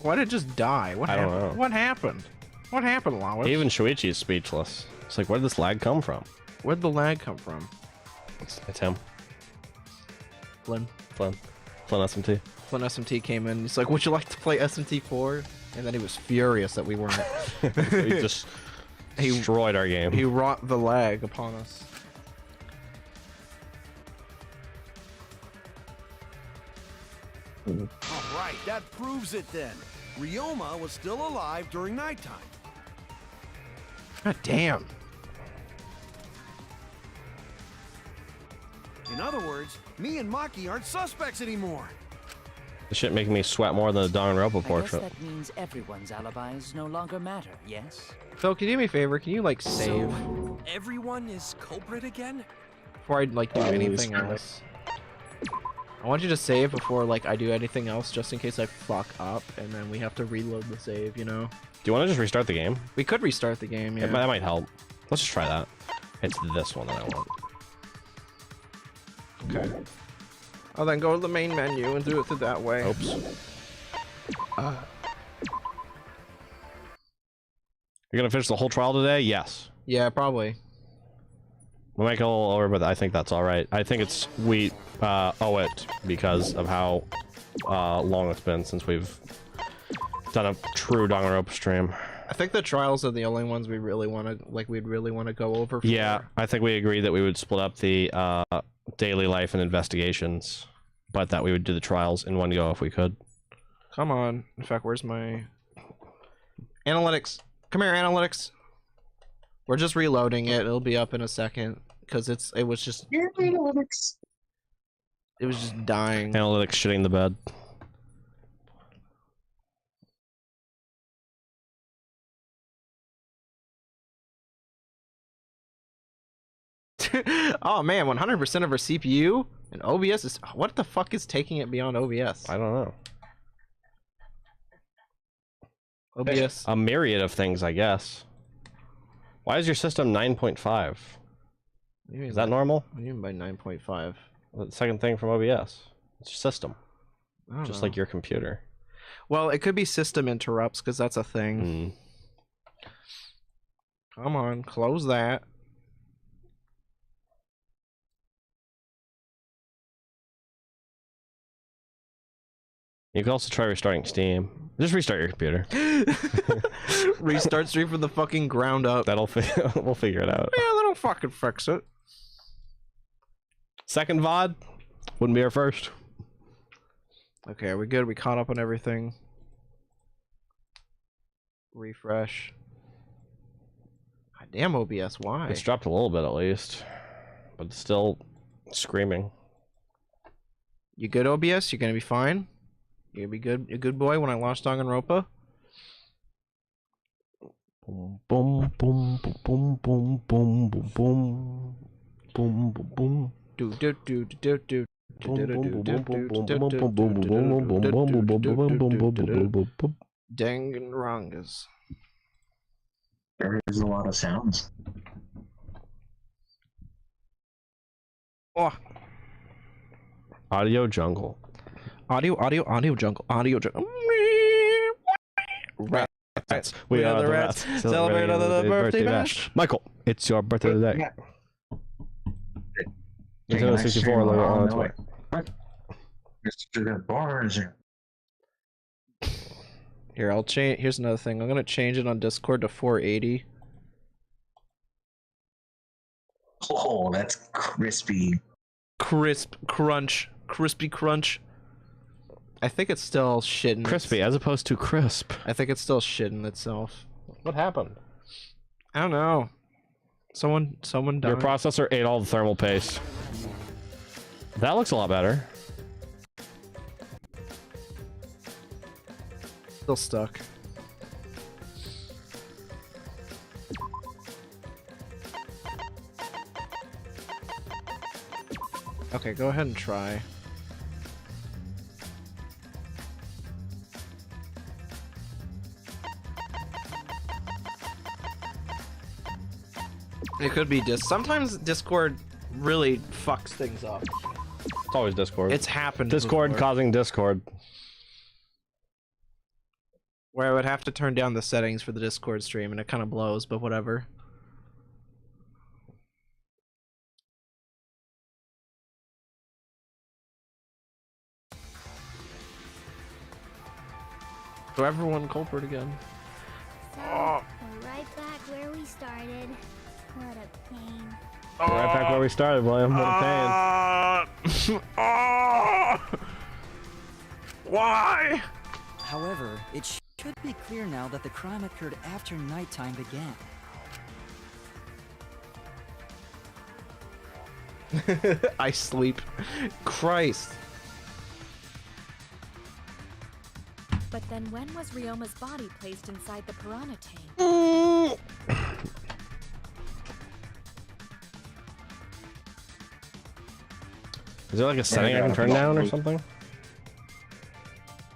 Why did it just die? What
I don't
happened?
know.
What happened? What happened, Lawis?
Even Shuichi is speechless. It's like, where did this lag come from?
Where'd the lag come from?
It's him.
Flynn.
Flynn SMT.
Flynn SMT came in. He's like, "Would you like to play SMT4?" And then he was furious that we weren't.
He just destroyed our game.
He wrought the lag upon us.
All right, that proves it then. Ryoma was still alive during nighttime.
God damn.
In other words, me and Maki aren't suspects anymore.
This shit making me sweat more than the Danganronpa
I guess
portrait.
that means everyone's alibis no longer matter, yes?
Phil, can you do me a favor? Can you like save
So, everyone is culprit again?
before I like do anything
sorry.
else? I want you to save before like I do anything else, just in case I fuck up, and then we have to reload the save. You know?
Do you want to just restart the game?
We could restart the game. Yeah.
That might help. Let's just try that. It's this one that I want.
Okay. I'll then go to the main menu and do it through that way.
Oops. You're gonna finish the whole trial today? Yes.
Yeah, probably.
We might go a little over, but I think that's all right. I think we owe it because of how long it's been since we've done a true Danganronpa stream.
I think the trials are the only ones we really want to we'd really want to go over.
Yeah, I think we agreed that we would split up the daily life and investigations, but that we would do the trials in one go if we could.
Come on. In fact, where's my analytics? Come here, analytics. We're just reloading it. It'll be up in a second because it was just
Analytics.
It was just dying.
Analytics shitting the bed.
Oh man, 100% of our CPU and OBS is. What the fuck is taking it beyond OBS?
I don't know.
OBS.
A myriad of things, I guess. Why is your system 9.5? Is that normal?
What do you mean by 9.5?
The second thing from OBS. It's your system.
I don't
Just
know.
like your computer.
Well, it could be system interrupts because that's a thing. Come on, close that.
You can also try restarting Steam. Just restart your computer.
Restart stream from the fucking ground up.
We'll figure it out.
Yeah, that'll fucking fix it.
Second VOD wouldn't be our first.
Okay, are we good? We caught up on everything. Refresh. God damn OBS, why?
It's dropped a little bit at least, but it's still screaming.
You good, OBS? You gonna be fine? You gonna be good, a good boy when I launch Danganronpa?
Boom, boom, boom, boom, boom, boom, boom, boom, boom, boom, boom.
Do do do do do. Danganronpas.
There's a lot of sounds.
Oh.
Audio jungle.
Audio jungle. Audio jungle. Rats. We are the rats. Celebrate another birthday bash.
Michael, it's your birthday today. Nintendo 64 logo on its way.
Mr. Bars.
Here, I'll change. Here's another thing. I'm gonna change it on Discord to 480.
Oh, that's crispy.
Crisp crunch. Crispy crunch. I think it's still shitting.
Crispy as opposed to crisp.
I think it's still shitting itself.
What happened?
I don't know. Someone died.
Your processor ate all the thermal paste. That looks a lot better.
Still stuck. Okay, go ahead and try. It could be sometimes Discord really fucks things up.
It's always Discord.
It's happened
Discord
before.
causing Discord.
Where I would have to turn down the settings for the Discord stream and it kind of blows, but whatever. So everyone culprit again.
So, we're right back where we started. What a pain.
We're right back where we started, William. What a pain.
Why?
However, it should be clear now that the crime occurred after nighttime began.
I sleep. Christ.
But then when was Ryoma's body placed inside the piranha tank?
Is there like a setting I can turn down or something?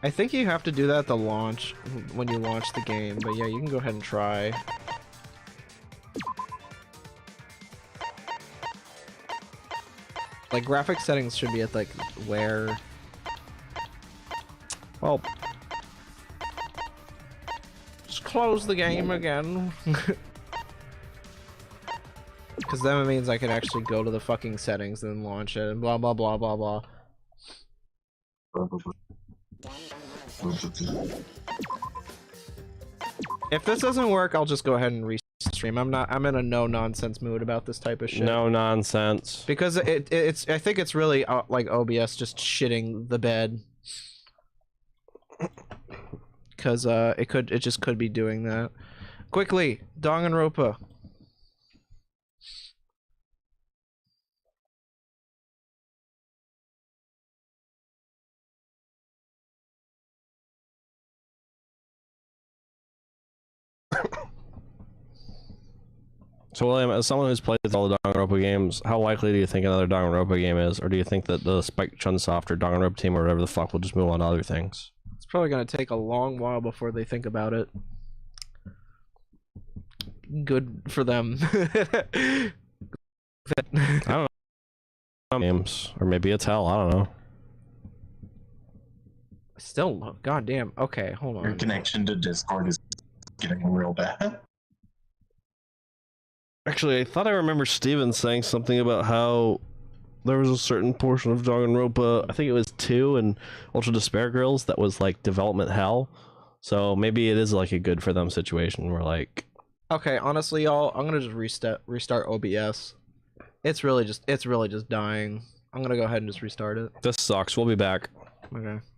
I think you have to do that at the launch, when you launch the game, but yeah, you can go ahead and try. Like, graphic settings should be at, like, where... Well... Just close the game again. Because then it means I can actually go to the fucking settings and launch it and blah blah blah blah blah. If this doesn't work, I'll just go ahead and restream. I'm in a no nonsense mood about this type of shit.
No nonsense.
Because it's I think it's really like OBS just shitting the bed. Because it just could be doing that. Quickly, Danganronpa.
So, William, as someone who's played all the Danganronpa games, how likely do you think another Danganronpa game is? Or do you think that the Spike Chunsoft or Danganronpa team or whatever the fuck will just move on to other things?
It's probably going to take a long while before they think about it. Good for them.
I don't know. Games. Or maybe it's hell, I don't know.
Still, goddamn. Okay, hold on.
Your connection to Discord is getting real bad.
Actually, I thought I remember Steven saying something about how there was a certain portion of Danganronpa, I think it was 2 and Ultra Despair Girls, that was like development hell. So maybe it is like a good for them situation where like...
Okay, honestly, y'all, I'm gonna just restart OBS. It's really just dying. I'm gonna go ahead and just restart it.
This sucks. We'll be back.
Okay.